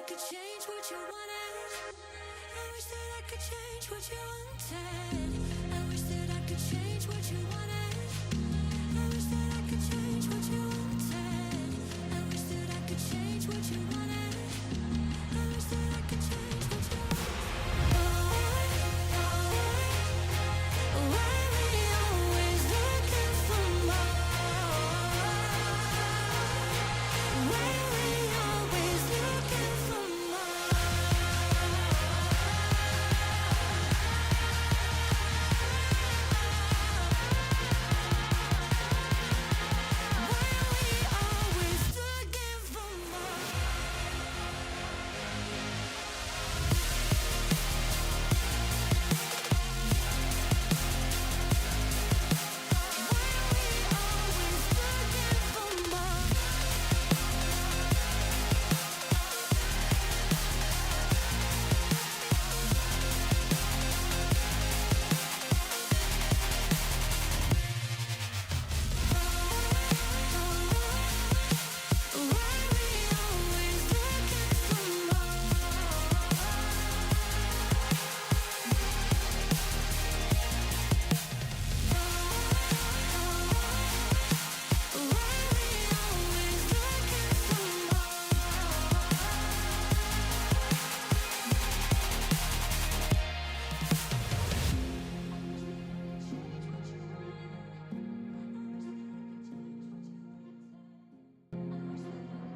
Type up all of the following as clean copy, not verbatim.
could change what you wanted. I wish that I could change what you wanted. I wish that I could change what you wanted. I wish that I could change what you wanted. I wish that I could change what you wanted. I wish that I could change what you wanted. Why we always looking for more? Why we always looking for more? Why we always looking for more?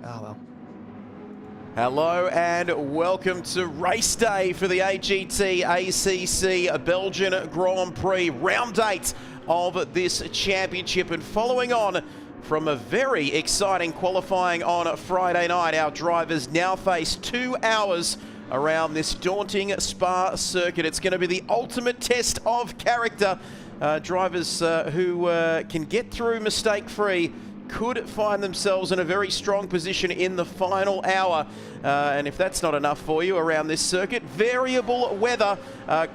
Oh, well. Hello and welcome to race day for the AGT ACC Belgian Grand Prix, round 8 of this championship. And following on from a very exciting qualifying on Friday night, our drivers now face 2 hours around this daunting Spa circuit. It's going to be the ultimate test of character. Drivers who can get through mistake-free could find themselves in a very strong position in the final hour. And if that's not enough for you around this circuit, variable weather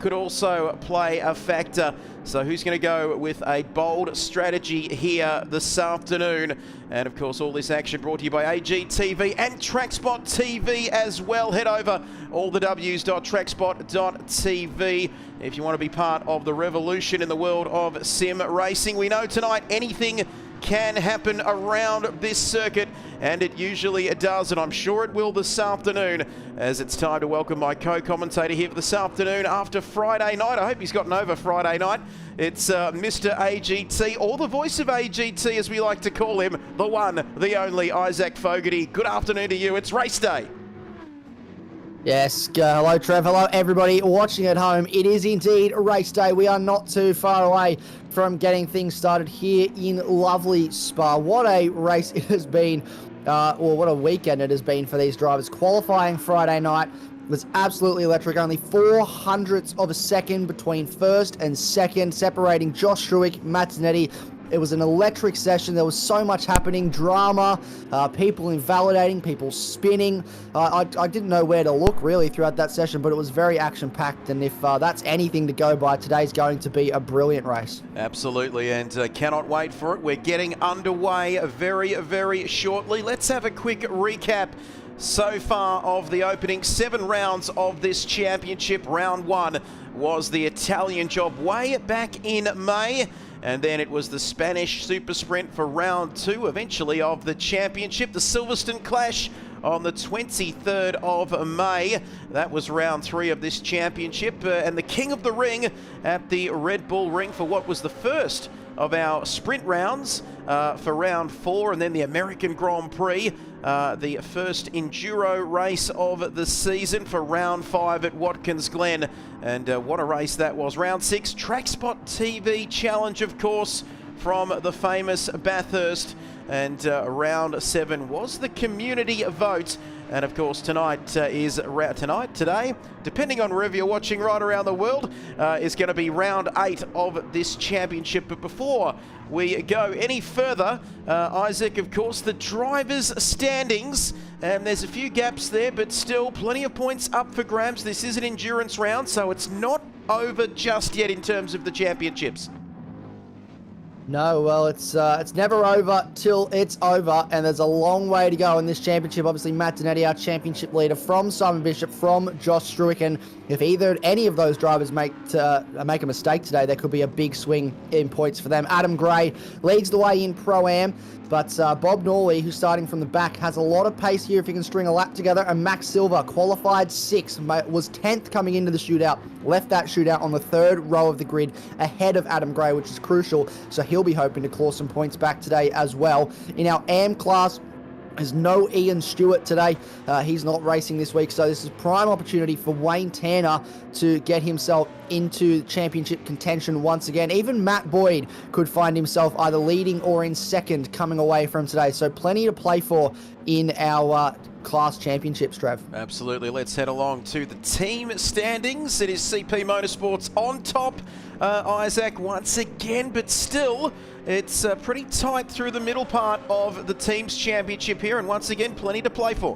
could also play a factor. So who's going to go with a bold strategy here this afternoon? And of course, all this action brought to you by AGT TV and TrackSpotTV as well. Head over allthews.trackspot.tv if you want to be part of the revolution in the world of sim racing. We know tonight anything can happen around this circuit, and it usually does, and I'm sure it will this afternoon, as it's time to welcome my co-commentator here for this afternoon after Friday night. I hope he's gotten over Friday night. It's Mr. AGT, or the voice of AGT as we like to call him, the one, the only Isaac Fogarty. Good afternoon to you. It's race day. Yes, hello Trev, hello everybody watching at home. It is indeed race day. We are not too far away from getting things started here in lovely Spa. What a race it has been, or what a weekend it has been for these drivers. Qualifying Friday night was absolutely electric. Only 0.04 of a second between first and second, separating Josh Truick, Matt Zanetti. It was an electric session. There was so much happening, drama, people invalidating, people spinning. I didn't know where to look really throughout that session, but it was very action-packed. And if that's anything to go by, today's going to be a brilliant race. Absolutely, and cannot wait for it. We're getting underway very, very shortly. Let's have a quick recap so far of the opening 7 rounds of this championship. Round 1 was the Italian job way back in May. And then it was the Spanish Super Sprint for round 2, eventually, of the championship. The Silverstone Clash on the 23rd of May. That was round 3 of this championship. And the King of the Ring at the Red Bull Ring for what was the first of our sprint rounds for round 4. And then the American Grand Prix, the first enduro race of the season for round 5 at Watkins Glen. And what a race that was. Round 6, TrackSpotTV Challenge, of course, from the famous Bathurst. And round 7 was the community vote. And of course, today, depending on wherever you're watching right around the world, is going to be round 8 of this championship. But before we go any further, Isaac, of course, the drivers' standings, and there's a few gaps there, but still plenty of points up for grabs. This is an endurance round, so it's not over just yet in terms of the championships. No, well, it's never over till it's over, and there's a long way to go in this championship. Obviously, Matt Donetti, our championship leader, from Simon Bishop, from Josh Struick, and if any of those drivers make a mistake today, there could be a big swing in points for them. Adam Gray leads the way in Pro-Am, but Bob Norley, who's starting from the back, has a lot of pace here if he can string a lap together, and Max Silva, qualified 6th, was 10th coming into the shootout, left that shootout on the 3rd row of the grid ahead of Adam Gray, which is crucial, so he'll be hoping to claw some points back today as well. In our AM class, there's no Ian Stewart today. He's not racing this week, so this is prime opportunity for Wayne Tanner to get himself into championship contention once again. Even Matt Boyd could find himself either leading or in 2nd coming away from today, so plenty to play for in our class championships, Trev. Absolutely. Let's head along to the team standings. It is CP Motorsports on top, Isaac, once again, but still it's pretty tight through the middle part of the team's championship here, and once again, plenty to play for.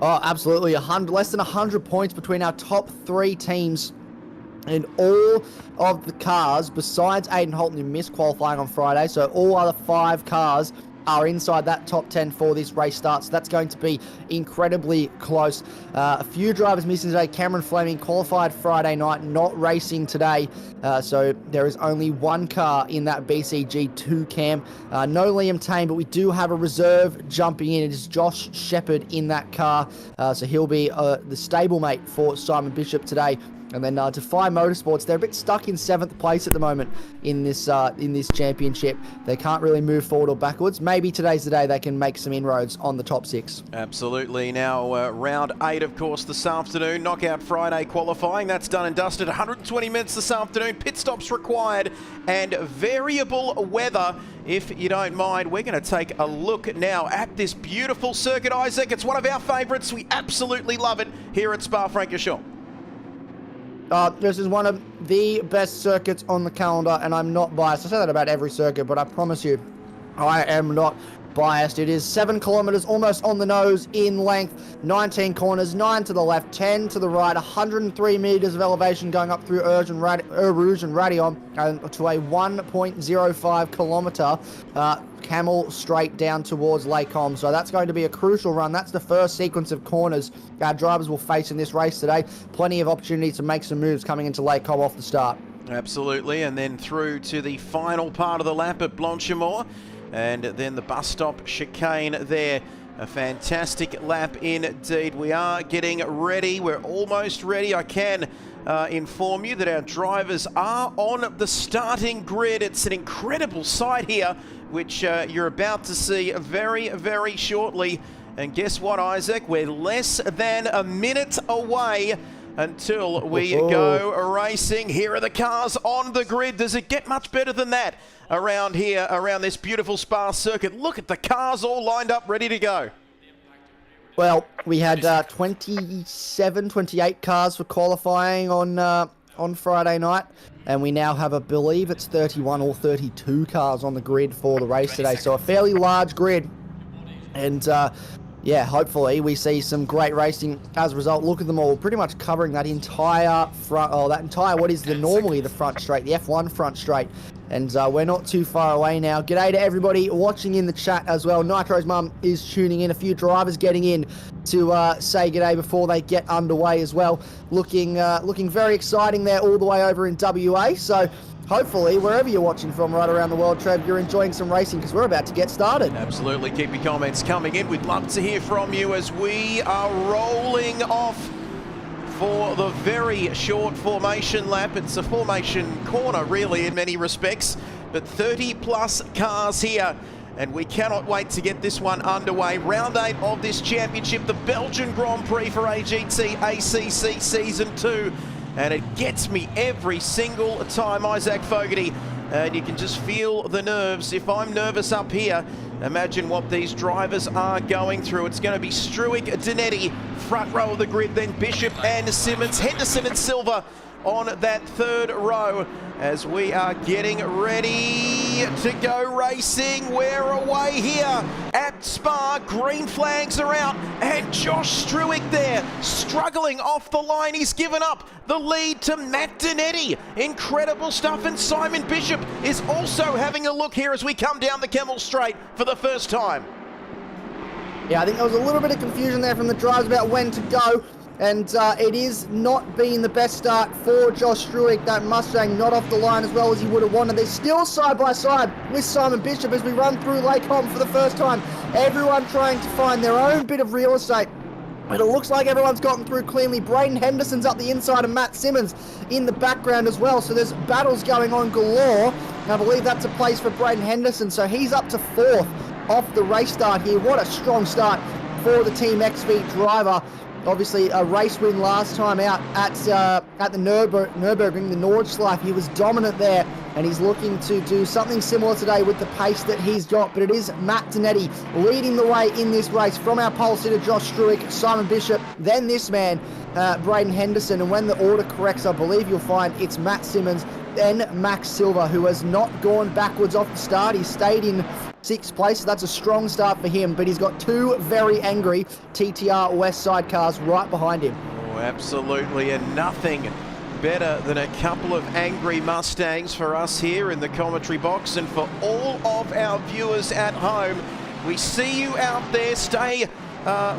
Oh, absolutely. Less than 100 points between our top 3 teams in all of the cars, besides Aiden Holton, who missed qualifying on Friday. So all other 5 cars are inside that top 10 for this race start, so that's going to be incredibly close. A few drivers missing today. Cameron Fleming qualified Friday night, not racing today, so there is only 1 car in that BCG2 cam. No Liam Tame, but we do have a reserve jumping in. It is Josh Shepherd in that car, so he'll be the stablemate for Simon Bishop today. And then Defy Motorsports, they're a bit stuck in 7th place at the moment in this championship. They can't really move forward or backwards. Maybe today's the day they can make some inroads on the top 6. Absolutely. Now, round 8, of course, this afternoon. Knockout Friday qualifying. That's done and dusted. 120 minutes this afternoon. Pit stops required and variable weather. If you don't mind, we're going to take a look now at this beautiful circuit, Isaac. It's one of our favourites. We absolutely love it here at Spa-Francorchamps. This is one of the best circuits on the calendar, and I'm not biased. I say that about every circuit, but I promise you, I am not biased. It is 7 kilometers, almost on the nose in length, 19 corners, 9 to the left, 10 to the right, 103 meters of elevation going up through Rouge and Radion, and to a 1.05 kilometer camel straight down towards Lake Com. So that's going to be a crucial run. That's the first sequence of corners our drivers will face in this race today. Plenty of opportunity to make some moves coming into Lake Com off the start. Absolutely, and then through to the final part of the lap at Blanchimont, and then the bus stop chicane there. A fantastic lap indeed. We are getting ready. We're almost ready. I can inform you that our drivers are on the starting grid. It's an incredible sight here, which you're about to see very, very shortly. And guess what, Isaac? We're less than a minute away until we go racing. Here are the cars on the grid. Does it get much better than that around here, around this beautiful Spa circuit? Look at the cars all lined up, ready to go. Well, we had 28 cars for qualifying on Friday night, and we now have, I believe it's 31 or 32 cars on the grid for the race today. So a fairly large grid, and yeah, hopefully we see some great racing as a result. Look at them all, pretty much covering that entire front, what is normally the front straight, the F1 front straight. And we're not too far away now. G'day to everybody watching in the chat as well. Nitro's mum is tuning in. A few drivers getting in to say g'day before they get underway as well. Looking very exciting there all the way over in WA. So hopefully, wherever you're watching from right around the world, Trev, you're enjoying some racing because we're about to get started. Absolutely. Keep your comments coming in. We'd love to hear from you as we are rolling off for the very short formation lap. It's a formation corner, really, in many respects, but 30-plus cars here, and we cannot wait to get this one underway. Round 8 of this championship, the Belgian Grand Prix for AGT ACC Season 2. And it gets me every single time, Isaac Fogarty. And you can just feel the nerves. If I'm nervous up here, imagine what these drivers are going through. It's going to be Struick, Donetti, front row of the grid, then Bishop and Simmons, Henderson and Silva on that third row as we are getting ready to go racing. We're away here at Spa. Green flags are out, and Josh Struick there struggling off the line. He's given up the lead to Matt Donetti. Incredible stuff, and Simon Bishop is also having a look here as we come down the Kemmel Straight for the first time. Yeah, I think there was a little bit of confusion there from the drivers about when to go. And it is not been the best start for Josh Struick. That Mustang not off the line as well as he would have wanted. They're still side by side with Simon Bishop as we run through Lake Holm for the first time. Everyone trying to find their own bit of real estate. But it looks like everyone's gotten through cleanly. Braden Henderson's up the inside and Matt Simmons in the background as well. So there's battles going on galore. And I believe that's a place for Braden Henderson. So he's up to 4th off the race start here. What a strong start for the Team XV driver. Obviously, a race win last time out at the Nürburgring, the Nordschleife. He was dominant there, and he's looking to do something similar today with the pace that he's got. But it is Matt Donetti leading the way in this race from our pole sitter, Josh Struick, Simon Bishop, then this man, Braden Henderson. And when the order corrects, I believe you'll find it's Matt Simmons, then Max Silver, who has not gone backwards off the start. He's stayed in 6th place, so that's a strong start for him, but he's got 2 very angry TTR Westside cars right behind him. Oh, absolutely, and nothing better than a couple of angry Mustangs for us here in the commentary box, and for all of our viewers at home. We see you out there. Stay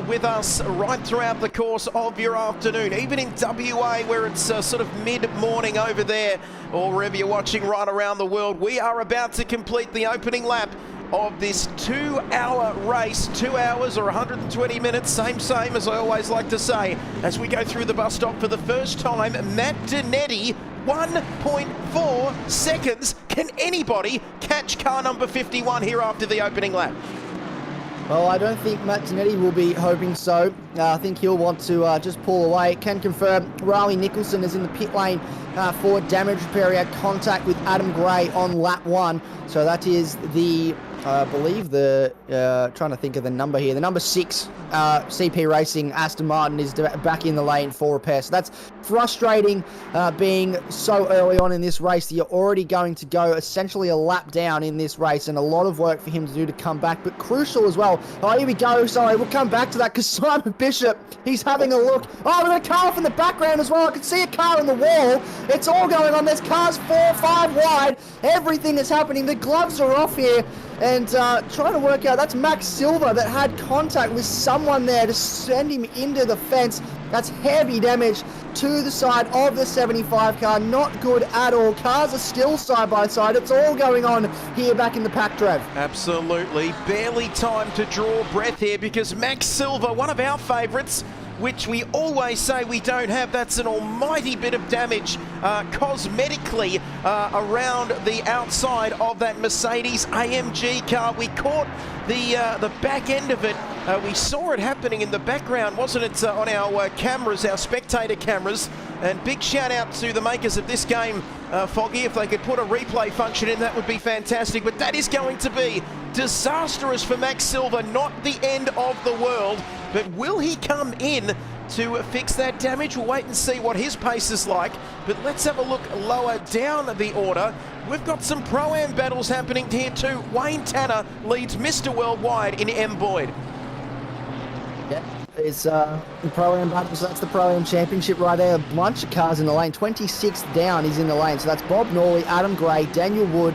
with us right throughout the course of your afternoon, even in WA where it's sort of mid-morning over there, or wherever you're watching right around the world. We are about to complete the opening lap of this 2-hour race. 2 hours or 120 minutes, same as I always like to say, as we go through the bus stop for the first time. Matt Donetti, 1.4 seconds. Can anybody catch car number 51 here after the opening lap? Well, I don't think Matt Donetti will be hoping so. I think he'll want to just pull away. Can confirm Riley Nicholson is in the pit lane for damage repair. He had contact with Adam Gray on lap 1. So that is the, I believe the, trying to think of the number here, the number 6 CP Racing Aston Martin is back in the lane for repair. So that's frustrating, being so early on in this race that you're already going to go essentially a lap down in this race, and a lot of work for him to do to come back, but crucial as well. Oh, here we go. Sorry, we'll come back to that because Simon Bishop, he's having a look. Oh, there's a car off in the background as well. I can see a car in the wall. It's all going on. There's cars 4, 5 wide. Everything is happening. The gloves are off here. And trying to work out, that's Max Silver that had contact with someone there to send him into the fence. That's heavy damage to the side of the 75 car. Not good at all. Cars are still side by side. It's all going on here back in the pack, Trev. Absolutely. Barely time to draw breath here because Max Silver, one of our favourites, which we always say we don't have. That's an almighty bit of damage cosmetically around the outside of that Mercedes AMG car. We caught the back end of it. We saw it happening in the background, wasn't it, on our cameras, our spectator cameras. And big shout out to the makers of this game, Foggy. If they could put a replay function in, that would be fantastic. But that is going to be disastrous for Max Silver. Not the end of the world. But will he come in to fix that damage? We'll wait and see what his pace is like. But let's have a look lower down the order. We've got some Pro-Am battles happening here too. Wayne Tanner leads Mr. Worldwide in M. Boyd. Yeah, it's the Pro-Am battles. So that's the Pro-Am Championship right there. A bunch of cars in the lane. 26th down is in the lane. So that's Bob Norley, Adam Gray, Daniel Wood,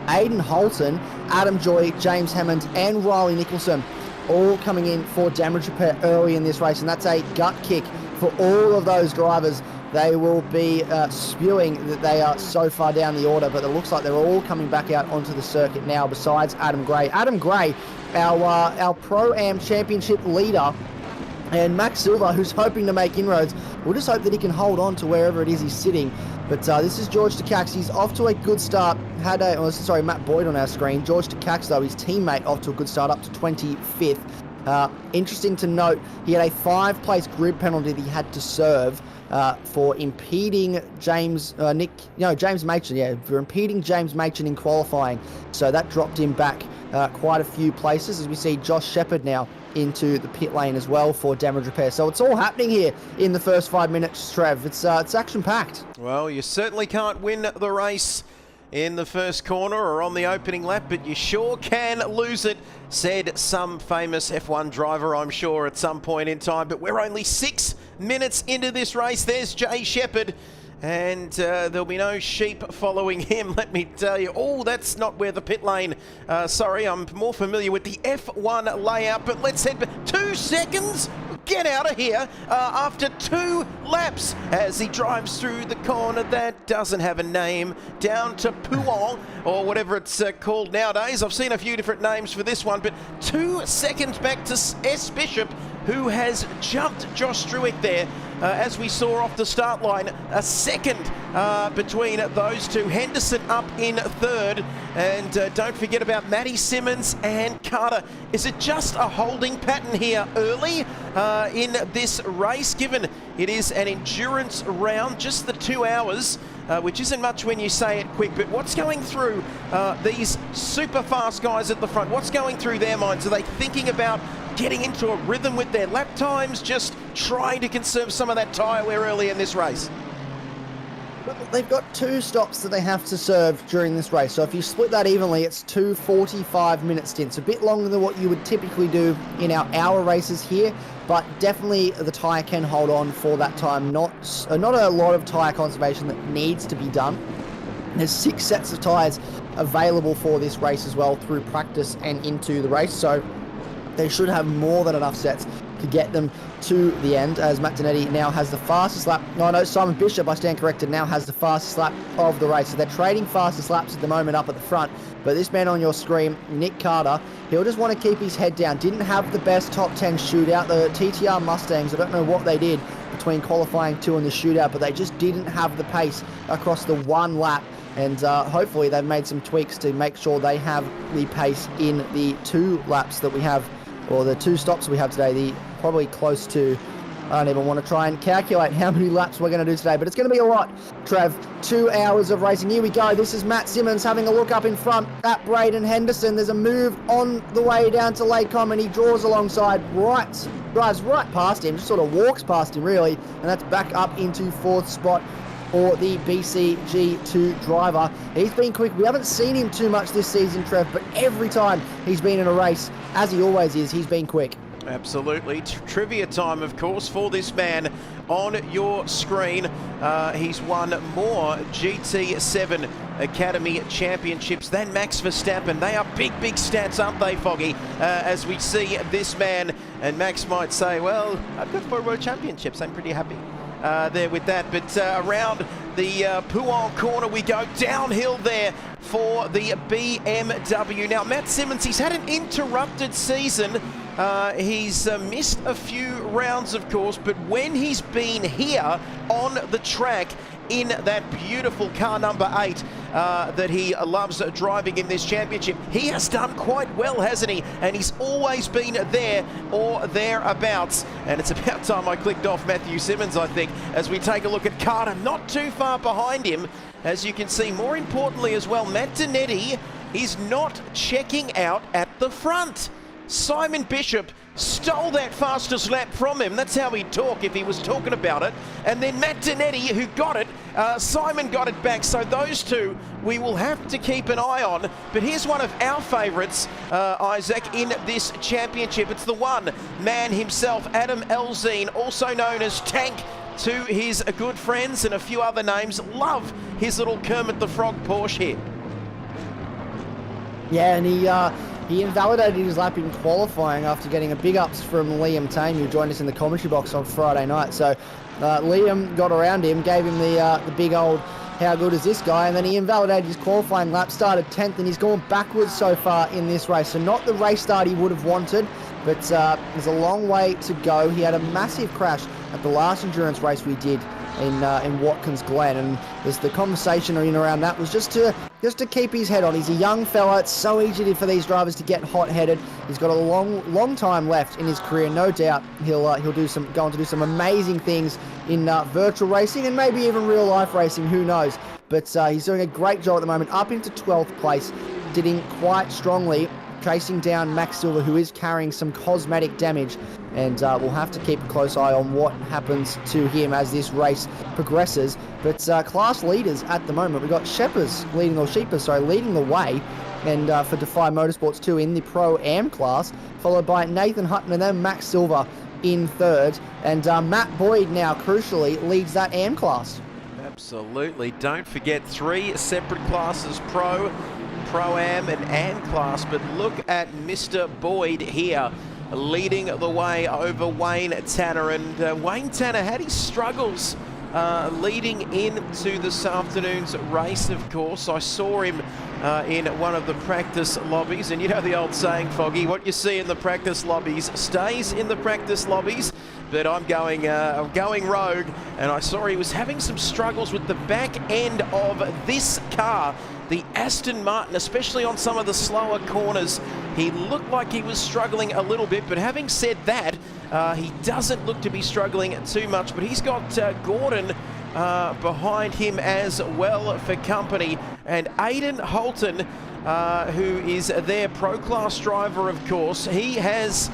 Aidan Holton, Adam Joy, James Hammond, and Riley Nicholson, all coming in for damage repair early in this race, and that's a gut kick for all of those drivers. They will be spewing that they are so far down the order, but it looks like they're all coming back out onto the circuit now, besides Adam Gray. Adam Gray, our Pro-Am Championship leader, and Max Silver, who's hoping to make inroads. We'll just hope that he can hold on to wherever it is he's sitting. But this is George Takacs. He's off to a good start. Matt Boyd on our screen. George Takacs, though, his teammate, off to a good start, up to 25th. Interesting to note, he had a 5-place grid penalty that he had to serve for impeding James Machin. Yeah, for impeding James Machin in qualifying. So that dropped him back quite a few places, as we see Josh Shepherd now into the pit lane as well for damage repair. So it's all happening here in the first 5 minutes, Trev. It's action-packed. Well, you certainly can't win the race in the first corner or on the opening lap, but you sure can lose it, said some famous F1 driver, I'm sure, at some point in time. But we're only 6 minutes into this race. There's Jay Shepherd, and there'll be no sheep following him, let me tell you. Oh, that's not where the pit lane... sorry, I'm more familiar with the F1 layout, but let's head... 2 seconds? Get out of here after 2 laps as he drives through the corner that doesn't have a name, down to Prix, or whatever it's called nowadays. I've seen a few different names for this one, but 2 seconds back to S. Bishop, who has jumped Josh Struick there. As we saw off the start line, a second between those two. Henderson up in third, and don't forget about Matty Simmons and Carter. Is it just a holding pattern here early in this race, given it is an endurance round, just the 2 hours, which isn't much when you say it quick, but what's going through these super fast guys at the front? What's going through their minds? Are they thinking about getting into a rhythm with their lap times, just trying to conserve some of that tyre wear early in this race? They've got 2 stops that they have to serve during this race. So if you split that evenly, it's 2 45-minute stints. A bit longer than what you would typically do in our hour races here, but definitely the tyre can hold on for that time. Not a lot of tyre conservation that needs to be done. There's 6 sets of tyres available for this race as well through practice and into the race. So they should have more than enough sets to get them to the end, as Matt Donetti now has the fastest lap. No, Simon Bishop, I stand corrected, now has the fastest lap of the race. So they're trading fastest laps at the moment up at the front. But this man on your screen, Nick Carter, he'll just want to keep his head down. Didn't have the best top 10 shootout. The TTR Mustangs, I don't know what they did between qualifying 2 and the shootout, but they just didn't have the pace across the 1 lap. And hopefully they've made some tweaks to make sure they have the pace in the 2 laps that we have, or the 2 stops we have today. Probably close to, I don't even want to try and calculate how many laps we're going to do today, but it's going to be a lot, Trev. 2 hours of racing. Here we go. This is Matt Simmons having a look up in front at Braden Henderson. There's a move on the way down to Lakecom, and he draws alongside, drives right past him, just sort of walks past him really, and that's back up into 4th spot for the BCG2 driver. He's been quick. We haven't seen him too much this season, Trev, but every time he's been in a race, as he always is, he's been quick. Absolutely. Trivia time, of course, for this man on your screen. He's won more GT7 Academy Championships than Max Verstappen. They are big, big stats, aren't they, Foggy? As we see this man, and Max might say, well, I've got 4 World Championships. I'm pretty happy there with that. But around the Prix corner we go, downhill there for the BMW. Now, Matt Simmons, he's had an interrupted season. He's missed a few rounds, of course, but when he's been here on the track in that beautiful car number 8 that he loves driving in this championship, he has done quite well, hasn't he? And he's always been there or thereabouts. And it's about time I clicked off Matthew Simmons, I think, as we take a look at Carter, not too far behind him. As you can see, more importantly as well, Matt Donetti is not checking out at the front. Simon Bishop stole that fastest lap from him. That's how he'd talk if he was talking about it. And then Matt Donetti, who got it, Simon got it back. So those two we will have to keep an eye on. But here's one of our favourites, Isaac, in this championship. It's the one man himself, Adam Elzine, also known as Tank to his good friends and a few other names. Love his little Kermit the Frog Porsche here. Yeah, and he invalidated his lap in qualifying after getting a big ups from Liam Tame, who joined us in the commentary box on Friday night. So Liam got around him, gave him the big old, how good is this guy? And then he invalidated his qualifying lap, started 10th, and he's gone backwards so far in this race. So not the race start he would have wanted, but there's a long way to go. He had a massive crash at the last endurance race we did in Watkins Glen, and there's the conversation in around that was just to keep his head on. He's a young fella. It's so easy for these drivers to get hot-headed. He's got a long time left in his career. No doubt he'll go on to do some amazing things in virtual racing and maybe even real life racing. Who knows? But he's doing a great job at the moment, up into 12th place, sitting quite strongly chasing down Max Silver, who is carrying some cosmetic damage, and we'll have to keep a close eye on what happens to him as this race progresses. But class leaders at the moment, we've got Sheepers leading the way, and for Defy Motorsports 2 in the Pro-Am class, followed by Nathan Hutton and then Max Silver in third, and Matt Boyd now crucially leads that AM class. Absolutely. Don't forget 3 separate classes, Pro-Am and AM class, but look at Mr. Boyd here leading the way over Wayne Tanner, and Wayne Tanner had his struggles leading into this afternoon's race. Of course, I saw him in one of the practice lobbies, and you know the old saying, Foggy, what you see in the practice lobbies stays in the practice lobbies. But I'm going rogue, and I saw he was having some struggles with the back end of this car, the Aston Martin, especially on some of the slower corners. He looked like he was struggling a little bit, but having said that, he doesn't look to be struggling too much. But he's got Gordon behind him as well for company, and Aidan Holton, who is their Pro Class driver, of course, he has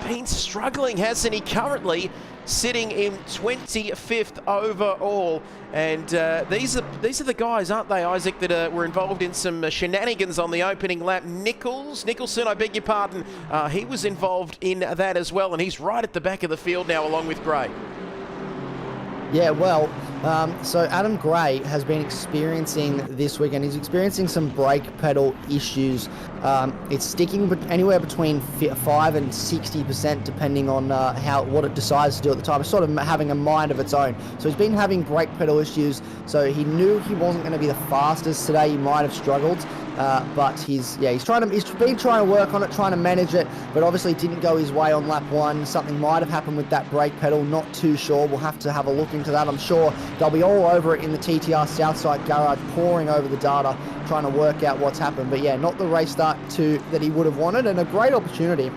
been struggling, hasn't he? Currently sitting in 25th overall, and these are the guys, aren't they, Isaac, that were involved in some shenanigans on the opening lap. Nicholson, I beg your pardon, he was involved in that as well, and he's right at the back of the field now along with Gray. Yeah, well, so Adam Gray has been experiencing this weekend, he's experiencing some brake pedal issues. It's sticking anywhere between 5 and 60% depending on what it decides to do at the time. It's sort of having a mind of its own. So he's been having brake pedal issues, so he knew he wasn't going to be the fastest today. He might have struggled. But he's been trying to work on it, trying to manage it, but obviously didn't go his way on lap 1. Something might have happened with that brake pedal, not too sure. We'll have to have a look into that. I'm sure they'll be all over it in the TTR Southside garage, poring over the data, trying to work out what's happened. But yeah, not the race start that he would have wanted, and a great opportunity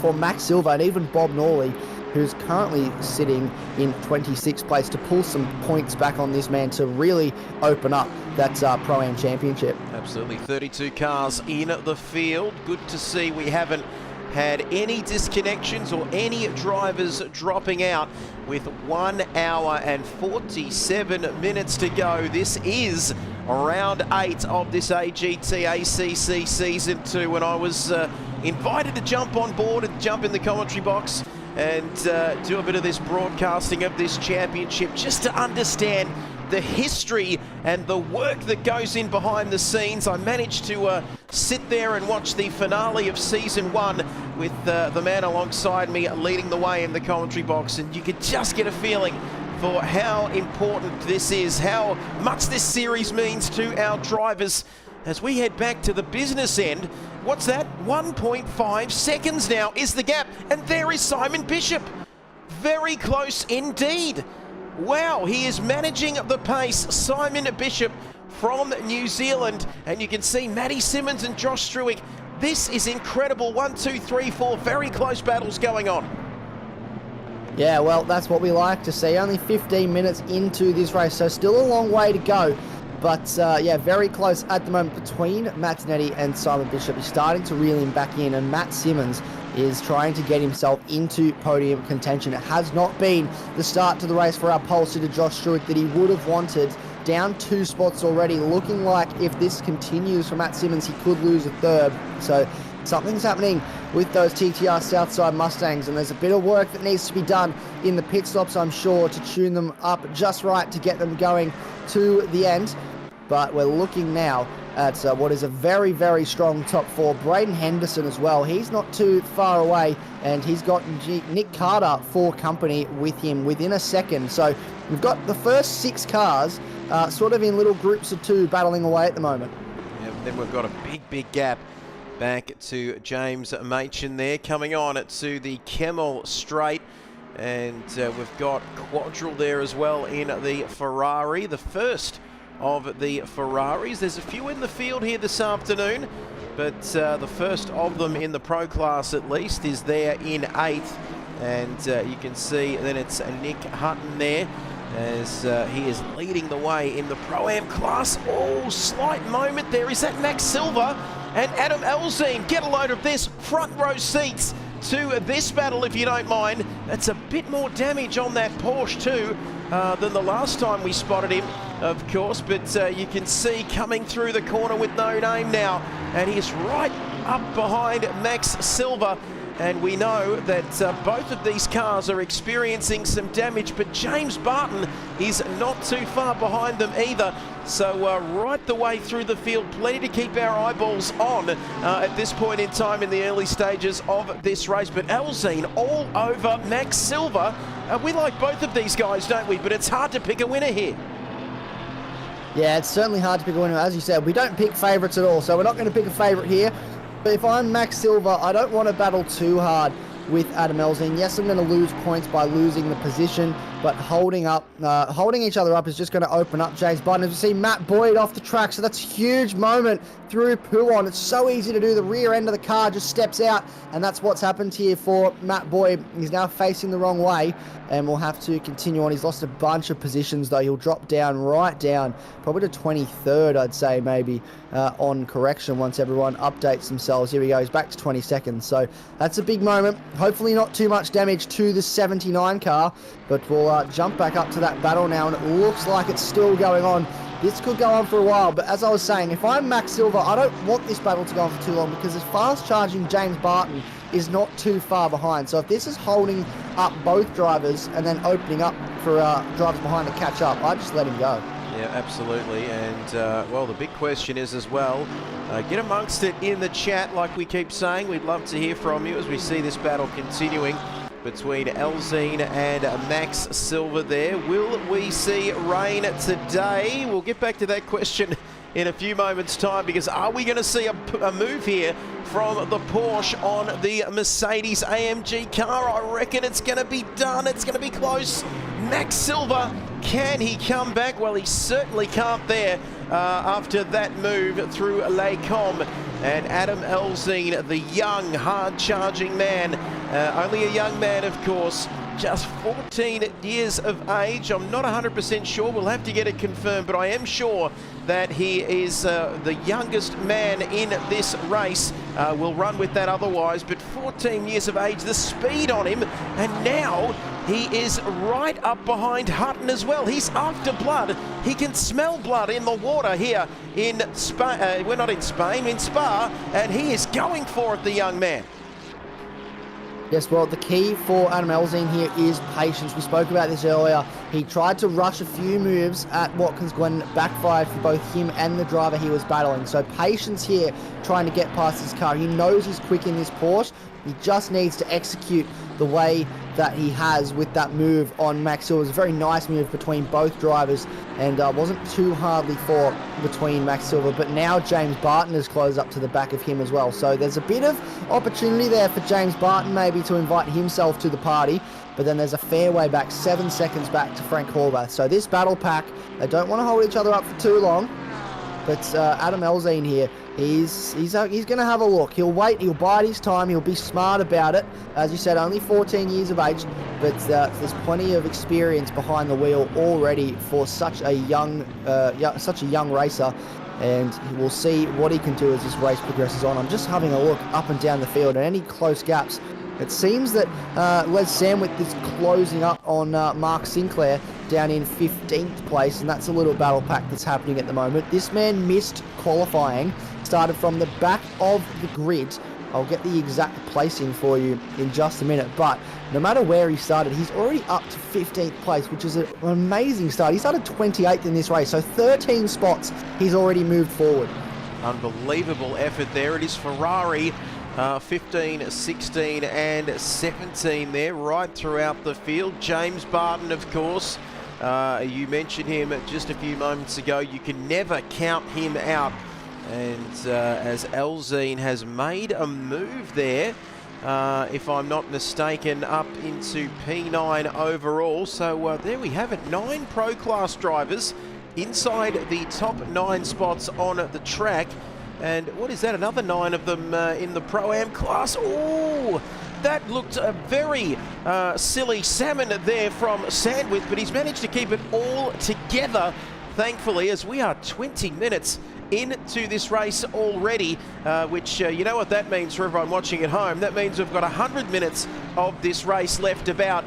for Max Silver and even Bob Norley, who's currently sitting in 26th place, to pull some points back on this man to really open up that Pro-Am Championship. Absolutely. 32 cars in the field. Good to see we haven't had any disconnections or any drivers dropping out with 1 hour and 47 minutes to go. This is round 8 of this AGT ACC Season 2, and I was invited to jump on board and jump in the commentary box and do a bit of this broadcasting of this championship, just to understand the history and the work that goes in behind the scenes. I managed to sit there and watch the finale of Season 1 with the man alongside me leading the way in the commentary box, and you could just get a feeling for how important this is, how much this series means to our drivers as we head back to the business end. What's that? 1.5 seconds now is the gap, and there is Simon Bishop. Very close indeed. Wow, he is managing the pace. Simon Bishop from New Zealand, and you can see Matty Simmons and Josh Struick. This is incredible. 1, 2, 3, 4 very close battles going on. Yeah, well, that's what we like to see. Only 15 minutes into this race, so still a long way to go. But yeah, very close at the moment between Matt Zanetti and Simon Bishop. He's starting to reel him back in, and Matt Simmons is trying to get himself into podium contention. It has not been the start to the race for our pole sitter Josh Struick that he would have wanted. Down 2 spots already, looking like if this continues for Matt Simmons, he could lose a third. So something's happening with those TTR Southside Mustangs, and there's a bit of work that needs to be done in the pit stops, I'm sure, to tune them up just right to get them going to the end. But we're looking now at what is a very, very strong top 4. Braden Henderson as well. He's not too far away, and he's got Nick Carter for company with him within a second. So we've got the first 6 cars sort of in little groups of 2 battling away at the moment. Yeah, then we've got a big gap back to James Machin there, coming on to the Kemmel Straight. And we've got Quadrille there as well in the Ferrari, the first of the Ferraris. There's a few in the field here this afternoon, but the first of them in the Pro Class at least is there in 8th. And you can see then it's Nick Hutton there as he is leading the way in the Pro-Am class. Oh, slight moment there. Is that Max Silver? and Adam Elzine. Get a load of this, front row seats to this battle if you don't mind. That's a bit more damage on that Porsche too than the last time we spotted him, of course, but you can see coming through the corner with no name now, and he's right up behind Max Silva. And we know that both of these cars are experiencing some damage, but James Barton is not too far behind them either. So right the way through the field, plenty to keep our eyeballs on at this point in time in the early stages of this race. But Elzine all over Max Silva. We like both of these guys, don't we? But it's hard to pick a winner here. Yeah, it's certainly hard to pick a winner. As you said, we don't pick favourites at all, so we're not going to pick a favourite here. But if I'm Max Silva, I don't want to battle too hard with Adam Elzine. Yes, I'm going to lose points by losing the position, but holding each other up is just going to open up James Barton. As we see Matt Boyd off the track, so that's a huge moment through Pouon. It's so easy to do. The rear end of the car just steps out, and that's what's happened here for Matt Boyd. He's now facing the wrong way, and we'll have to continue on. He's lost a bunch of positions, though. He'll drop down, right down, probably to 23rd, I'd say, maybe, on correction once everyone updates themselves. Here he goes, back to 22nd. So that's a big moment. Hopefully not too much damage to the 79 car, but we'll jump back up to that battle now, and it looks like it's still going on. This could go on for a while, but as I was saying, if I'm Max Silva, I don't want this battle to go on for too long, because this fast-charging James Barton is not too far behind. So if this is holding up both drivers and then opening up for drivers behind to catch up, I just let him go. Yeah, absolutely. And, well, the big question is as well, get amongst it in the chat like we keep saying. We'd love to hear from you as we see this battle continuing between Elzine and Max Silva there. Will we see rain today? We'll get back to that question in a few moments' time, because are we going to see a move here from the Porsche on the Mercedes AMG car? I reckon it's going to be done. It's going to be close. Max Silva, can he come back? Well, he certainly can't there after that move through Les Combes. And Adam Elzine, the young, hard-charging man, only a young man, of course, just 14 years of age. I'm not 100% sure. We'll have to get it confirmed, but I am sure that he is the youngest man in this race. We'll run with that otherwise, but 14 years of age, the speed on him, and now he is right up behind Hutton as well. He's after blood. He can smell blood in the water here in Spain. We're not in Spain, in Spa, and he is going for it, the young man. Yes, well, the key for Adam Elzine here is patience. We spoke about this earlier. He tried to rush a few moves at Watkins Glen, backfired for both him and the driver he was battling. So patience here, trying to get past his car. He knows he's quick in this Porsche. He just needs to execute the way that he has with that move on Max Silva. It was a very nice move between both drivers, and wasn't too hardly fought between Max Silva, but now James Barton has closed up to the back of him as well. So there's a bit of opportunity there for James Barton maybe to invite himself to the party, but then there's a fair way back, 7 seconds back to Frank Horvath. So this battle pack, they don't want to hold each other up for too long, but Adam Elzine here, he's going to have a look. He'll wait, he'll bide his time, he'll be smart about it. As you said, only 14 years of age, but there's plenty of experience behind the wheel already for such a young racer, and we'll see what he can do as this race progresses on. I'm just having a look up and down the field, and any close gaps. It seems that Les Sandwith is closing up on Mark Sinclair down in 15th place, and that's a little battle pack that's happening at the moment. This man missed qualifying, started from the back of the grid. I'll get the exact placing for you in just a minute, but no matter where he started, he's already up to 15th place, which is an amazing start. He started 28th in this race, so 13 spots he's already moved forward. Unbelievable effort there. It is Ferrari 15, 16 and 17 there right throughout the field. James Barton, of course, you mentioned him just a few moments ago. You can never count him out. And as Elzine has made a move there, if I'm not mistaken, up into P9 overall. So there we have it, 9 Pro Class drivers inside the top 9 spots on the track. And what is that? Another 9 of them in the Pro-Am class. Oh, that looked a very silly salmon there from Sandwith, but he's managed to keep it all together, thankfully, as we are 20 minutes into this race already, which you know what that means for everyone watching at home. That means we've got 100 minutes of this race left about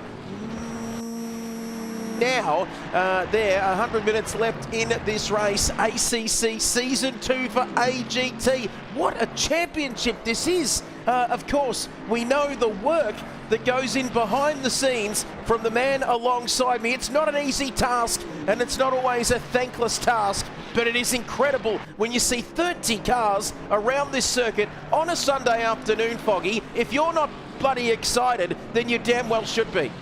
now. 100 minutes left in this race. ACC Season 2 for AGT. What a championship this is. Of course, we know the work that goes in behind the scenes from the man alongside me. It's not an easy task, and it's not always a thankless task, but it is incredible when you see 30 cars around this circuit on a Sunday afternoon, Foggy. If you're not bloody excited, then you damn well should be.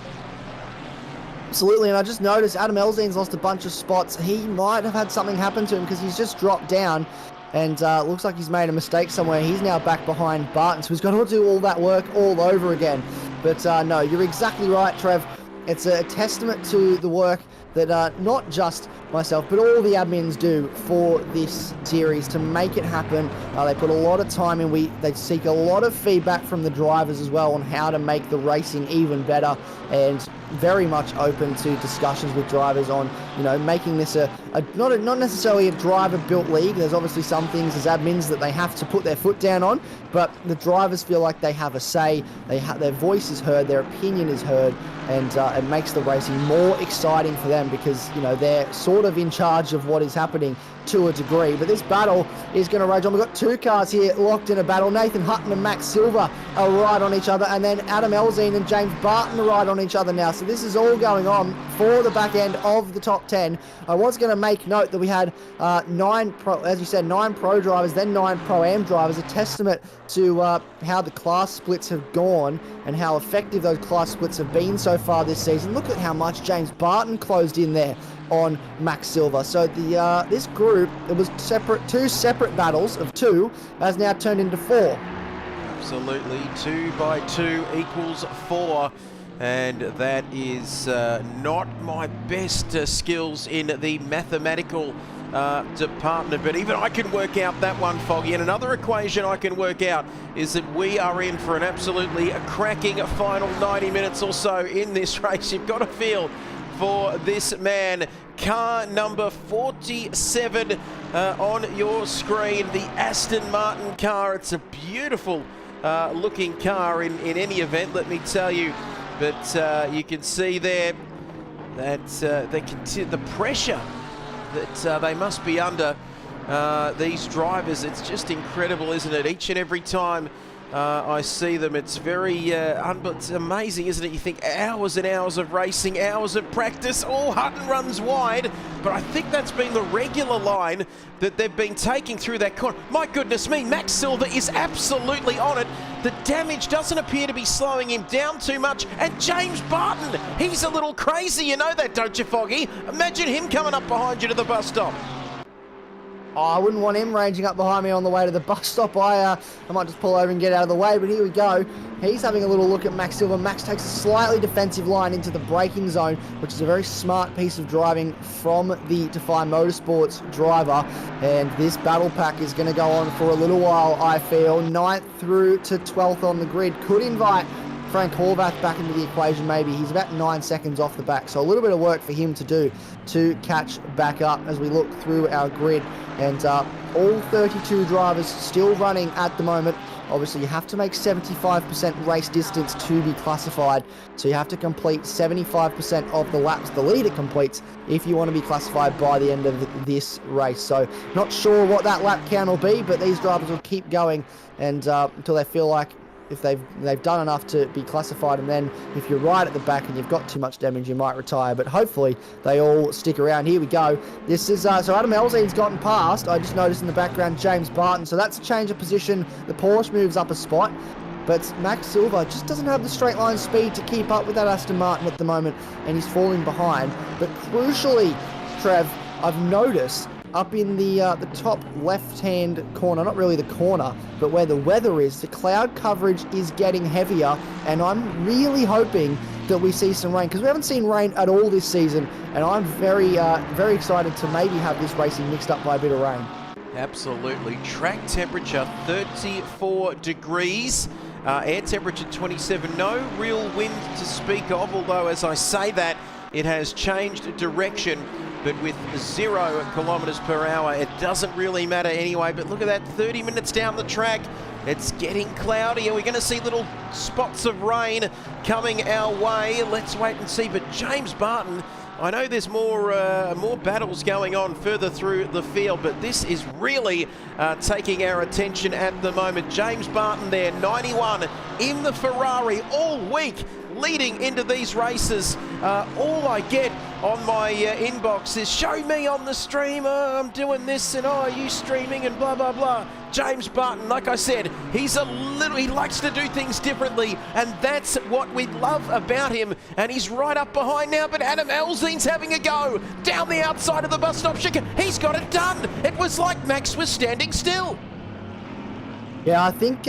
Absolutely, and I just noticed Adam Elzine's lost a bunch of spots. He might have had something happen to him because he's just dropped down, and looks like he's made a mistake somewhere. He's now back behind Barton, so he's got to do all that work all over again. But no, you're exactly right, Trev. It's a testament to the work that not just myself, but all the admins do for this series to make it happen. They put a lot of time in. They seek a lot of feedback from the drivers as well on how to make the racing even better, and very much open to discussions with drivers on, you know, making this not necessarily a driver-built league. There's obviously some things as admins that they have to put their foot down on, but the drivers feel like they have a say. Their voice is heard, their opinion is heard, and it makes the racing more exciting for them because, you know, they're sort of in charge of what is happening to a degree. But this battle is going to rage on. We've got two cars here locked in a battle. Nathan Hutton and Max Silver are right on each other, and then Adam Elzine and James Barton are right on each other now. So this is all going on for the back end of the top 10. I was going to make note that we had 9 pro drivers, then 9 pro-am drivers, a testament to how the class splits have gone and how effective those class splits have been so far this season. Look at how much James Barton closed in there on Max Silver. So the this group, it was two separate battles of 2, has now turned into 4. Absolutely, 2 by 2 equals 4. And that is not my best skills in the mathematical department, but even I can work out that one, Foggy. And another equation I can work out is that we are in for an absolutely cracking final 90 minutes or so in this race. You've got to feel for this man. Car number 47 on your screen, the Aston Martin car. It's a beautiful looking car in any event, let me tell you. But you can see there that the pressure that they must be under, these drivers. It's just incredible, isn't it? Each and every time I see them, it's very it's amazing, isn't it? You think hours and hours of racing, hours of practice. Oh, Hutton runs wide, but I think that's been the regular line that they've been taking through that corner. My goodness me, Max Silver is absolutely on it. The damage doesn't appear to be slowing him down too much. And James Barton, he's a little crazy. You know that, don't you, Foggy? Imagine him coming up behind you to the bus stop. Oh, I wouldn't want him ranging up behind me on the way to the bus stop. I might just pull over and get out of the way, but here we go. He's having a little look at Max Silver. Max takes a slightly defensive line into the braking zone, which is a very smart piece of driving from the Defy Motorsports driver. And this battle pack is going to go on for a little while, I feel. 9th through to 12th on the grid. Could invite Frank Horvath back into the equation maybe. He's about 9 seconds off the back, so a little bit of work for him to do to catch back up as we look through our grid. And all 32 drivers still running at the moment. Obviously, you have to make 75% race distance to be classified, so you have to complete 75% of the laps the leader completes if you want to be classified by the end of this race. So not sure what that lap count will be, but these drivers will keep going and until they feel like if they've done enough to be classified, and then if you're right at the back and you've got too much damage, you might retire. But hopefully they all stick around. Here we go. This is so Adam Elzine's gotten past. I just noticed in the background James Barton, so that's a change of position. The Porsche moves up a spot, but Max Silver just doesn't have the straight line speed to keep up with that Aston Martin at the moment, and he's falling behind. But crucially, Trev, I've noticed up in the top left-hand corner, not really the corner, but where the weather is, the cloud coverage is getting heavier, and I'm really hoping that we see some rain, because we haven't seen rain at all this season, and I'm very excited to maybe have this racing mixed up by a bit of rain. Absolutely. Track temperature 34 degrees. Air temperature 27. No real wind to speak of, although as I say that, it has changed direction but with 0 kilometers per hour, it doesn't really matter anyway. But look at that, 30 minutes down the track. It's getting cloudy, and we're going to see little spots of rain coming our way. Let's wait and see. But James Barton, I know there's more battles going on further through the field, but this is really taking our attention at the moment. James Barton there, 91 in the Ferrari all week, leading into these races. All I get on my inbox is, show me on the stream, I'm doing this, and are you streaming, and blah, blah, blah. James Barton, like I said, he likes to do things differently, and that's what we love about him. And he's right up behind now, but Adam Elzine's having a go down the outside of the bus stop. He's got it done. It was like Max was standing still. Yeah, I think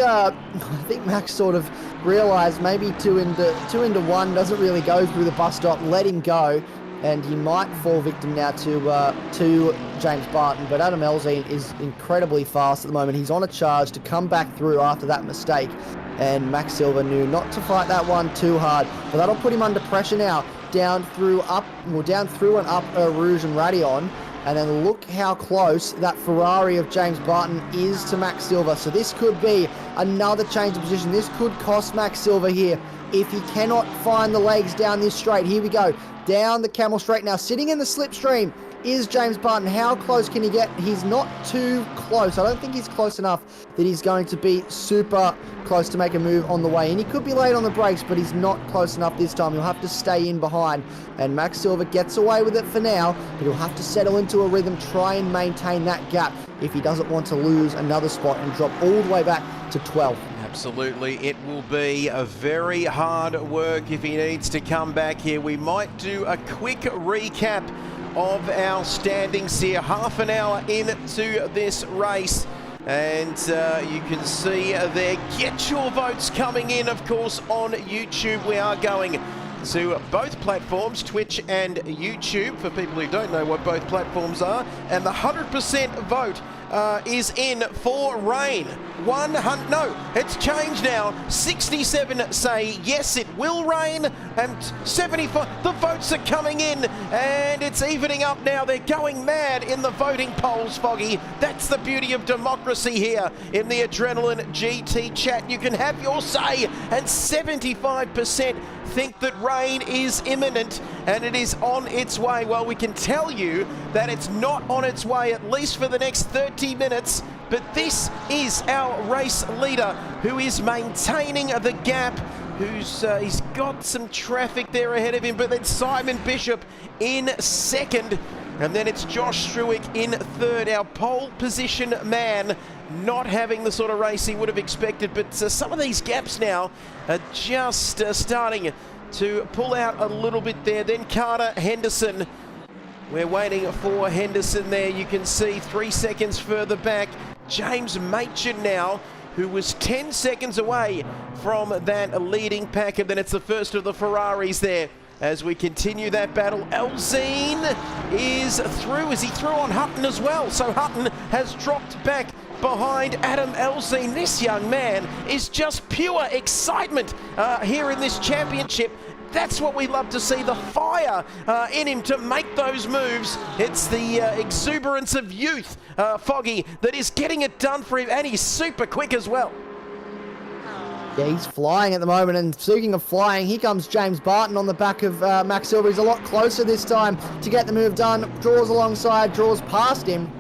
Max sort of realised maybe two into one doesn't really go through the bus stop. Let him go, and he might fall victim now to James Barton. But Adam Elzine is incredibly fast at the moment. He's on a charge to come back through after that mistake, and Max Silva knew not to fight that one too hard. But that'll put him under pressure now, down through and up Rouge and Radion. And then look how close that Ferrari of James Barton is to Max Silva. So this could be another change of position. This could cost Max Silva here if he cannot find the legs down this straight. Here we go. Down the Camel Straight now. Sitting in the slipstream is James Barton. How close can he get? He's not too close. I don't think he's close enough that he's going to be super close to make a move on the way in. He could be late on the brakes, but he's not close enough this time. He'll have to stay in behind. And Max Silva gets away with it for now, but he'll have to settle into a rhythm, try and maintain that gap if he doesn't want to lose another spot and drop all the way back to 12th. Absolutely, it will be a very hard work if he needs to come back here. We might do a quick recap of our standings here, half an hour into this race. And you can see there, get your votes coming in, of course, on YouTube. We are going to both platforms, Twitch and YouTube, for people who don't know what both platforms are. And the 100% vote is in for rain. 100, no, it's changed now. 67 say yes, it will rain, and 75, the votes are coming in, and it's evening up now. They're going mad in the voting polls, Foggy. That's the beauty of democracy here in the Adrenaline GT chat. You can have your say, and 75% think that rain is imminent and it is on its way. Well, we can tell you that it's not on its way, at least for the next 30 minutes. But this is our race leader, who is maintaining the gap, he's got some traffic there ahead of him, but then Simon Bishop in second, and then it's Josh Struick in third. Our pole position man not having the sort of race he would have expected, but some of these gaps now are just starting to pull out a little bit there. Then Carter Henderson, we're waiting for Henderson there. You can see 3 seconds further back, James Machin now, who was 10 seconds away from that leading pack, and then it's the first of the Ferraris there. As we continue that battle, Elzine is through. Is he through on Hutton as well? So Hutton has dropped back behind Adam Elzine. This young man is just pure excitement here in this championship. That's what we love to see, the fire in him to make those moves. It's the exuberance of youth, Foggy, that is getting it done for him, and he's super quick as well. Yeah, he's flying at the moment, and speaking of flying, here comes James Barton on the back of Max Silva. He's a lot closer this time to get the move done. Draws alongside, draws past him,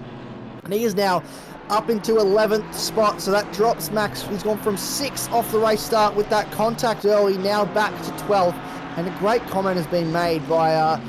and he is now up into 11th spot, so that drops Max. He's gone from 6th off the race start with that contact early, now back to 12th. And a great comment has been made by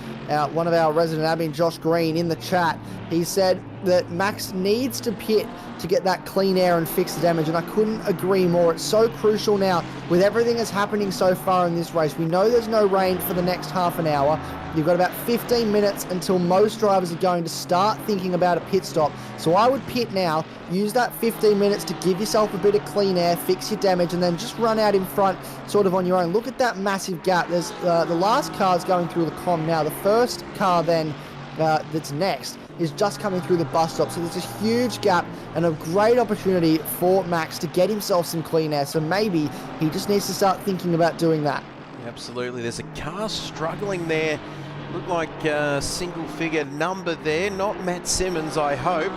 one of our resident admin, Josh Green, in the chat. He said that Max needs to pit to get that clean air and fix the damage, and I couldn't agree more. It's so crucial now with everything that's happening so far in this race. We know there's no rain for the next half an hour. You've got about 15 minutes until most drivers are going to start thinking about a pit stop. So I would pit now, use that 15 minutes to give yourself a bit of clean air, fix your damage, and then just run out in front sort of on your own. Look at that massive gap. There's the last car's going through the comm now. The first car then that's next is just coming through the bus stop. So there's a huge gap and a great opportunity for Max to get himself some clean air. So maybe he just needs to start thinking about doing that. Absolutely. There's a car struggling there Looked like a single-figure number there. Not Matt Simmons, I hope.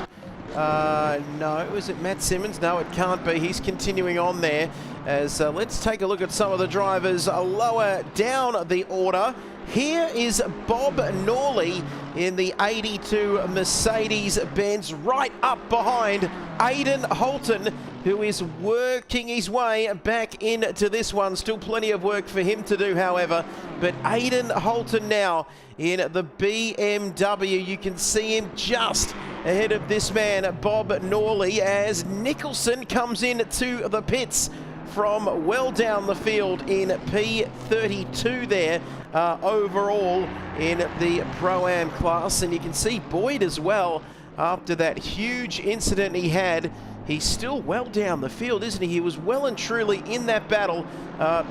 No, is it Matt Simmons? No, it can't be. He's continuing on there. As let's take a look at some of the drivers lower down the order. Here is Bob Norley in the 82 Mercedes-Benz, right up behind Aidan Holton, who is working his way back into this one. Still plenty of work for him to do, however. But Aidan Holton now in the BMW. You can see him just ahead of this man, Bob Norley, as Nicholson comes in to the pits from well down the field in P32 there, overall in the Pro-Am class. And you can see Boyd as well, after that huge incident he had. He's still well down the field, isn't he? He was well and truly in that battle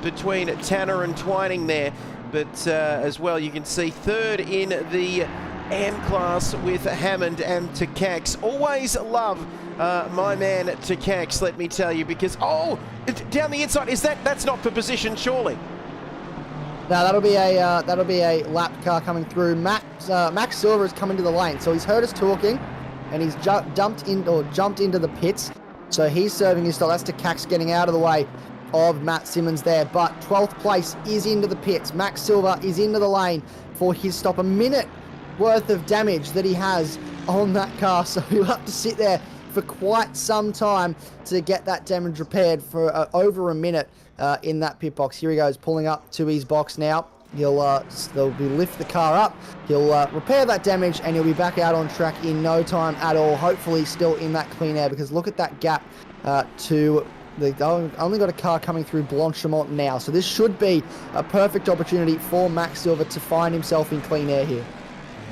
between Tanner and Twining there. But as well, you can see third in the AM class with Hammond and Takax. Always love my man Takax, let me tell you, because, oh, down the inside, that's not for position, surely? No, that'll be a lap car coming through. Max Silver is coming to the lane, so he's heard us talking, and he's jumped into the pits. So he's serving his stop. That's Takax getting out of the way of Matt Simmons there. But 12th place is into the pits. Max Silver is into the lane for his stop. A minute worth of damage that he has on that car, so he'll have to sit there for quite some time to get that damage repaired for over a minute in that pit box. Here he goes, pulling up to his box now. They'll lift the car up, he'll repair that damage, and he'll be back out on track in no time at all, hopefully still in that clean air, because look at that gap they've only got a car coming through Blanchimont now, so this should be a perfect opportunity for Max Silver to find himself in clean air here.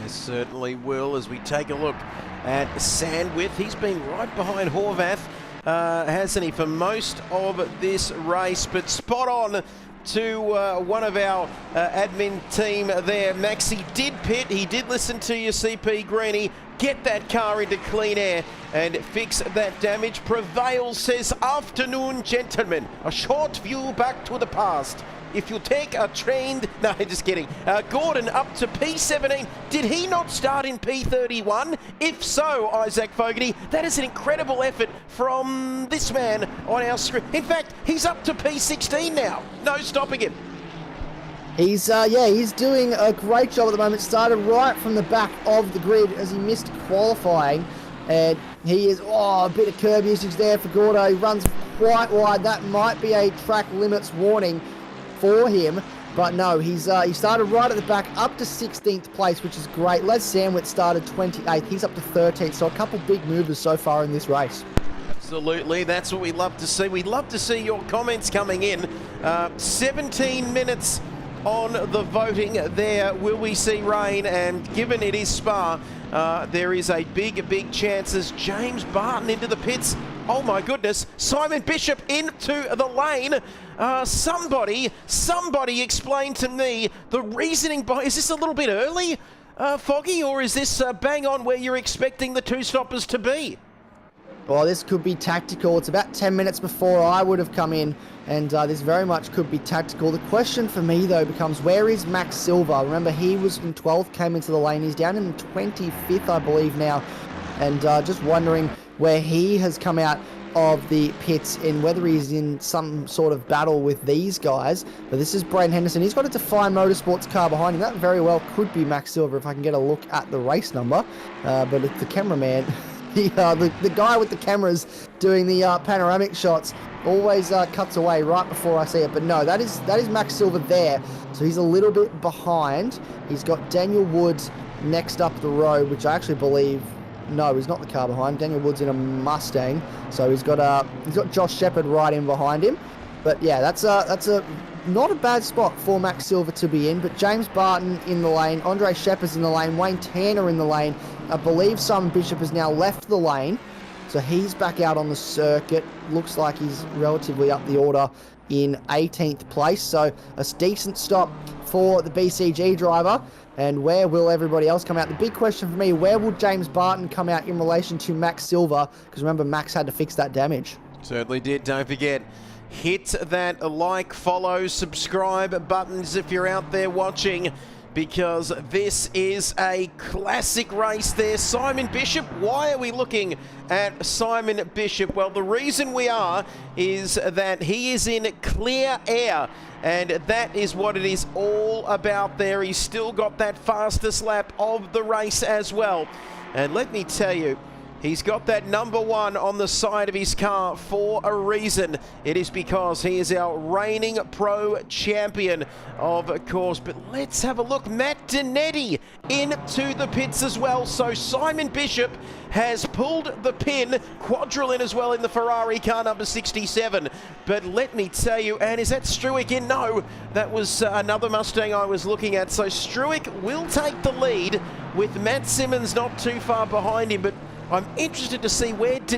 Yes, certainly will, as we take a look at Sandwith. He's been right behind Horvath, hasn't he, for most of this race, but spot on to one of our admin team there. Maxi did pit, he did listen to your CP Greenie, get that car into clean air and fix that damage. Prevail says, afternoon gentlemen, a short view back to the past. If you take a trained... No, just kidding. Gordon up to P17. Did he not start in P31? If so, Isaac Fogarty, that is an incredible effort from this man on our screen. In fact, he's up to P16 now. No stopping him. He's doing a great job at the moment. Started right from the back of the grid as he missed qualifying. And he is, a bit of curb usage there for Gordo. He runs quite wide. That might be a track limits warning for him, but no, he started right at the back, up to 16th place, which is great. Les Sandwich started 28th, he's up to 13th, so a couple big movers so far in this race. Absolutely, that's what we love to see. We love to see your comments coming in. 17 minutes on the voting there. Will we see rain? And given it is Spa, there is a big chance as James Barton into the pits. Oh my goodness, Simon Bishop into the lane. Somebody explain to me the reasoning behind. Is this a little bit early, Foggy, or is this bang on where you're expecting the two stoppers to be? Well, this could be tactical. It's about 10 minutes before I would have come in, and this very much could be tactical. The question for me, though, becomes, where is Max Silver? Remember, he was in 12th, came into the lane. He's down in 25th, I believe, now. And just wondering where he has come out of the pits and whether he's in some sort of battle with these guys. But this is Braden Henderson. He's got a Define Motorsports car behind him. That very well could be Max Silver if I can get a look at the race number. But it's the cameraman, the guy with the cameras doing the panoramic shots, always cuts away right before I see it. But no, that is Max Silver there. So he's a little bit behind. He's got Daniel Woods next up the road, which I actually believe... No, he's not the car behind. Daniel Wood's in a Mustang, so he's got Josh Shepherd right in behind him. But yeah, that's a not a bad spot for Max Silver to be in. But James Barton in the lane, Andre Shepard's in the lane, Wayne Tanner in the lane. I believe Simon Bishop has now left the lane, so he's back out on the circuit. Looks like he's relatively up the order in 18th place. So a decent stop for the BCG driver. And where will everybody else come out? The big question for me, where will James Barton come out in relation to Max Silver? Because remember, Max had to fix that damage. Certainly did. Don't forget, hit that like, follow, subscribe buttons if you're out there watching. because this is a classic race there. Simon Bishop, why are we looking at Simon Bishop? Well, the reason we are is that he is in clear air, and that is what it is all about there. He's still got that fastest lap of the race as well. And let me tell you, he's got that number 1 on the side of his car for a reason. It is because he is our reigning pro champion, of course. But let's have a look. Matt Dinetti into the pits as well. So Simon Bishop has pulled the pin. Quadrillin as well in the Ferrari car number 67. But let me tell you, and is that Struick in? No, that was another Mustang I was looking at. So Struick will take the lead with Matt Simmons not too far behind him. But I'm interested to see where Matt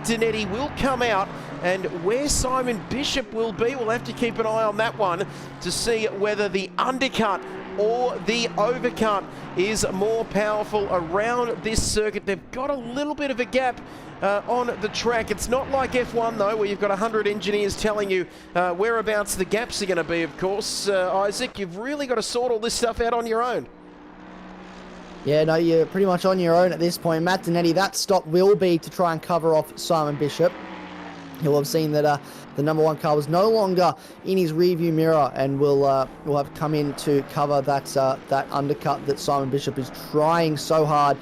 Dinetti will come out, and where Simon Bishop will be. We'll have to keep an eye on that one to see whether the undercut or the overcut is more powerful around this circuit. They've got a little bit of a gap on the track. It's not like F1 though, where you've got 100 engineers telling you whereabouts the gaps are going to be, of course. Isaac, you've really got to sort all this stuff out on your own. Yeah, no, you're pretty much on your own at this point. Matt Dinetti, that stop will be to try and cover off Simon Bishop. You'll have seen that the number 1 car was no longer in his rearview mirror, and will have come in to cover that undercut that Simon Bishop is trying so hard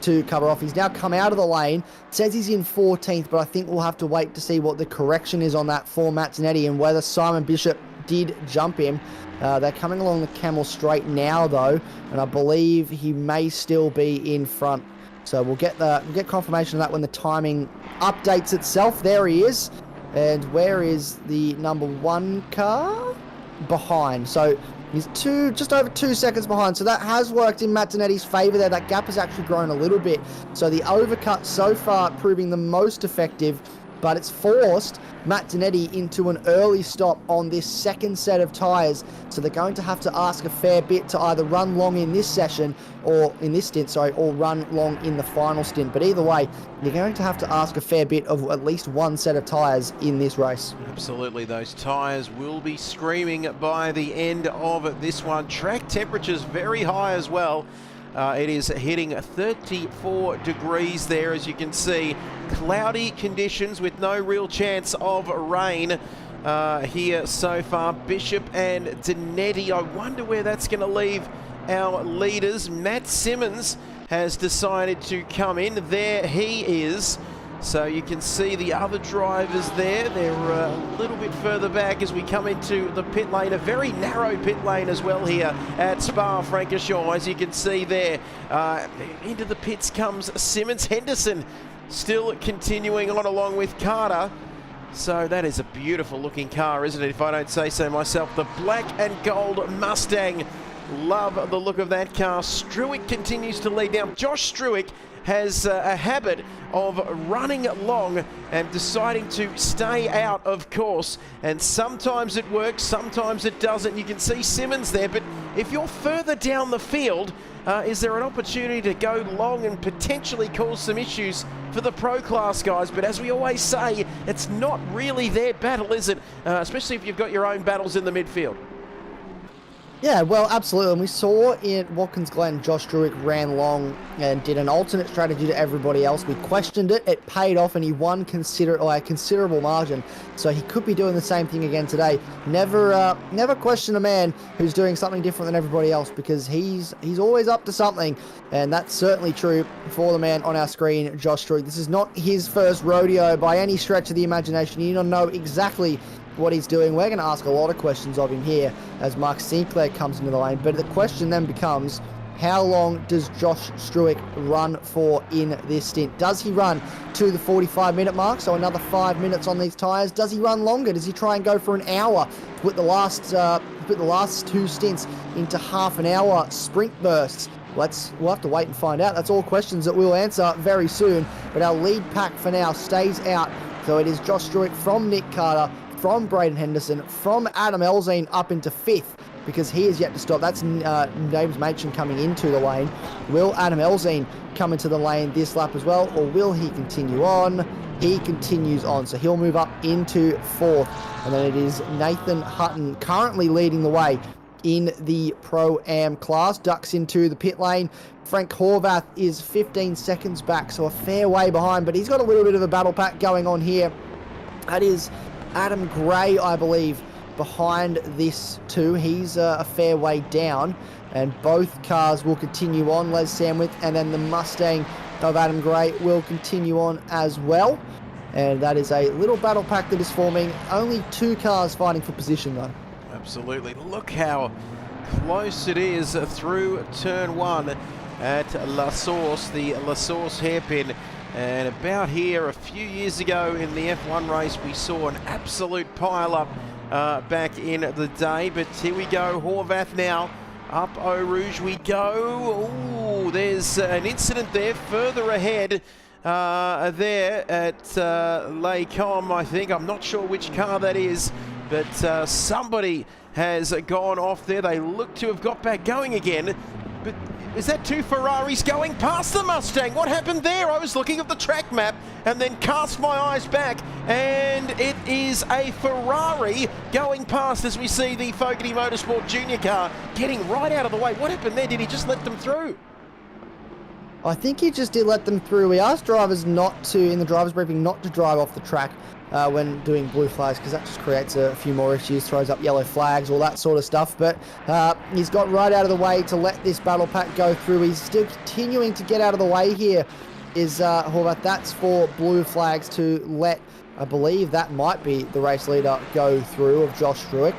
to cover off. He's now come out of the lane. It says he's in 14th, but I think we'll have to wait to see what the correction is on that for Matt Dinetti and whether Simon Bishop did jump him. They're coming along the Camel Straight now, though, and I believe he may still be in front. So we'll get confirmation of that when the timing updates itself. There he is. And where is the number 1 car? Behind. So he's just over 2 seconds behind. So that has worked in Matt Dinetti's favour there. That gap has actually grown a little bit. So the overcut so far proving the most effective, but it's forced Matt Dinetti into an early stop on this second set of tyres. So they're going to have to ask a fair bit to either run long in this session, or in this stint, sorry, or run long in the final stint. But either way, you're going to have to ask a fair bit of at least one set of tyres in this race. Absolutely, those tyres will be screaming by the end of this one. Track temperature's very high as well. It is hitting 34 degrees there, as you can see. Cloudy conditions with no real chance of rain here so far. Bishop and Dinetti, I wonder where that's going to leave our leaders. Matt Simmons has decided to come in. There he is. So you can see the other drivers there. They're a little bit further back as we come into the pit lane. A very narrow pit lane as well here at Spa-Francorchamps, as you can see there. Into the pits comes Simmons. Henderson still continuing on along with Carter. So that is a beautiful looking car, isn't it, if I don't say so myself. The black and gold Mustang. Love the look of that car. Struick continues to lead. Now, Josh Struick has a habit of running long and deciding to stay out of course, and sometimes it works, sometimes it doesn't. You can see Simmons there, but if you're further down the field, is there an opportunity to go long and potentially cause some issues for the pro class guys? But as we always say, it's not really their battle, is it? Especially if you've got your own battles in the midfield. Yeah, well, absolutely. And we saw in Watkins Glen, Josh Struick ran long and did an alternate strategy to everybody else. We questioned it. It paid off, and he won a considerable margin. So he could be doing the same thing again today. Never question a man who's doing something different than everybody else, because he's always up to something. And that's certainly true for the man on our screen, Josh Struick. This is not his first rodeo by any stretch of the imagination. You don't know exactly what he's doing. We're going to ask a lot of questions of him here as Mark Sinclair comes into the lane, but the question then becomes, how long does Josh Struick run for in this stint? Does he run to the 45-minute mark, so another 5 minutes on these tyres? Does he run longer? Does he try and go for an hour, put the last two stints into half an hour sprint bursts? We'll have to wait and find out. That's all questions that we'll answer very soon, but our lead pack for now stays out. So it is Josh Struick from Nick Carter, from Braden Henderson, from Adam Elzine up into 5th, because he is yet to stop. That's James Machin coming into the lane. Will Adam Elzine come into the lane this lap as well, or will he continue on? He continues on, so he'll move up into 4th. And then it is Nathan Hutton currently leading the way in the Pro-Am class. Ducks into the pit lane. Frank Horvath is 15 seconds back, so a fair way behind, but he's got a little bit of a battle pack going on here. That is Adam Gray, I believe, behind this too. He's a fair way down, and both cars will continue on. Les Sandwith and then the Mustang of Adam Gray will continue on as well. And that is a little battle pack that is forming. Only 2 cars fighting for position though. Absolutely. Look how close it is through turn 1 at La Source, the La Source hairpin. And about here, a few years ago in the F1 race, we saw an absolute pile-up back in the day. But here we go, Horvath now. Up Eau Rouge we go. Ooh, there's an incident there further ahead there at Les Com, I think. I'm not sure which car that is, but somebody has gone off there. They look to have got back going again. But is that 2 Ferraris going past the Mustang? What happened there? I was looking at the track map and then cast my eyes back, and it is a Ferrari going past as we see the Fogarty Motorsport Junior car getting right out of the way. What happened there? Did he just let them through? I think he just did let them through. We asked drivers not to, in the driver's briefing, not to drive off the track when doing blue flags, because that just creates a few more issues, throws up yellow flags, all that sort of stuff. But he's got right out of the way to let this battle pack go through. He's still continuing to get out of the way here, is Horvath. That's for blue flags to let, I believe that might be the race leader go through, of Josh Struick.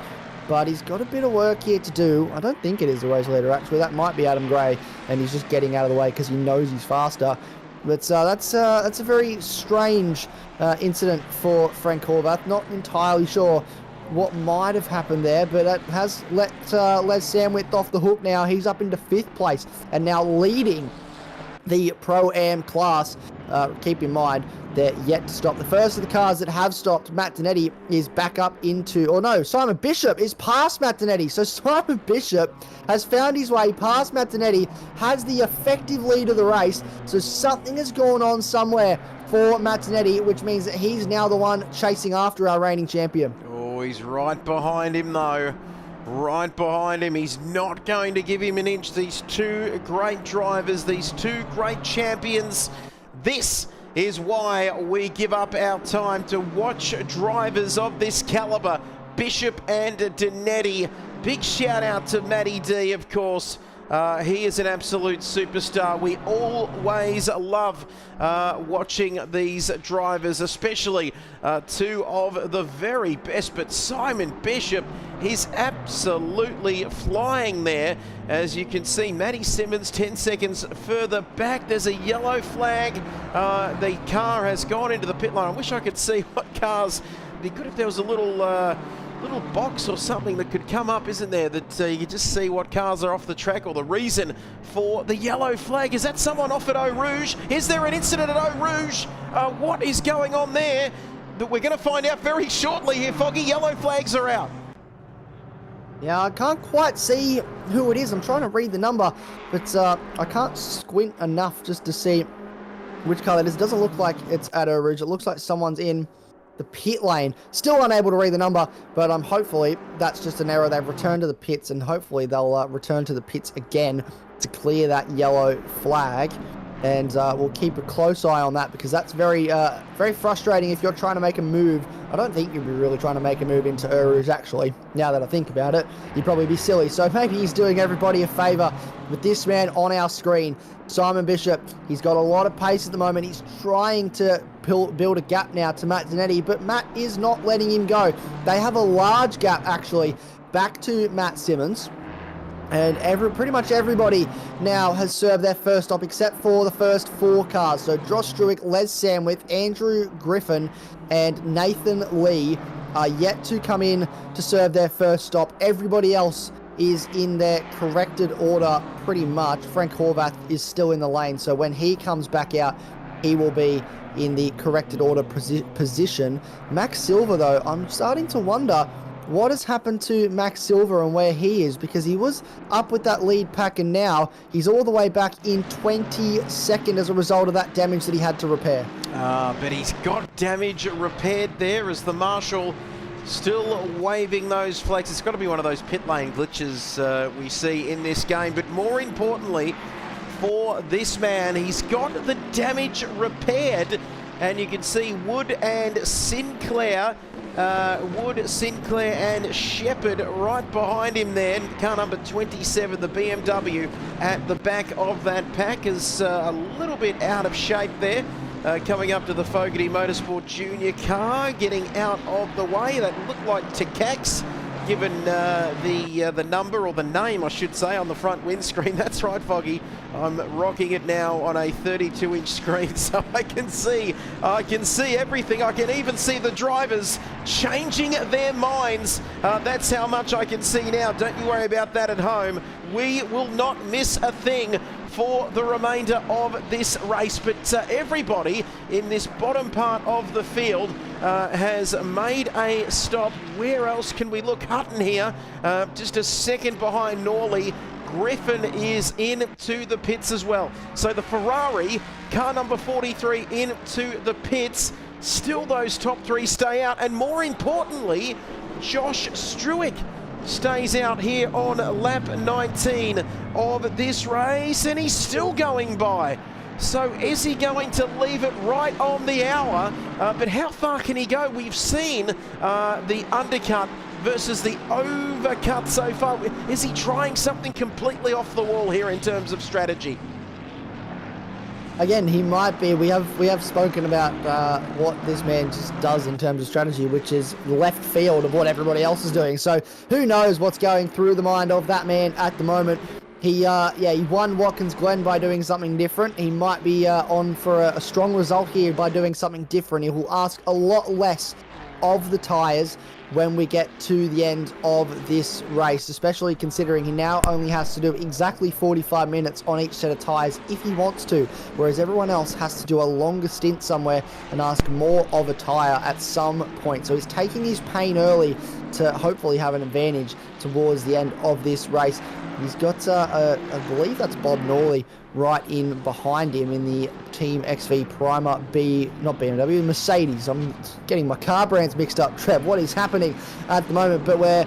But he's got a bit of work here to do. I don't think it is the race leader, actually. That might be Adam Gray, and he's just getting out of the way because he knows he's faster. But that's a very strange incident for Frank Horvath. Not entirely sure what might have happened there, but it has let Les Sandwith off the hook now. He's up into 5th place and now leading the Pro-Am class. Keep in mind, they're yet to stop. The first of the cars that have stopped, Matt Donetti, is back up into, or no, Simon Bishop is past Matt Donetti. So Simon Bishop has found his way past Matt Donetti, has the effective lead of the race. So something has gone on somewhere for Matt Donetti, which means that he's now the one chasing after our reigning champion. Oh, he's right behind him though. Right behind him. He's not going to give him an inch. These 2 great drivers, these 2 great champions. This is why we give up our time to watch drivers of this caliber, Bishop and Donetti. Big shout out to Matty D, of course. He is an absolute superstar. We always love watching these drivers, especially 2 of the very best. But Simon Bishop, he's absolutely flying there. As you can see, Matty Simmons 10 seconds further back. There's a yellow flag. The car has gone into the pit lane. I wish I could see what cars. It'd be good if there was a little box or something that could come up, isn't there, that you could just see what cars are off the track or the reason for the yellow flag. Is that someone off at Eau Rouge? Is there an incident at Eau Rouge? What is going on there? That we're going to find out very shortly here, Foggy. Yellow flags are out. Yeah, I can't quite see who it is. I'm trying to read the number, but I can't squint enough just to see which car that is. It doesn't look like it's at Eau Rouge. It looks like someone's in the pit lane. Still unable to read the number, but hopefully that's just an error. They've returned to the pits, and hopefully they'll return to the pits again to clear that yellow flag. And we'll keep a close eye on that, because that's very frustrating if you're trying to make a move. I don't think you'd be really trying to make a move into Eau Rouge, actually. Now that I think about it, you'd probably be silly. So maybe he's doing everybody a favour. With this man on our screen, Simon Bishop, he's got a lot of pace at the moment. He's trying to build a gap now to Matt Donetti, but Matt is not letting him go. They have a large gap, actually, back to Matt Simmons. And pretty much everybody now has served their first stop, except for the first 4 cars. So Josh Struick, Les Sandwith, Andrew Griffin, and Nathan Lee are yet to come in to serve their first stop. Everybody else is in their corrected order pretty much. Frank Horvath is still in the lane, so when he comes back out, he will be in the corrected order position. Max Silver, though, I'm starting to wonder what has happened to Max Silver and where he is, because he was up with that lead pack, and now he's all the way back in 22nd as a result of that damage that he had to repair. But he's got damage repaired there as the marshal Still waving those flags. It's got to be one of those pit lane glitches we see in this game. But more importantly, for this man, he's got the damage repaired. And you can see Wood and Sinclair, and Shepherd right behind him there. Car number 27, the BMW, at the back of that pack is a little bit out of shape there. Coming up to the Fogarty Motorsport Junior car, getting out of the way. That looked like Takax, given the number, or the name I should say, on the front windscreen. That's right, Foggy. I'm rocking it now on a 32-inch screen, so I can see everything. I can even see the drivers changing their minds. That's how much I can see now. Don't you worry about that at home. We will not miss a thing for the remainder of this race, but everybody in this bottom part of the field has made a stop. Where else can we look? Hutton here, just a second behind Norley. Griffin is into the pits as well. So the Ferrari, car number 43, into the pits. Still those top three stay out, and more importantly, Josh Struick stays out here on lap 19 of this race, and he's still going by. So is he going to leave it right on the hour? But how far can he go? We've seen the undercut versus the overcut so far. Is he trying something completely off the wall here in terms of strategy? Again, he might be. We have spoken about what this man just does in terms of strategy, which is left field of what everybody else is doing. So who knows what's going through the mind of that man at the moment. He won Watkins Glen by doing something different. He might be on for a strong result here by doing something different. He will ask a lot less of the tyres when we get to the end of this race, especially considering he now only has to do exactly 45 minutes on each set of tyres if he wants to, whereas everyone else has to do a longer stint somewhere and ask more of a tyre at some point. So he's taking his pain early to hopefully have an advantage towards the end of this race. He's got, I believe that's Bob Norley right in behind him in the Team XV Primer not BMW, Mercedes. I'm getting my car brands mixed up, Trev. What is happening at the moment? But we're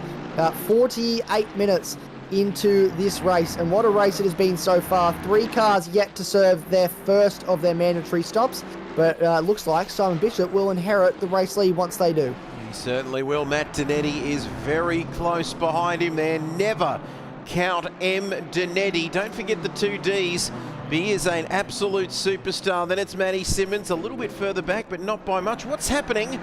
48 minutes into this race, and what a race it has been so far. 3 cars yet to serve their first of their mandatory stops, but looks like Simon Bishop will inherit the race lead once they do. He certainly will. Matt Donetti is very close behind him there. Never count M. Donetti. Don't forget the 2 Ds. He is an absolute superstar. Then it's Matty Simmons a little bit further back, but not by much. What's happening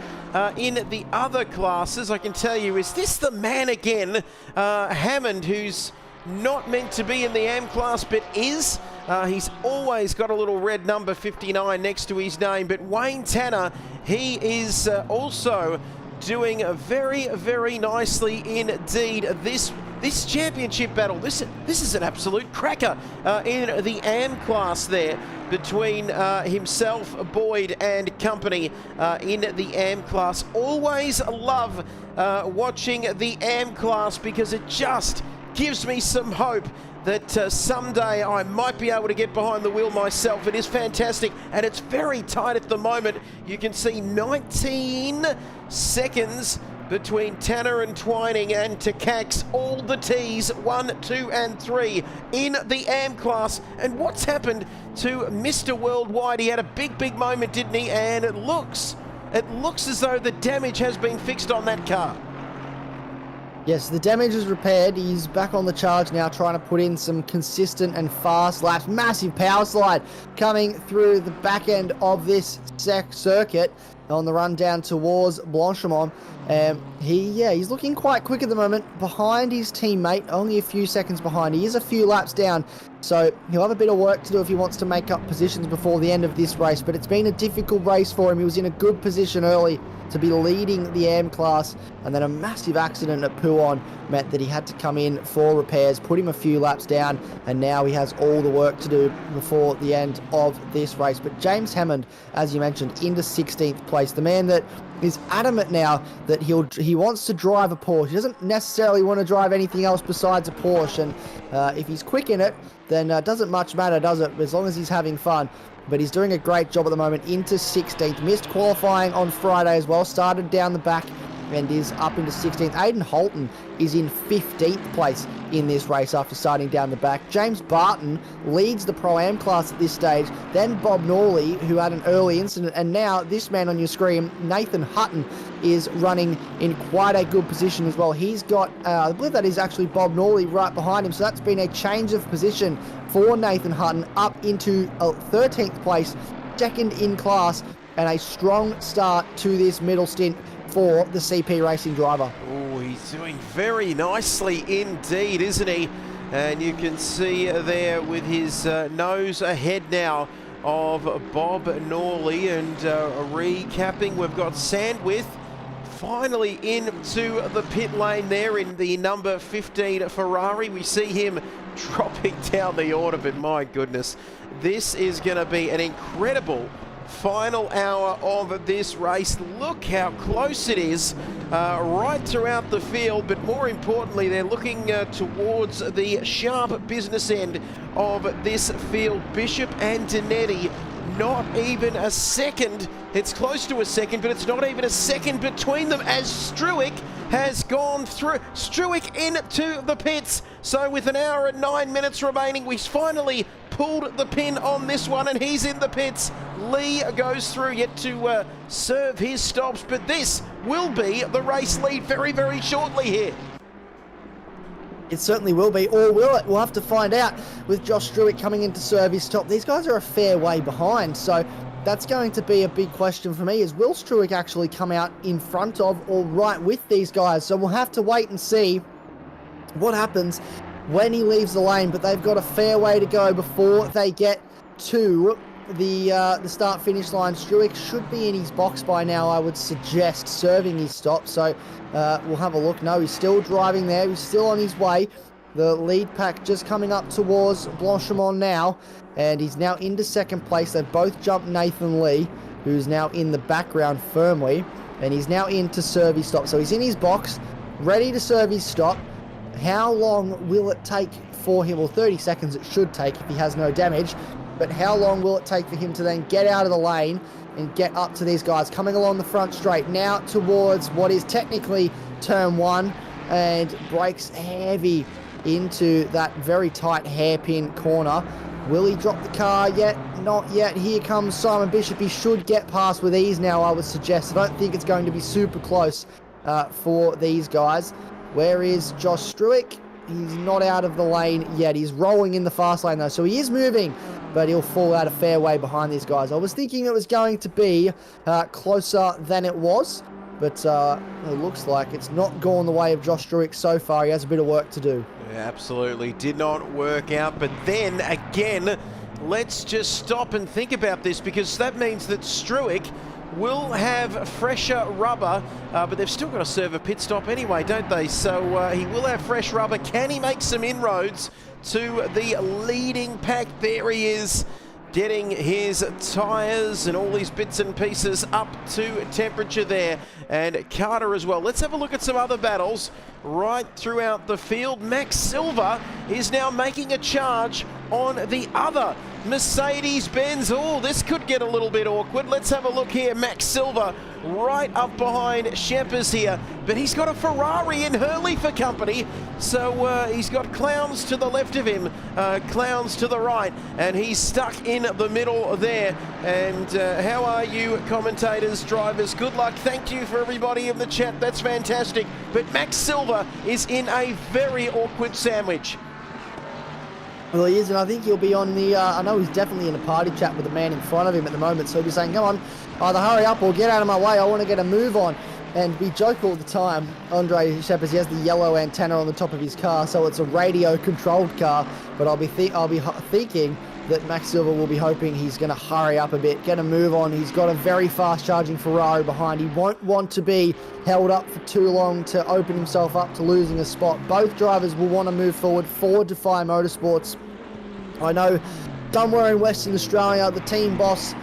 in the other classes, I can tell you, is this the man again, Hammond, who's not meant to be in the AM class, but is. He's always got a little red number 59 next to his name. But Wayne Tanner, he is also doing very, very nicely indeed. This championship battle, this is an absolute cracker in the AM class there between himself, Boyd and company in the AM class. Always love watching the AM class because it just gives me some hope that someday I might be able to get behind the wheel myself. It is fantastic, and it's very tight at the moment. You can see 19 seconds between Tanner and Twining and Takax, all the T's, 1, 2 and 3 in the AM class. And what's happened to Mr. Worldwide? He had a big moment, didn't he? And it looks as though the damage has been fixed on that car. Yes, the damage is repaired. He's back on the charge now, trying to put in some consistent and fast laps. Massive power slide coming through the back end of this circuit on the run down towards Blanchimont. He's looking quite quick at the moment, behind his teammate, only a few seconds behind. He is a few laps down, so he'll have a bit of work to do if he wants to make up positions before the end of this race, but it's been a difficult race for him. He was in a good position early to be leading the AM class, and then a massive accident at Pouon meant that he had to come in for repairs, put him a few laps down, and now he has all the work to do before the end of this race. But James Hammond, as you mentioned, into 16th place, the man that is adamant now that he wants to drive a Porsche. He doesn't necessarily want to drive anything else besides a Porsche, and if he's quick in it, then it doesn't much matter, does it, as long as he's having fun. But he's doing a great job at the moment, into 16th. Missed qualifying on Friday as well, started down the back and is up into 16th. Aiden Holton is in 15th place in this race after starting down the back. James Barton leads the Pro-Am class at this stage. Then Bob Norley, who had an early incident. And now this man on your screen, Nathan Hutton, is running in quite a good position as well. He's got, I believe that is actually Bob Norley right behind him. So that's been a change of position for Nathan Hutton up into 13th place, second in class, and a strong start to this middle stint for the CP Racing driver. Oh, he's doing very nicely indeed, isn't he? And you can see there with his nose ahead now of Bob Norley. And recapping, we've got Sandwith finally into the pit lane there in the number 15 Ferrari. We see him dropping down the order, but my goodness, this is going to be an incredible final hour of this race. Look how close it is right throughout the field, but more importantly, they're looking towards the sharp business end of this field. Bishop and Danetti, not even a second. It's close to a second, but it's not even a second between them as Struick has gone through. Struick into the pits. So with an hour and 9 minutes remaining, we finally pulled the pin on this one, and he's in the pits. Lee goes through, yet to serve his stops, but this will be the race lead very, very shortly here. It certainly will be, or will it? We'll have to find out with Josh Struick coming in to serve his stop. These guys are a fair way behind, so that's going to be a big question for me, is will Struick actually come out in front of or right with these guys? So we'll have to wait and see what happens when he leaves the lane, but they've got a fair way to go before they get to the start-finish line. Struick should be in his box by now, I would suggest, serving his stop. So we'll have a look. No, he's still driving there. He's still on his way. The lead pack just coming up towards Blanchimont now, and he's now into second place. They've both jumped Nathan Lee, who's now in the background firmly, and he's now in to serve his stop. So he's in his box, ready to serve his stop. How long will it take for him? Well, 30 seconds it should take if he has no damage. But how long will it take for him to then get out of the lane and get up to these guys coming along the front straight now towards what is technically turn one, and brakes heavy into that very tight hairpin corner. Will he drop the car yet? Not yet. Here comes Simon Bishop. He should get past with ease now, I would suggest. I don't think it's going to be super close for these guys. Where is Josh Struick? He's not out of the lane yet. He's rolling in the fast lane though, so he is moving, but he'll fall out a fair way behind these guys. I was thinking it was going to be closer than it was, but it looks like it's not gone the way of Josh Struick so far. He has a bit of work to do. Yeah, absolutely. Did not work out, but then again, let's just stop and think about this, because that means that Struick will have fresher rubber, but they've still got to serve a pit stop anyway, don't they? So he will have fresh rubber. Can he make some inroads to the leading pack? There he is, getting his tyres and all these bits and pieces up to temperature there. And Carter as well. Let's have a look at some other battles right throughout the field. Max Silva is now making a charge on the other Mercedes-Benz. Oh, this could get a little bit awkward. Let's have a look here. Max Silva right up behind Sheppers here, but he's got a Ferrari in Hurley for company, so he's got clowns to the left of him, clowns to the right, and he's stuck in the middle there. And how are you, commentators, drivers? Good luck. Thank you for everybody in the chat. That's fantastic. But Max Silva is in a very awkward sandwich. Well, he is, and I think he'll be on the, I know he's definitely in a party chat with the man in front of him at the moment, so he'll be saying, come on, either hurry up or get out of my way, I want to get a move on. And we joke all the time, Andre Sheppers, he has the yellow antenna on the top of his car, so it's a radio-controlled car, but I'll be thinking that Max Silva will be hoping he's going to hurry up a bit, get a move on. He's got a very fast-charging Ferrari behind. He won't want to be held up for too long to open himself up to losing a spot. Both drivers will want to move forward for Defy Motorsports. I know somewhere in Western Australia, the team boss,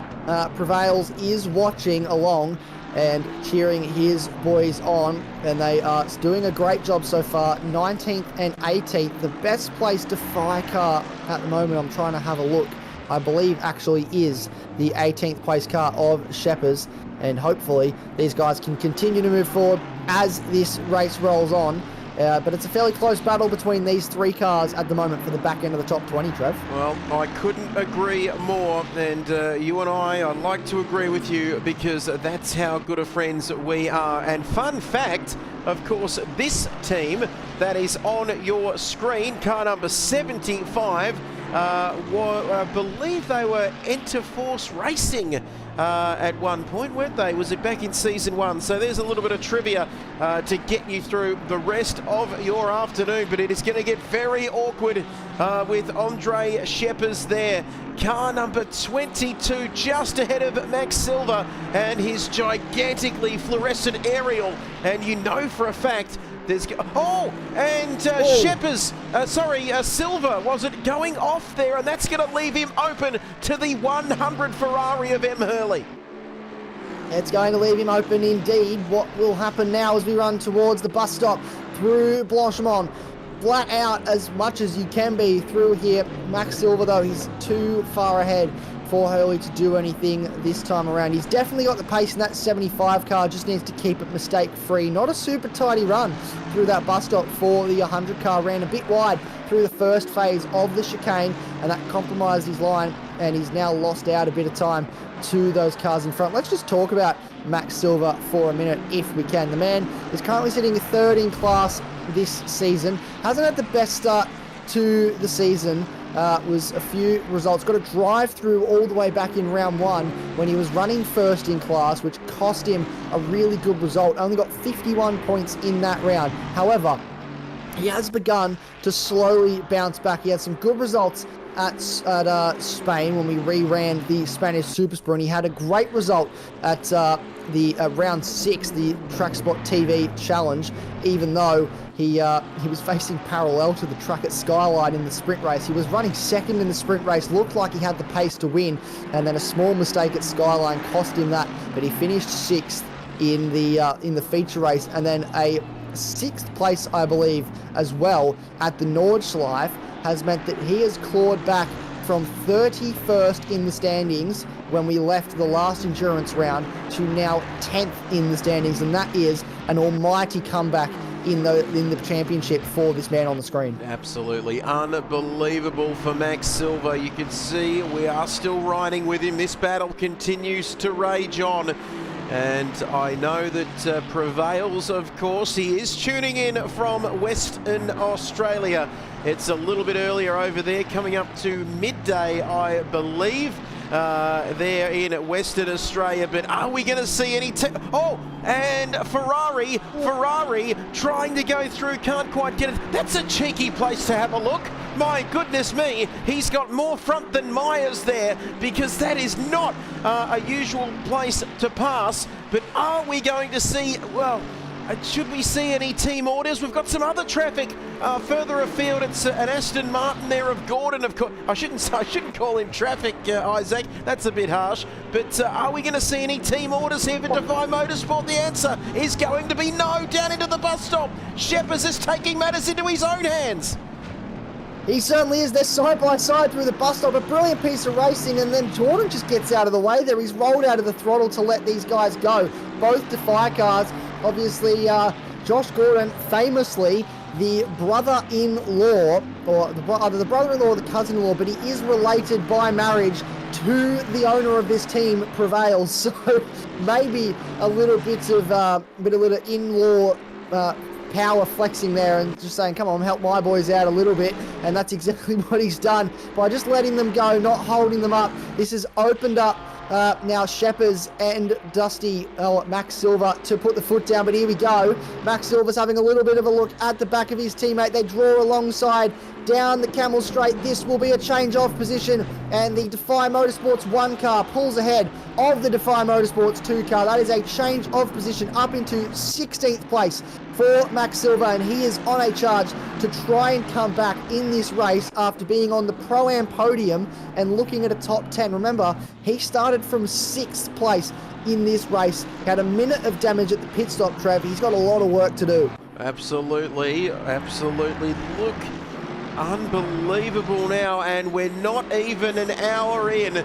Prevails, is watching along and cheering his boys on, and they are doing a great job so far. 19th and 18th, the best place Defy car at the moment, I'm trying to have a look, I believe actually is the 18th place car of Sheppers, and hopefully these guys can continue to move forward. as this race rolls on. But it's a fairly close battle between these three cars at the moment for the back end of the top 20, Trev. Well, I couldn't agree more, and you and I'd like to agree with you because that's how good of friends we are. And fun fact, of course, this team that is on your screen, car number 75, I believe they were Interforce Racing at one point, weren't they? Was it back in season 1? So there's a little bit of trivia to get you through the rest of your afternoon, but it is going to get very awkward with Andre Scheppers there. Car number 22 just ahead of Max Silva and his gigantically fluorescent aerial, and you know for a fact there's Scheppers, Silva, was it going off there, and that's going to leave him open to the 100 Ferrari of M. Hurley. It's going to leave him open indeed. What will happen now as we run towards the bus stop through Blanchemont? Flat out as much as you can be through here. Max Silva, though, he's too far ahead for Hurley to do anything this time around. He's definitely got the pace in that 75 car, just needs to keep it mistake-free. Not a super tidy run through that bus stop for the 100 car. Ran a bit wide through the first phase of the chicane, and that compromised his line, and he's now lost out a bit of time to those cars in front. Let's just talk about Max Silva for a minute if we can. The man is currently sitting third in class this season. Hasn't had the best start to the season. Was a few results. Got a drive through all the way back in round 1 when he was running first in class, which cost him a really good result. Only got 51 points in that round. However, he has begun to slowly bounce back. He had some good results at Spain when we re-ran the Spanish Super Sprint. He had a great result at the round 6, the TrackSpotTV challenge, even though he was facing parallel to the truck at Skyline in the sprint race. He was running second in the sprint race, looked like he had the pace to win, and then a small mistake at Skyline cost him that, but he finished 6th in the feature race, and then a 6th place, I believe, as well at the Nordschleife has meant that he has clawed back from 31st in the standings when we left the last endurance round to now 10th in the standings, and that is an almighty comeback in the championship for this man on the screen. Absolutely unbelievable for Max Silva. You can see we are still riding with him. This battle continues to rage on. And I know that Prevails, of course, he is tuning in from Western Australia. It's a little bit earlier over there, coming up to midday, I believe, there in Western Australia. But are we going to see any... and Ferrari trying to go through, can't quite get it. That's a cheeky place to have a look. My goodness me, he's got more front than Myers there, because that is not a usual place to pass. But are we going to see, well, should we see any team orders? We've got some other traffic further afield. It's an Aston Martin there of Gordon. Of course, I shouldn't call him traffic, Isaac. That's a bit harsh. But are we going to see any team orders here for Defy Motorsport? The answer is going to be no. Down into the bus stop. Scheppers is taking matters into his own hands. He certainly is. They're side by side through the bus stop. A brilliant piece of racing, and then Jordan just gets out of the way there. He's rolled out of the throttle to let these guys go. Both Defy cars. Obviously, Josh Gordon, famously the brother-in-law, or either the brother-in-law or the cousin-in-law, but he is related by marriage to the owner of this team, Prevails. So maybe a little bit of in-law power flexing there and just saying, come on, help my boys out a little bit. And that's exactly what he's done by just letting them go, not holding them up. This has opened up now Scheppers and Max Silva to put the foot down, but here we go. Max Silva's having a little bit of a look at the back of his teammate. They draw alongside down the Camel Straight. This will be a change of position, and the Defy Motorsports 1 car pulls ahead of the Defy Motorsports 2 car. That is a change of position up into 16th place for Max Silva, and he is on a charge to try and come back in this race after being on the Pro-Am podium and looking at a top 10. Remember, he started from 6th place in this race. He had a minute of damage at the pit stop, Trev. He's got a lot of work to do. Absolutely, absolutely. Look, unbelievable now, and we're not even an hour in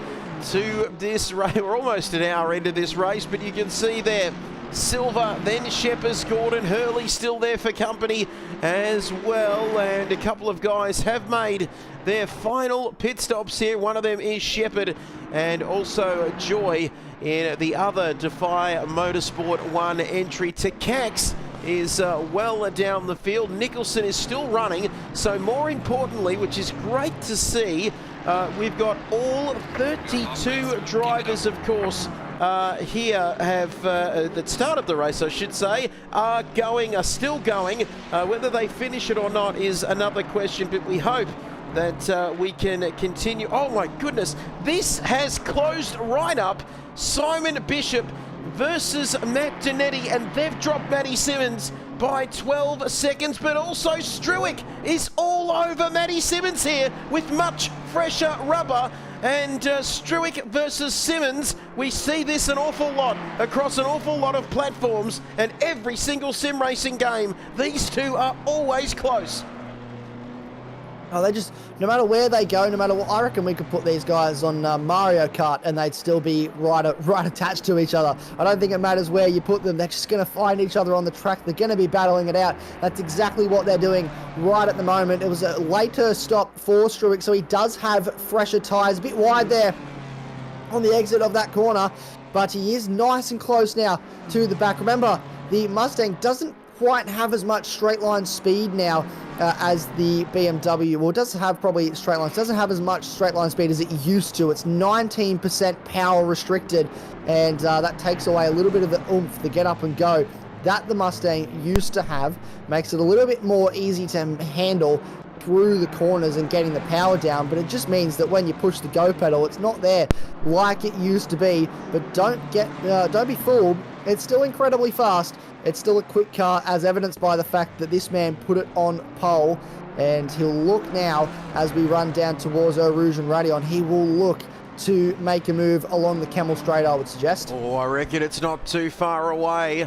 to this race. We're almost an hour into this race, but you can see there Silver, then Sheppers, Gordon, Hurley still there for company as well. And a couple of guys have made their final pit stops here. One of them is Shepherd, and also Joy in the other Defy Motorsport 1 entry. Takax is well down the field. Nicholson is still running. So more importantly, which is great to see, we've got all 32 drivers, of course, here have that started the race, I should say, are still going. Whether they finish it or not is another question, but we hope that we can continue. Oh my goodness, this has closed right up. Simon Bishop versus Matt Donetti, and they've dropped Matty Simmons by 12 seconds, but also Struick is all over Matty Simmons here with much fresher rubber. And Struick versus Simmons, we see this an awful lot across an awful lot of platforms, and every single sim racing game, these two are always close. Oh, they just, no matter where they go, no matter what, I reckon we could put these guys on Mario Kart and they'd still be right attached to each other. I don't think it matters where you put them. They're just going to find each other on the track. They're going to be battling it out. That's exactly what they're doing right at the moment. It was a later stop for Struick, so he does have fresher tyres. A bit wide there on the exit of that corner, but he is nice and close now to the back. Remember, the Mustang doesn't quite have as much straight line speed now as the BMW. Well, it does have probably straight lines. It doesn't have as much straight line speed as it used to. It's 19% power restricted, and that takes away a little bit of the oomph, the get up and go that the Mustang used to have. Makes it a little bit more easy to handle through the corners and getting the power down, but it just means that when you push the go pedal, it's not there like it used to be. But don't be fooled. It's still incredibly fast. It's still a quick car, as evidenced by the fact that this man put it on pole, and he'll look now as we run down towards Eau Rouge and Radion. He will look to make a move along the Camel Straight, I would suggest. Oh, I reckon it's not too far away.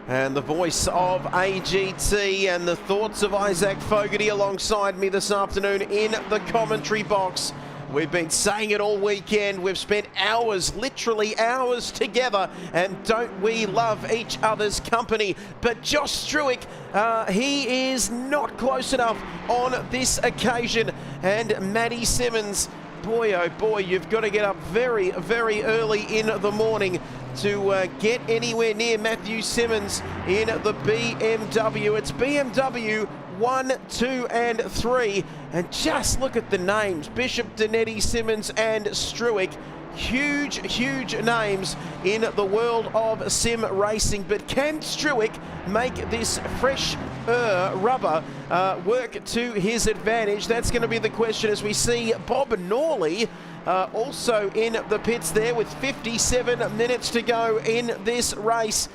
And the voice of AGT and the thoughts of Isaac Fogarty alongside me this afternoon in the commentary box. We've been saying it all weekend. We've spent hours, literally hours together, and don't we love each other's company? But Josh Struick, he is not close enough on this occasion. And Matty Simmons, boy oh boy, you've got to get up very, very early in the morning to get anywhere near Matthew Simmons in the BMW. It's BMW 1, 2 and 3, and just look at the names: Bishop, Donetti, Simmons and Struick. Huge names in the world of sim racing. But can Struick make this fresh rubber work to his advantage? That's going to be the question, as we see Bob Norley also in the pits there with 57 minutes to go in this race.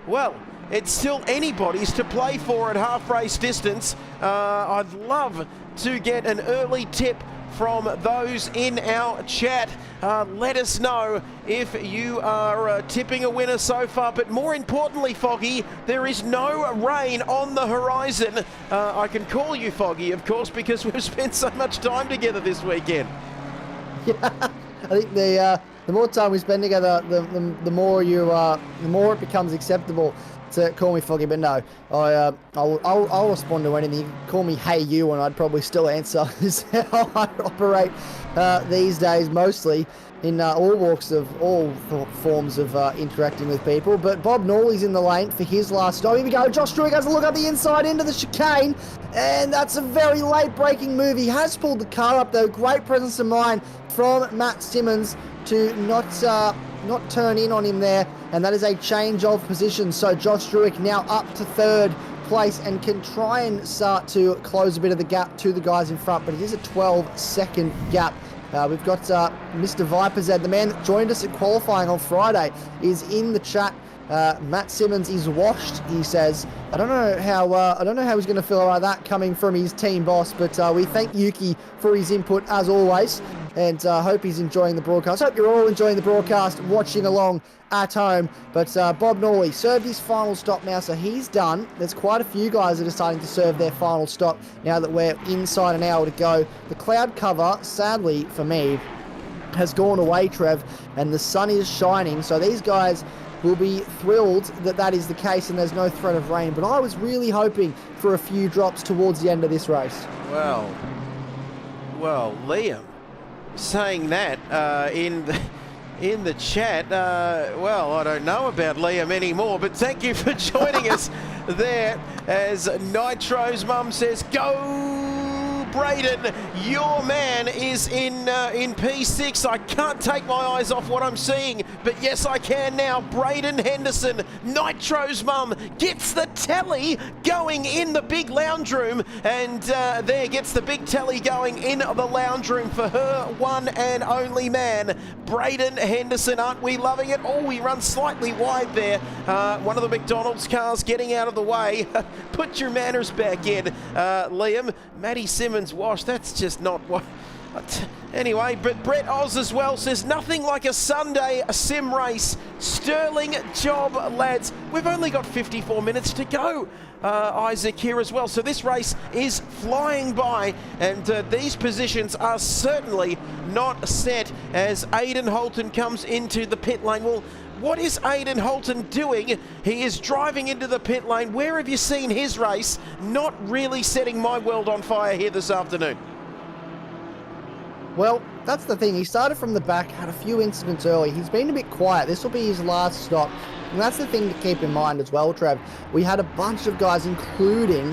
Well, it's still anybody's to play for at half race distance. I'd love to get an early tip from those in our chat. Let us know if you are tipping a winner so far. But more importantly, Foggy, there is no rain on the horizon. I can call you Foggy, of course, because we've spent so much time together this weekend. Yeah, I think the more time we spend together, the more it becomes acceptable to call me Foggy. But no, I'll respond to anything. You can call me Hey You, and I'd probably still answer. Is how I operate these days, mostly in all walks of all forms of interacting with people. But Bob Norley's in the lane for his last stop. Here we go. Josh Struick has a look up the inside into the chicane, and that's a very late braking move. He has pulled the car up though. Great presence of mind from Matt Simmons to not turn in on him there, and that is a change of position. So Josh Struick now up to third place and can try and start to close a bit of the gap to the guys in front, but it is a 12-second gap. We've got Mr. Viperzed, the man that joined us at qualifying on Friday, is in the chat. Matt Simmons is washed, he says. I don't know how he's going to feel about that coming from his team boss, but we thank Yuki for his input as always, and hope he's enjoying the broadcast. Hope you're all enjoying the broadcast, watching along at home. But Bob Norley served his final stop now, so he's done. There's quite a few guys that are starting to serve their final stop now that we're inside an hour to go. The cloud cover, sadly for me, has gone away, Trev, and the sun is shining, so these guys will be thrilled that that is the case and there's no threat of rain. But I was really hoping for a few drops towards the end of this race. Well, Liam saying that in the chat. Well, I don't know about Liam anymore, but thank you for joining us there as Nitro's mum says, go Braden, your man is in P6. I can't take my eyes off what I'm seeing, but yes, I can now. Braden Henderson, Nitro's mum, gets the tally going in the big lounge room, and there gets the big tally going in the lounge room for her one and only man, Braden Henderson. Aren't we loving it? Oh, he runs slightly wide there. One of the McDonald's cars getting out of the way. Put your manners back in, Liam. Matty Simmons wash, that's just not what... Anyway, but Brett Oz as well says, nothing like a Sunday sim race. Sterling job, lads. We've only got 54 minutes to go, Isaac, here as well. So this race is flying by, and these positions are certainly not set as Aidan Holton comes into the pit lane. Well, what is Aidan Holton doing? He is driving into the pit lane. Where have you seen his race? Not really setting my world on fire here this afternoon. Well, that's the thing. He started from the back, had a few incidents early. He's been a bit quiet. This will be his last stop. And that's the thing to keep in mind as well, Trev. We had a bunch of guys, including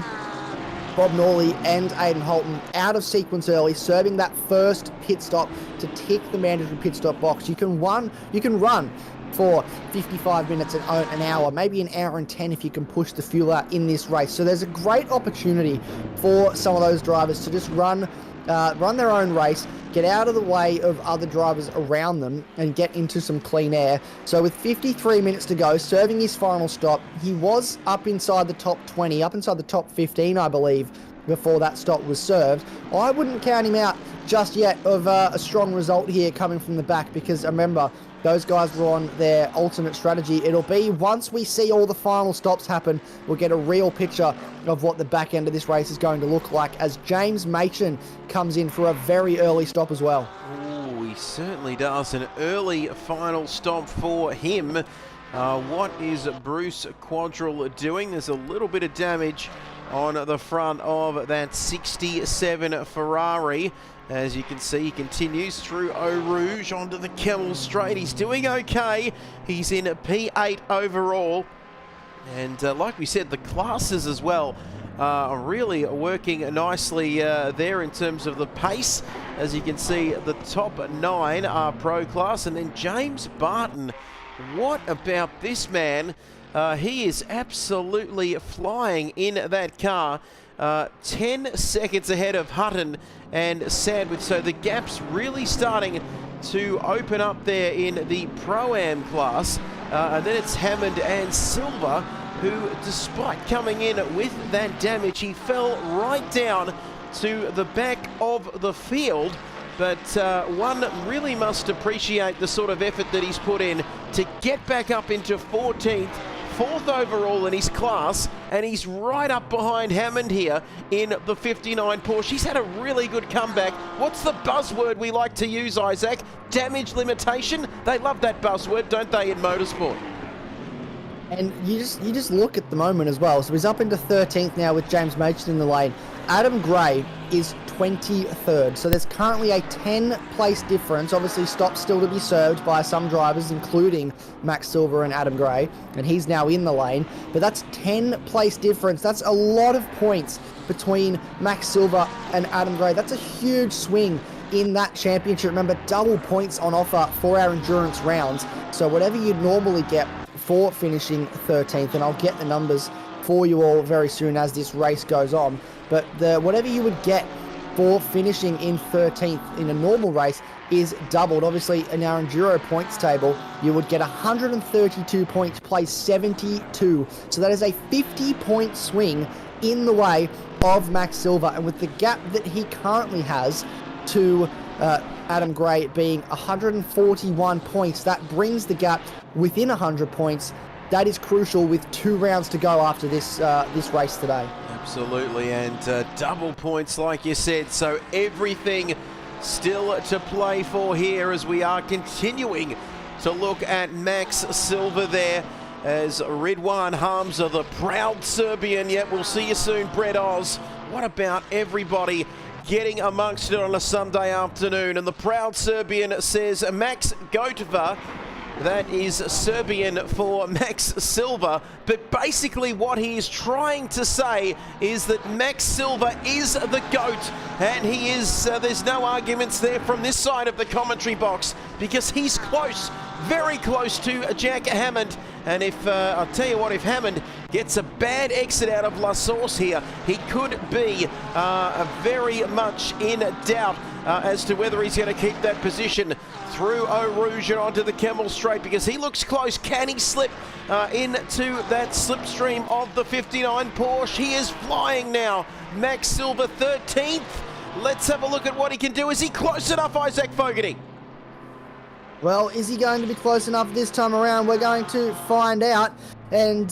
Bob Norley and Aidan Holton, out of sequence early, serving that first pit stop to tick the mandatory pit stop box. You can run for 55 minutes and an hour, maybe an hour and 10 if you can push the fuel out in this race. So there's a great opportunity for some of those drivers to just run their own race, get out of the way of other drivers around them and get into some clean air. So with 53 minutes to go, serving his final stop, he was up inside the top 20, up inside the top 15, I believe, before that stop was served. I wouldn't count him out just yet of a strong result here coming from the back, because remember, those guys were on their alternate strategy. It'll be once we see all the final stops happen, we'll get a real picture of what the back end of this race is going to look like as James Machen comes in for a very early stop as well. Oh, he certainly does. An early final stop for him. What is Bruce Quadrille doing? There's a little bit of damage on the front of that 67 Ferrari. As you can see, he continues through Eau Rouge onto the Kemmel Straight. He's doing okay. He's in P8 overall. And like we said, the classes as well are really working nicely there in terms of the pace. As you can see, the top 9 are Pro class. And then James Barton, what about this man? He is absolutely flying in that car. 10 seconds ahead of Hutton and Sadwith. So the gap's really starting to open up there in the Pro-Am class. And then it's Hammond and Silva, who, despite coming in with that damage, he fell right down to the back of the field. But one really must appreciate the sort of effort that he's put in to get back up into 14th. 4th overall in his class, and he's right up behind Hammond here in the 59 Porsche. He's had a really good comeback. What's the buzzword we like to use, Isaac? Damage limitation? They love that buzzword, don't they, in motorsport? And you just look at the moment as well. So he's up into 13th now with James Machen in the lane. Adam Gray is 23rd. So there's currently a 10-place difference. Obviously, stops still to be served by some drivers, including Max Silver and Adam Gray. And he's now in the lane. But that's 10-place difference. That's a lot of points between Max Silver and Adam Gray. That's a huge swing in that championship. Remember, double points on offer for our endurance rounds. So whatever you'd normally get for finishing 13th, and I'll get the numbers for you all very soon as this race goes on, but whatever you would get for finishing in 13th in a normal race is doubled. Obviously, in our Enduro points table, you would get 132 points, place 72. So that is a 50-point swing in the way of Max Silva, and with the gap that he currently has to Adam Gray being 141 points, that brings the gap within 100 points. That is crucial with 2 rounds to go after this race today. Absolutely, and double points like you said, so everything still to play for here as we are continuing to look at Max Silva there as Ridwan Hamza, the proud Serbian. Yet we'll see you soon, Brett Oz. What about everybody getting amongst it on a Sunday afternoon? And the proud Serbian says Max Gotova. That is Serbian for Max Silva, but basically what he is trying to say is that Max Silva is the GOAT, and he is, there's no arguments there from this side of the commentary box, because he's close, very close to Jack Hammond. And if, I'll tell you what, if Hammond gets a bad exit out of La Source here, he could be very much in doubt as to whether he's going to keep that position through Eau Rouge and onto the Kemmel Straight, because he looks close. Can he slip into that slipstream of the 59 Porsche? He is flying now. Max Silva 13th. Let's have a look at what he can do. Is he close enough, Isaac Fogarty? Well, is he going to be close enough this time around? We're going to find out. And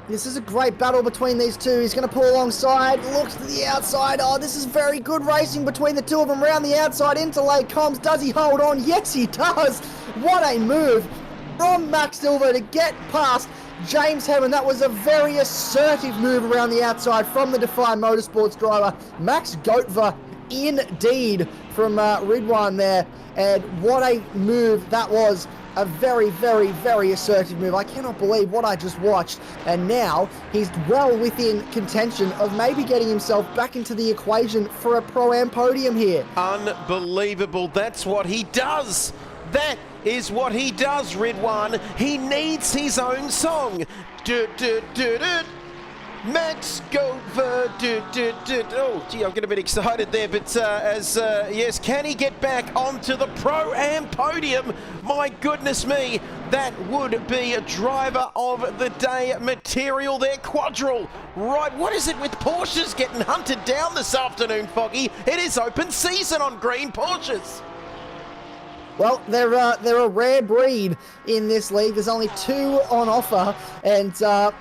this is a great battle between these two. He's going to pull alongside, looks to the outside. Oh, this is very good racing between the two of them. Round the outside into late comms. Does he hold on? Yes, he does. What a move from Max Silva to get past James Hammond. That was a very assertive move around the outside from the Defy Motorsports driver. Max Gotova, indeed, from Ridwan there. And what a move that was. A very, very, very assertive move. I cannot believe what I just watched. And now he's well within contention of maybe getting himself back into the equation for a Pro-Am podium here. Unbelievable. That's what he does. That is what he does, Ridwan. He needs his own song. Max Gotova. Oh, gee, I'm getting a bit excited there, but yes, can he get back onto the Pro-Am podium? My goodness me, that would be a driver of the day material there. Quadrille, right? What is it with Porsches getting hunted down this afternoon, Foggy? It is open season on green Porsches. Well, they're a rare breed in this league. There's only two on offer, and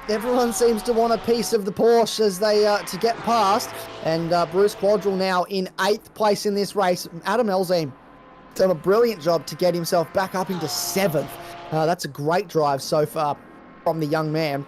everyone seems to want a piece of the Porsche as they to get past. And Bruce Quadrille now in 8th place in this race. Adam Elzine done a brilliant job to get himself back up into 7th. That's a great drive so far from the young man.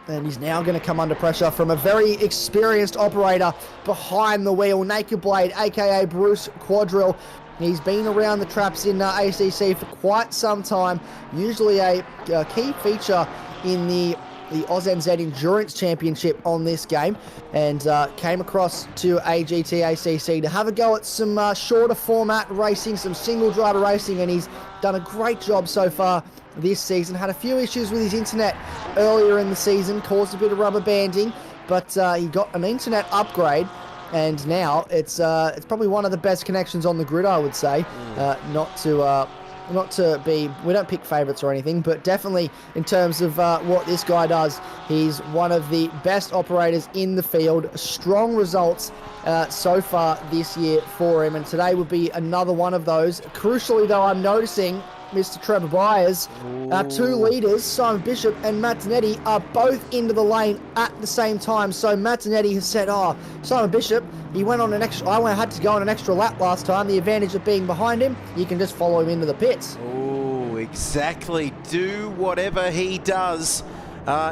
And he's now going to come under pressure from a very experienced operator behind the wheel, Naked Blade, aka Bruce Quadrille. He's been around the traps in ACC for quite some time, usually a key feature in the AusNZ Endurance Championship on this game, and came across to AGT ACC to have a go at some shorter format racing, some single driver racing, and he's done a great job so far this season. Had a few issues with his internet earlier in the season, caused a bit of rubber banding, but he got an internet upgrade. And now it's probably one of the best connections on the grid, I would say. Not to be, we don't pick favourites or anything, but definitely in terms of what this guy does, he's one of the best operators in the field. Strong results so far this year for him, and today would be another one of those. Crucially, though, I'm noticing Mr. Trevor Byers, our two leaders, Simon Bishop and Matt Zanetti, are both into the lane at the same time. So Matt Zanetti has said, Simon Bishop, he went on an extra, I had to go on an extra lap last time. The advantage of being behind him, you can just follow him into the pits. Oh, exactly. Do whatever he does.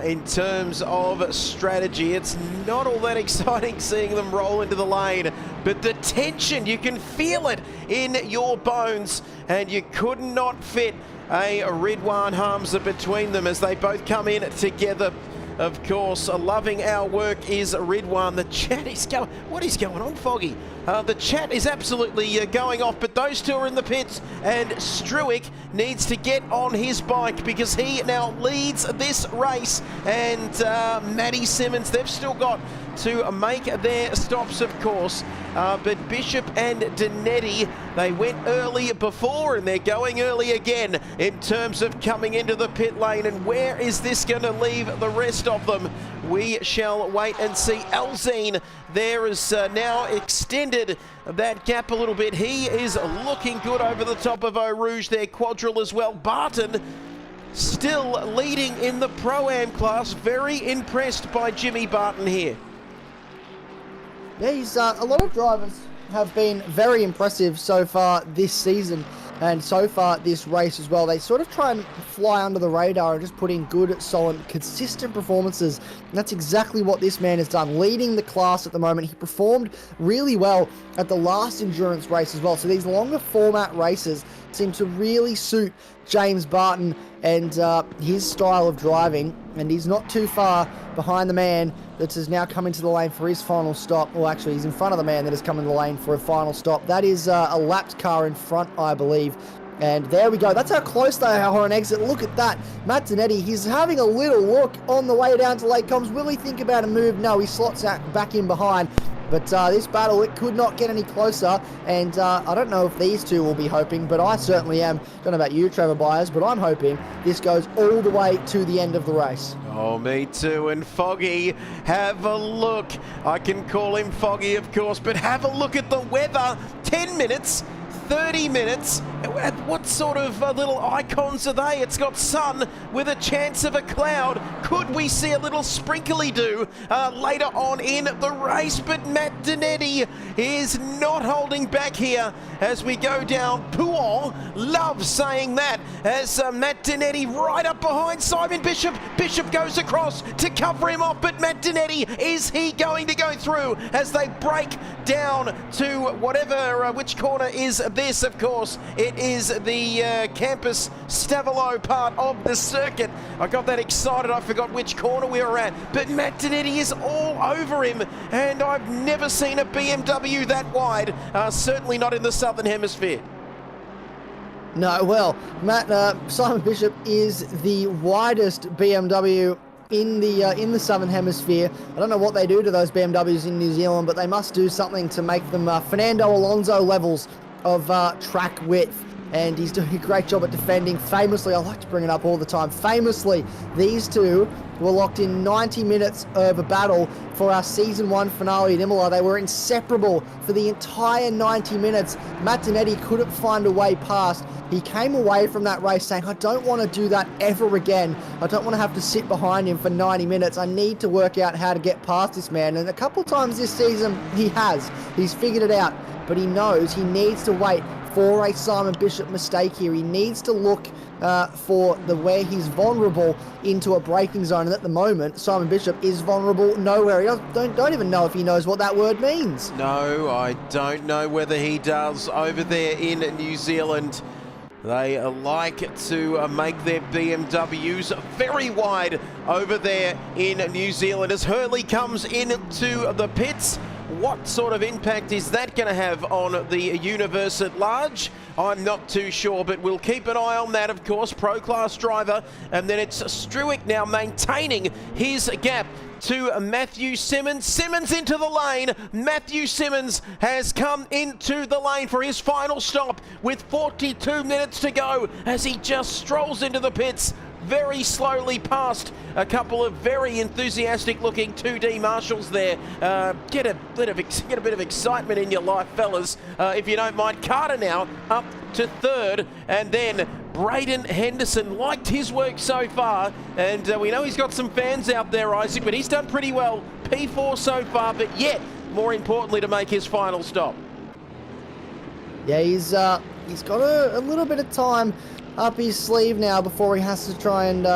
In terms of strategy, it's not all that exciting seeing them roll into the lane, but the tension, you can feel it in your bones, and you could not fit a Ridwan Hamza between them as they both come in together. Of course, loving our work is Ridwan. The chat is going, what is going on, Foggy? The chat is absolutely going off, but those two are in the pits, and Struick needs to get on his bike because he now leads this race. And Matty Simmons, they've still got to make their stops, of course, but Bishop and Danetti, they went early before and they're going early again in terms of coming into the pit lane. And where is this going to leave the rest of them? We shall wait and see. Elzine there is now extended that gap a little bit. He is looking good over the top of Eau Rouge there. Quadrille as well. Barton still leading in the Pro-Am class. Very impressed by Jimmy Barton here. Yeah, he's, a lot of drivers have been very impressive so far this season. And so far this race as well, they sort of try and fly under the radar and just put in good, solid, consistent performances. And that's exactly what this man has done, leading the class at the moment. He performed really well at the last endurance race as well. So these longer format races seem to really suit James Barton and his style of driving. And he's not too far behind the man that has now come into the lane for his final stop. Well, actually, he's in front of the man that has come into the lane for a final stop. That is a lapped car in front, I believe. And there we go. That's how close they are on exit. Look at that. Matt Donetti, he's having a little look on the way down to Lake Comms. Will he think about a move? No, he slots out back in behind. But this battle, it could not get any closer. And I don't know if these two will be hoping, but I certainly am. Don't know about you, Trevor Byers, but I'm hoping this goes all the way to the end of the race. Oh, me too. And Foggy, have a look. I can call him Foggy, of course, but have a look at the weather. 10 minutes. 30 minutes. What sort of little icons are they? It's got sun with a chance of a cloud. Could we see a little sprinkly-do later on in the race? But Matt Donetti is not holding back here as we go down. Pouon loves saying that as Matt Donetti right up behind Simon Bishop. Bishop goes across to cover him off, but Matt Donetti, is he going to go through as they break down to whatever, which corner is this? Of course, it is the Campus Stavelo part of the circuit. I got that excited, I forgot which corner we were at, but Matt Donetti is all over him, and I've never seen a BMW that wide, certainly not in the Southern Hemisphere. No, well, Simon Bishop is the widest BMW in the Southern Hemisphere. I don't know what they do to those BMWs in New Zealand, but they must do something to make them Fernando Alonso levels of track width. And he's doing a great job at defending. Famously, I like to bring it up all the time, famously, these two were locked in 90 minutes of a battle for our Season 1 finale at Imola. They were inseparable for the entire 90 minutes. Matt Donetti couldn't find a way past. He came away from that race saying, I don't want to do that ever again. I don't want to have to sit behind him for 90 minutes. I need to work out how to get past this man. And a couple of times this season, he has. He's figured it out. But he knows he needs to wait for a Simon Bishop mistake here. He needs to look for where he's vulnerable into a braking zone. And at the moment, Simon Bishop is vulnerable nowhere. He don't even know if he knows what that word means. No, I don't know whether he does. Over there in New Zealand, they like to make their BMWs very wide over there in New Zealand. As Hurley comes into the pits, what sort of impact is that going to have on the universe at large? I'm not too sure, but we'll keep an eye on that, of course. Pro-class driver, and then it's Struick now maintaining his gap to Matthew Simmons. Simmons into the lane. Matthew Simmons has come into the lane for his final stop with 42 minutes to go as he just strolls into the pits very slowly past a couple of very enthusiastic looking 2D marshals there. Get a bit of excitement in your life, fellas, if you don't mind. Carter now up to third, and then Braden Henderson liked his work so far, and we know he's got some fans out there, Isaac, but he's done pretty well. P4 so far, but yet more importantly to make his final stop. Yeah, he's got a little bit of time up his sleeve now before he has to try and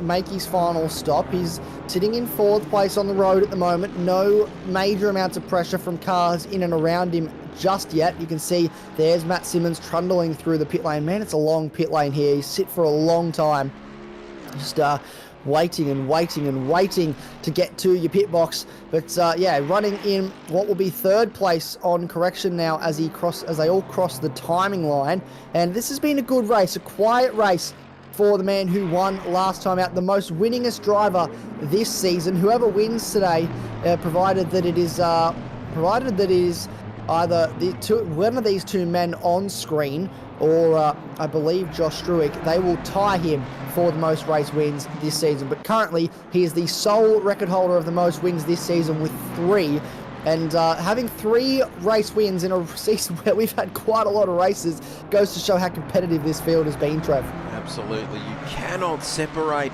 make his final stop. He's sitting in 4th place on the road at the moment. No major amounts of pressure from cars in and around him just yet. You can see there's Matt Simmons trundling through the pit lane. Man, it's a long pit lane here. He's sit for a long time. Just waiting and waiting and waiting to get to your pit box. But yeah, running in what will be 3rd place on correction now as they all cross the timing line. And this has been a good race, a quiet race for the man who won last time out, the most winningest driver this season. Whoever wins today, provided that it is either one of these two men on screen, or I believe Josh Struick, they will tie him for the most race wins this season. But currently, he is the sole record holder of the most wins this season with 3. And having 3 race wins in a season where we've had quite a lot of races goes to show how competitive this field has been, Trev. Absolutely. You cannot separate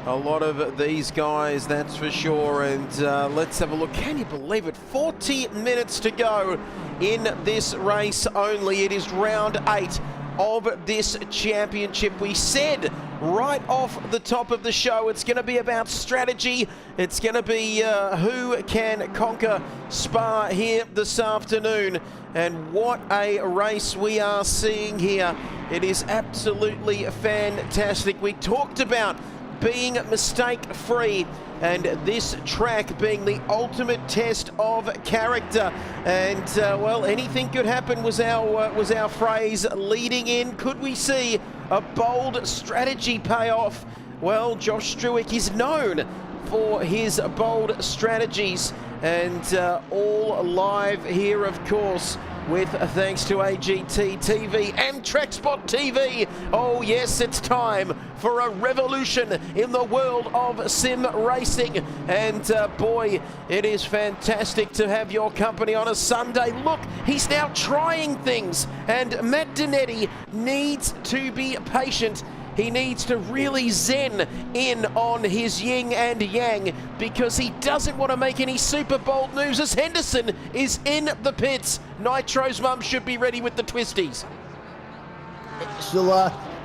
a lot of these guys, that's for sure. And let's have a look. Can you believe it? 40 minutes to go in this race only. It is round 8 of this championship. We said right off the top of the show it's going to be about strategy. It's going to be who can conquer Spa here this afternoon. And what a race we are seeing here. It is absolutely fantastic. We talked about being mistake-free, and this track being the ultimate test of character. And well, anything could happen was our phrase leading in. Could we see a bold strategy payoff? Well, Josh Struick is known for his bold strategies, and all live here, of course, with thanks to AGT TV and TrackSpotTV. Oh yes, it's time for a revolution in the world of sim racing. And boy, it is fantastic to have your company on a Sunday. Look, he's now trying things, and Matt Dinetti needs to be patient. He needs to really zen in on his yin and yang, because he doesn't want to make any super bold moves as Henderson is in the pits. Nitro's mum should be ready with the twisties.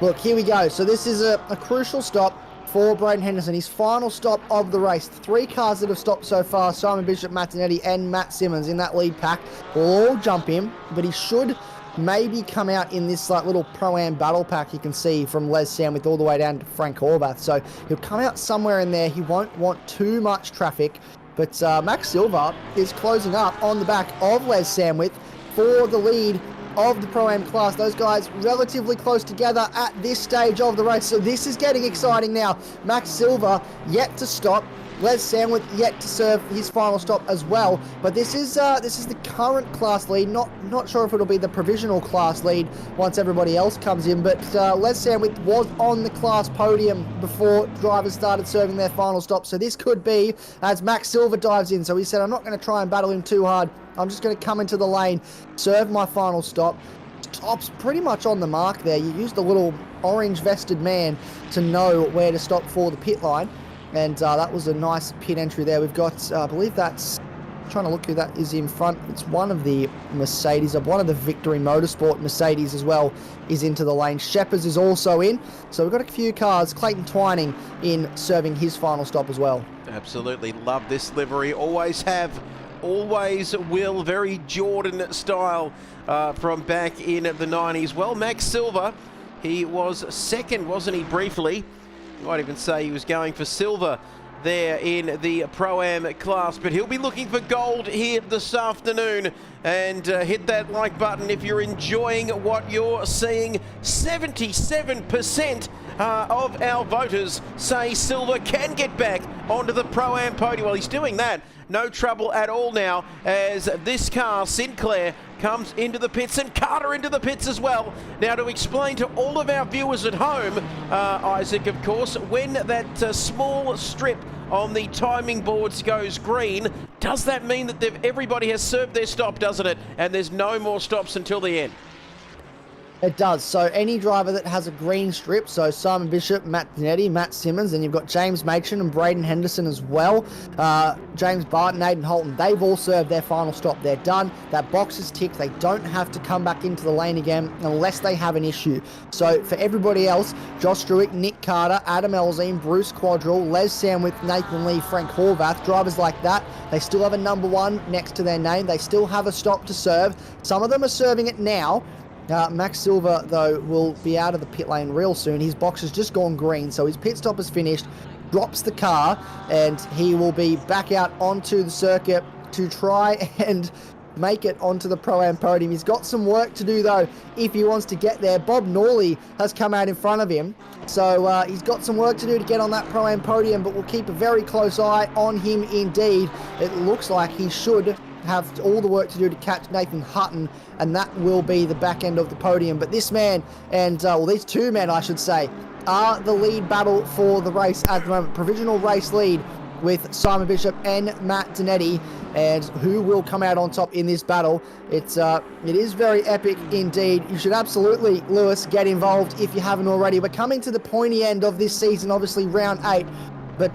Look, here we go. So this is a crucial stop for Braden Henderson, his final stop of the race. 3 cars that have stopped so far, Simon Bishop, Matt Dinetti and Matt Simmons in that lead pack, will all jump in, but he should maybe come out in this little Pro-Am battle pack you can see from Les Sandwith all the way down to Frank Horvath. So he'll come out somewhere in there. He won't want too much traffic. But Max Silva is closing up on the back of Les Sandwith for the lead of the Pro-Am class. Those guys relatively close together at this stage of the race. So this is getting exciting now. Max Silva yet to stop. Les Sandwith yet to serve his final stop as well, but this is the current class lead. Not sure if it'll be the provisional class lead once everybody else comes in, but Les Sandwith was on the class podium before drivers started serving their final stop. So this could be as Max Silva dives in. So he said, I'm not going to try and battle him too hard. I'm just going to come into the lane, serve my final stop. Stop's pretty much on the mark there. You used the little orange vested man to know where to stop for the pit line. And that was a nice pit entry there. We've got, I believe that's, I'm trying to look who that is in front. It's one of the Mercedes, one of the Victory Motorsport Mercedes as well is into the lane. Shepherd's is also in. So we've got a few cars. Clayton Twining in serving his final stop as well. Absolutely love this livery. Always have, always will. Very Jordan style from back in the 90s. Well, Max Silva, he was second, wasn't he, briefly? You might even say he was going for silver there in the Pro-Am class, but he'll be looking for gold here this afternoon. And hit that like button if you're enjoying what you're seeing. 77% of our voters say Silva can get back onto the Pro-Am podium. Well, he's doing that. No trouble at all now, as this car, Sinclair, comes into the pits, and Carter into the pits as well. Now, to explain to all of our viewers at home, Isaac, of course, when that small strip on the timing boards goes green, does that mean that everybody has served their stop, doesn't it? And there's no more stops until the end? It does. So any driver that has a green strip, so Simon Bishop, Matt Dinetti, Matt Simmons, and you've got James Machin and Braden Henderson as well. James Barton, Aidan Holton, they've all served their final stop. They're done. That box is ticked. They don't have to come back into the lane again unless they have an issue. So for everybody else, Josh Struick, Nick Carter, Adam Elzine, Bruce Quadrell, Les Sandwith, Nathan Lee, Frank Horvath, drivers like that, they still have a number 1 next to their name. They still have a stop to serve. Some of them are serving it now. Max Silva, though, will be out of the pit lane real soon. His box has just gone green, so his pit stop is finished, drops the car, and he will be back out onto the circuit to try and make it onto the Pro-Am podium. He's got some work to do, though, if he wants to get there. Bob Norley has come out in front of him, so he's got some work to do to get on that Pro-Am podium, but we'll keep a very close eye on him indeed. It looks like he should have all the work to do to catch Nathan Hutton, and that will be the back end of the podium. But this man, and well, these two men, I should say, are the lead battle for the race at the moment. Provisional race lead with Simon Bishop and Matt Dinetti, and who will come out on top in this battle. It is very epic indeed. You should absolutely, Lewis, get involved if you haven't already. We're coming to the pointy end of this season, obviously round 8. But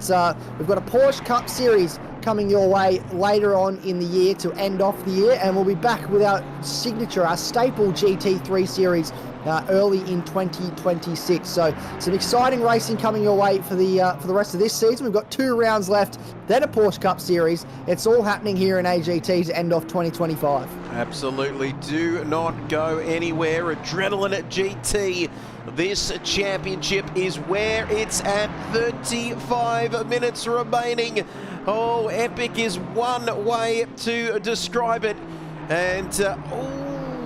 we've got a Porsche Cup Series coming your way later on in the year to end off the year, and we'll be back with our signature, our staple GT3 series early in 2026. So some exciting racing coming your way for the rest of this season. We've got 2 rounds left, then a Porsche Cup series. It's all happening here in AGT to end off 2025. Absolutely. Do not go anywhere. Adrenaline at GT. This championship is where it's at. 35 minutes remaining. Oh, epic is one way to describe it. And,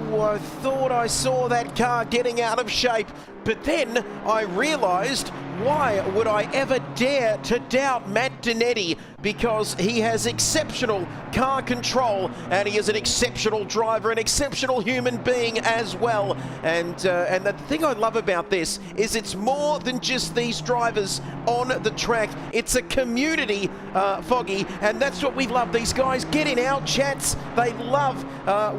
I thought I saw that car getting out of shape, but then I realised, why would I ever dare to doubt Matt Donetti? Because he has exceptional car control and he is an exceptional driver, an exceptional human being as well. And the thing I love about this is it's more than just these drivers on the track. It's a community, Foggy, and that's what we love. These guys get in our chats. They love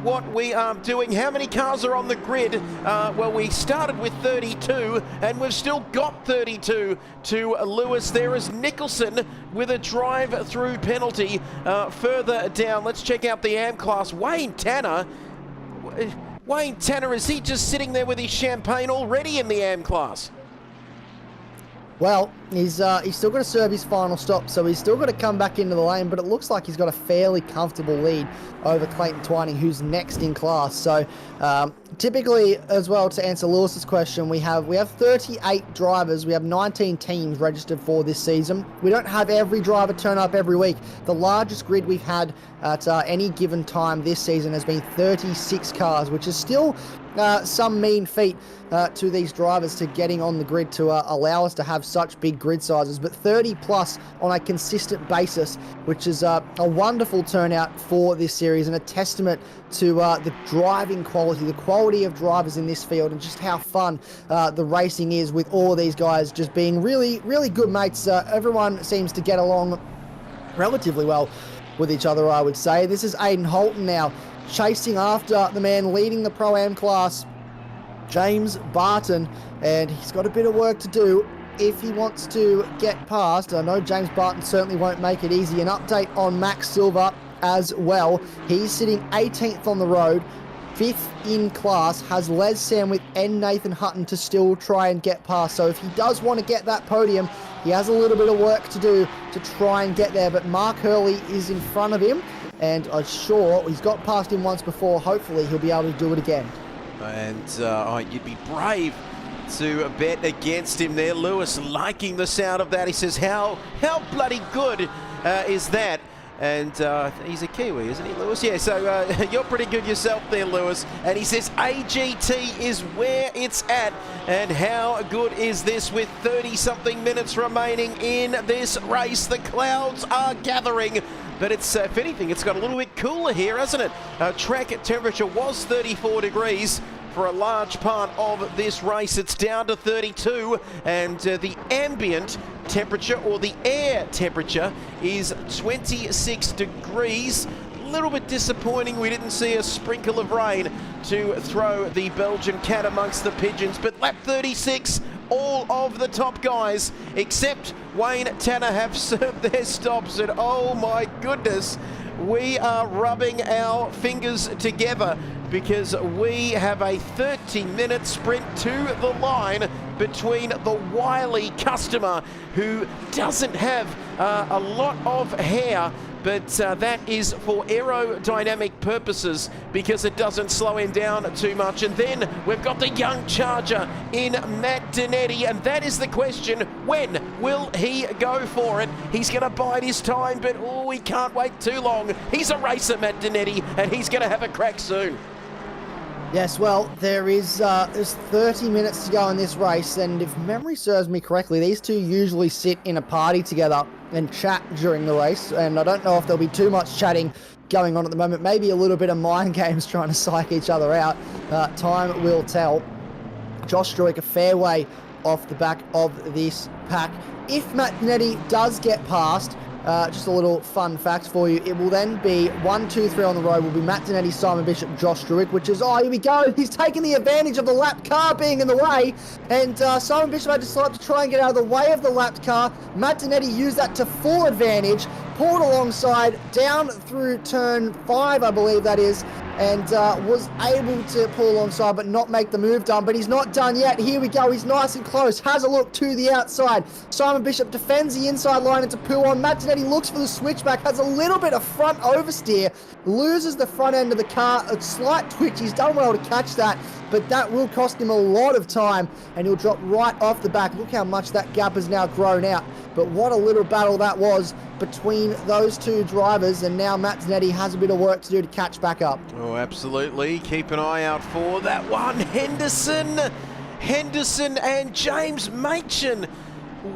what we are doing. How many cars are on the grid? Well, we started with 32 and we've still got 32 to Lewis. There is Nicholson with a drive-through penalty further down. Let's check out the AM class. Wayne Tanner, is he just sitting there with his champagne already in the AM class? Well, he's still got to serve his final stop, so he's still got to come back into the lane, but it looks like he's got a fairly comfortable lead over Clayton Twining, who's next in class. So typically, as well, to answer Lewis's question, we have 38 drivers. We have 19 teams registered for this season. We don't have every driver turn up every week. The largest grid we've had at any given time this season has been 36 cars, which is still some mean feat to these drivers to getting on the grid to allow us to have such big grid sizes, but 30 plus on a consistent basis, which is a wonderful turnout for this series and a testament to the driving quality, the quality of drivers in this field, and just how fun the racing is with all of these guys just being really, really good mates. Everyone seems to get along relatively well with each other, I would say. This is Aiden Holton now, chasing after the man leading the Pro-Am class, James Barton, and he's got a bit of work to do if he wants to get past. I know James Barton certainly won't make it easy. An update on Max Silva as well. He's sitting 18th on the road, 5th in class, has Les Sandwith and Nathan Hutton to still try and get past. So if he does want to get that podium, he has a little bit of work to do to try and get there, but Mark Hurley is in front of him, and I'm sure he's got past him once before. Hopefully he'll be able to do it again. And you'd be brave to bet against him there. Lewis liking the sound of that. He says, how bloody good is that? And he's a Kiwi, isn't he, Lewis? Yeah, so you're pretty good yourself there, Lewis. And he says AGT is where it's at. And how good is this with 30-something minutes remaining in this race? The clouds are gathering. But it's, if anything, it's got a little bit cooler here, hasn't it? Track temperature was 34 degrees for a large part of this race. It's down to 32, and the ambient temperature, or the air temperature, is 26 degrees. A little bit disappointing we didn't see a sprinkle of rain to throw the Belgian cat amongst the pigeons, but lap 36, all of the top guys except Wayne Tanner have served their stops, and oh my goodness, we are rubbing our fingers together because we have a 30-minute sprint to the line between the wily customer who doesn't have a lot of hair, but that is for aerodynamic purposes because it doesn't slow him down too much. And then we've got the young charger in Matt Donetti, and that is the question: when will he go for it? He's going to bide his time, but oh, he can't wait too long. He's a racer, Matt Donetti, and he's going to have a crack soon. Yes, well, there's 30 minutes to go in this race, and if memory serves me correctly, these two usually sit in a party together and chat during the race, and I don't know if there'll be too much chatting going on at the moment. Maybe a little bit of mind games trying to psych each other out. Time will tell. Josh Struick a fair way off the back of this pack. If Matt Donetti does get past, just a little fun fact for you, it will then be 1, 2, 3 on the road will be Matt Donetti, Simon Bishop, Josh Struick, which is, oh, here we go, he's taking the advantage of the lapped car being in the way, and Simon Bishop had to start to try and get out of the way of the lapped car. Matt Donetti used that to full advantage, pulled alongside, down through turn 5, I believe that is, and was able to pull alongside but not make the move done. But he's not done yet. Here we go. He's nice and close. Has a look to the outside. Simon Bishop defends the inside line into Pouon. Matt Zanetti looks for the switchback. Has a little bit of front oversteer. Loses the front end of the car. A slight twitch. He's done well to catch that, but that will cost him a lot of time, and he'll drop right off the back. Look how much that gap has now grown out. But what a little battle that was between those two drivers, and now Matt Zanetti has a bit of work to do to catch back up. Oh, absolutely. Keep an eye out for that one. Henderson and James Machin.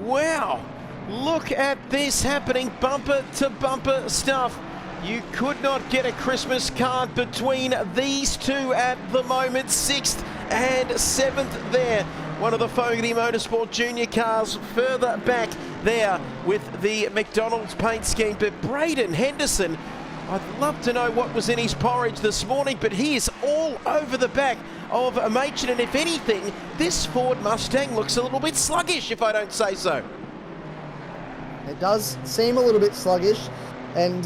Wow. Look at this happening. Bumper to bumper stuff. You could not get a Christmas card between these two at the moment. 6th and 7th there. One of the Fogarty Motorsport Junior cars further back there with the McDonald's paint scheme. But Braden Henderson, I'd love to know what was in his porridge this morning, but he is all over the back of Machin. And if anything, this Ford Mustang looks a little bit sluggish, if I don't say so. It does seem a little bit sluggish. And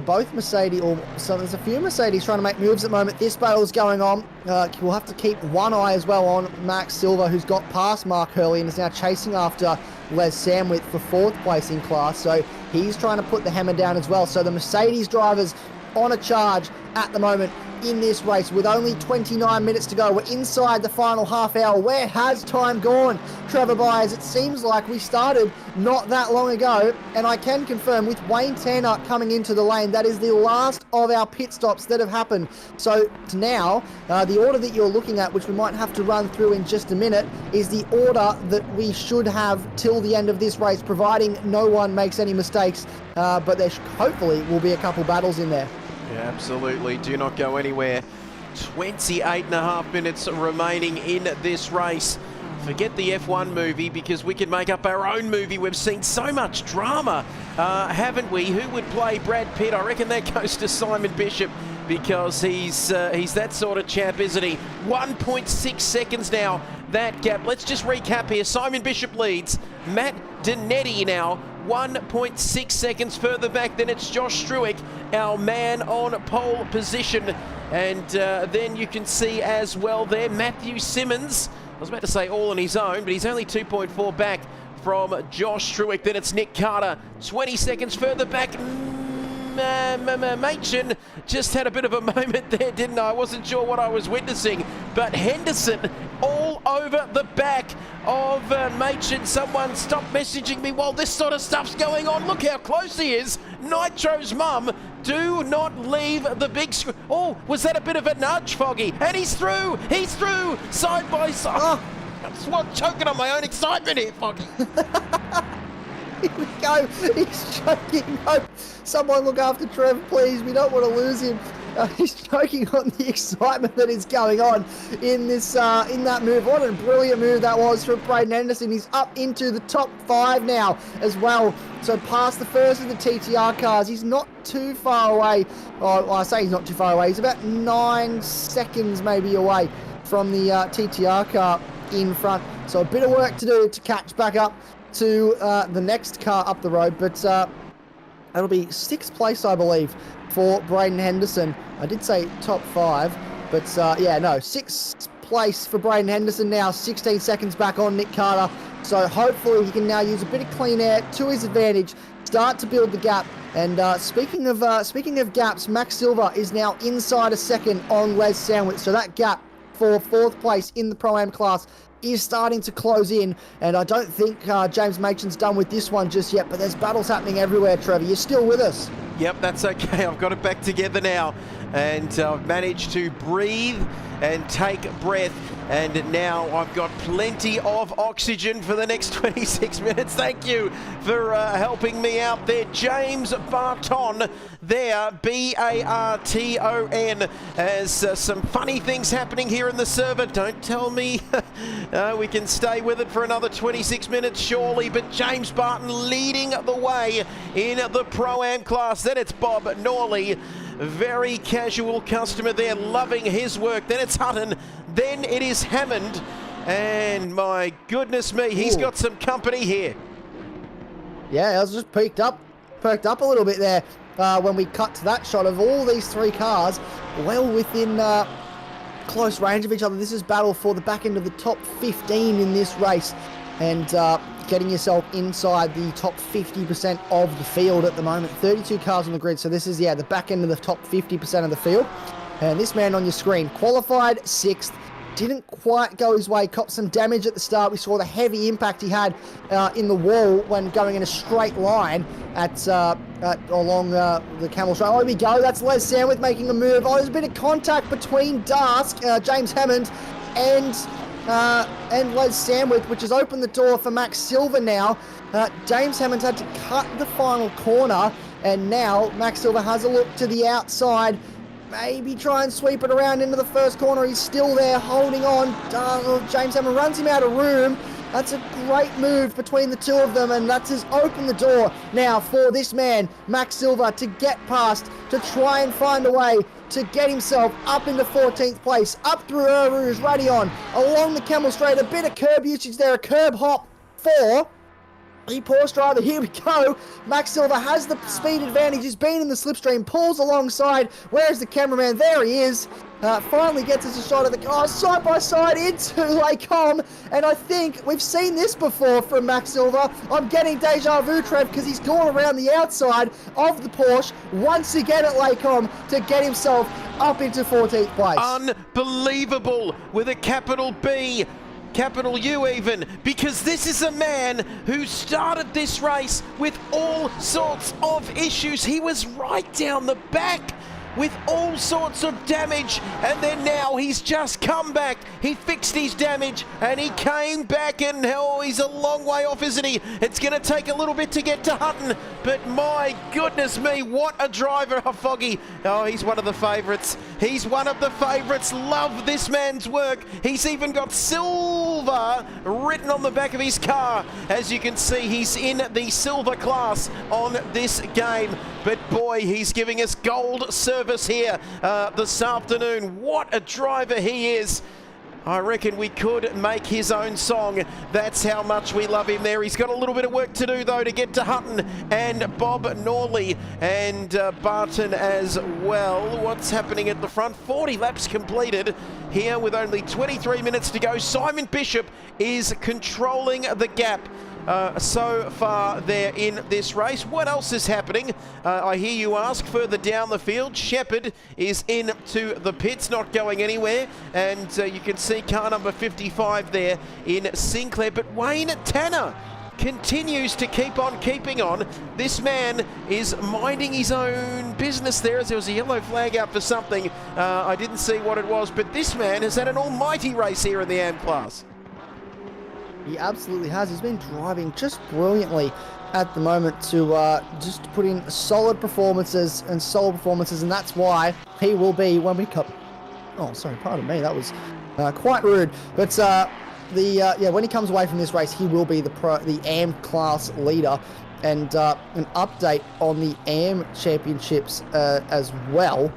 both Mercedes, so there's a few Mercedes trying to make moves at the moment. This battle's going on. We'll have to keep one eye as well on Max Silva, who's got past Mark Hurley and is now chasing after Les Samwith for 4th place in class. So he's trying to put the hammer down as well. So the Mercedes drivers on a charge at the moment in this race with only 29 minutes to go. We're inside the final half hour. Where has time gone, Trevor Byers? It seems like we started not that long ago, and I can confirm with Wayne Tanner coming into the lane, that is the last of our pit stops that have happened. So now, the order that you're looking at, which we might have to run through in just a minute, is the order that we should have till the end of this race, providing no one makes any mistakes, but there hopefully will be a couple battles in there. Yeah, absolutely. Do not go anywhere. 28.5 minutes remaining in this race. Forget the F1 movie, because we can make up our own movie. We've seen so much drama, haven't we? Who would play Brad Pitt? I reckon that goes to Simon Bishop, because he's that sort of chap, isn't he? 1.6 seconds now, that gap. Let's just recap here. Simon Bishop leads. Matt Zanetti now 1.6 seconds further back. Then it's Josh Struick, our man on pole position. And then you can see as well there Matthew Simmons. I was about to say all on his own, but he's only 2.4 back from Josh Struick. Then it's Nick Carter, 20 seconds further back. Machin just had a bit of a moment there, didn't I? I wasn't sure what I was witnessing, but Henderson all over the back of Machin. Someone stop messaging me while this sort of stuff's going on. Look how close he is. Nitro's mum, do not leave the big screen. Oh, was that a bit of a nudge, Foggy? And he's through, side by side. I'm choking on my own excitement here, Foggy. Here we go. He's choking. No, someone look after Trev, please. We don't want to lose him. He's choking on the excitement that is going on in this in that move. What a brilliant move that was from Braden Henderson. He's up into the top 5 now as well. So past the first of the TTR cars. He's not too far away. Oh, I say he's not too far away. He's about 9 seconds maybe away from the TTR car in front. So a bit of work to do to catch back up to the next car up the road, but it'll be 6th place, I believe, for Braden Henderson. I did say top 5, but yeah, no, 6th place for Braden Henderson now, 16 seconds back on Nick Carter. So hopefully he can now use a bit of clean air to his advantage, start to build the gap. And speaking of gaps, Max Silva is now inside a second on Les Samwith. So that gap for 4th place in the Pro-Am class is starting to close in, and I don't think James Machin's done with this one just yet, but there's battles happening everywhere, Trevor. You're still with us? Yep, that's okay. I've got it back together now, and I've managed to breathe and take breath, and now I've got plenty of oxygen for the next 26 minutes. Thank you for helping me out there. James Barton there, B-A-R-T-O-N, as some funny things happening here in the server. Don't tell me we can stay with it for another 26 minutes surely, but James Barton leading the way in the Pro-Am class. Then it's Bob Norley, very casual customer there, loving his work. Then it's Hutton, then it is Hammond, and my goodness me, he's got some company here. Yeah, I was just peeked up perked up a little bit there when we cut to that shot of all these three cars well within close range of each other. This is battle for the back end of the top 15 in this race, and getting yourself inside the top 50% of the field at the moment. 32 cars on the grid, so this is, yeah, the back end of the top 50% of the field. And this man on your screen, qualified 6th, didn't quite go his way, copped some damage at the start. We saw the heavy impact he had in the wall when going in a straight line along the Camel Straight. Oh, here we go. That's Les Sandwith making a move. Oh, there's a bit of contact between James Hammond and Les Sandwith, which has opened the door for Max Silver now. James Hammond's had to cut the final corner, and now Max Silver has a look to the outside. Maybe try and sweep it around into the first corner. He's still there, holding on. James Hammond runs him out of room. That's a great move between the two of them, and that's just opened the door now for this man, Max Silver, to get past, to try and find a way to get himself up into 14th place, up through Rouge, Radion, along the Camel Straight. A bit of curb usage there, a curb hop for the Porsche driver. Here we go. Max Silver has the speed advantage. He's been in the slipstream, pulls alongside. Where's the cameraman? There he is. Finally gets us a shot of the car side by side into LaComms. And I think we've seen this before from Max Silver. I'm getting deja vu, Trev, because he's gone around the outside of the Porsche once again at LaComms to get himself up into 14th place. Unbelievable, with a capital B. Capital U even, because this is a man who started this race with all sorts of issues. He was right down the back with all sorts of damage, and then now he's just come back. He fixed his damage and he came back, and oh, he's a long way off, isn't he? It's going to take a little bit to get to Hutton, but my goodness me, what a driver, Foggy. Oh, he's one of the favourites. He's one of the favourites. Love this man's work. He's even got silver written on the back of his car. As you can see, he's in the silver class on this game, but boy, he's giving us gold service here this afternoon. What a driver he is. I reckon we could make his own song. That's how much we love him there. He's got a little bit of work to do, though, to get to Hutton and Bob Norley and Barton as well. What's happening at the front? 40 laps completed here with only 23 minutes to go. Simon Bishop is controlling the gap so far there in this race. What else is happening? I hear you ask. Further down the field, Shepherd is into the pits, not going anywhere, and you can see car number 55 there in Sinclair. But Wayne Tanner continues to keep on keeping on. This man is minding his own business there, as there was a yellow flag out for something. I didn't see what it was, but this man has had an almighty race here in the AM class. He absolutely has. He's been driving just brilliantly at the moment to just put in solid performances, and that's why he will be when we come. Oh, sorry, pardon me. That was quite rude. But when he comes away from this race, he will be the AM class leader. And an update on the AM championships as well.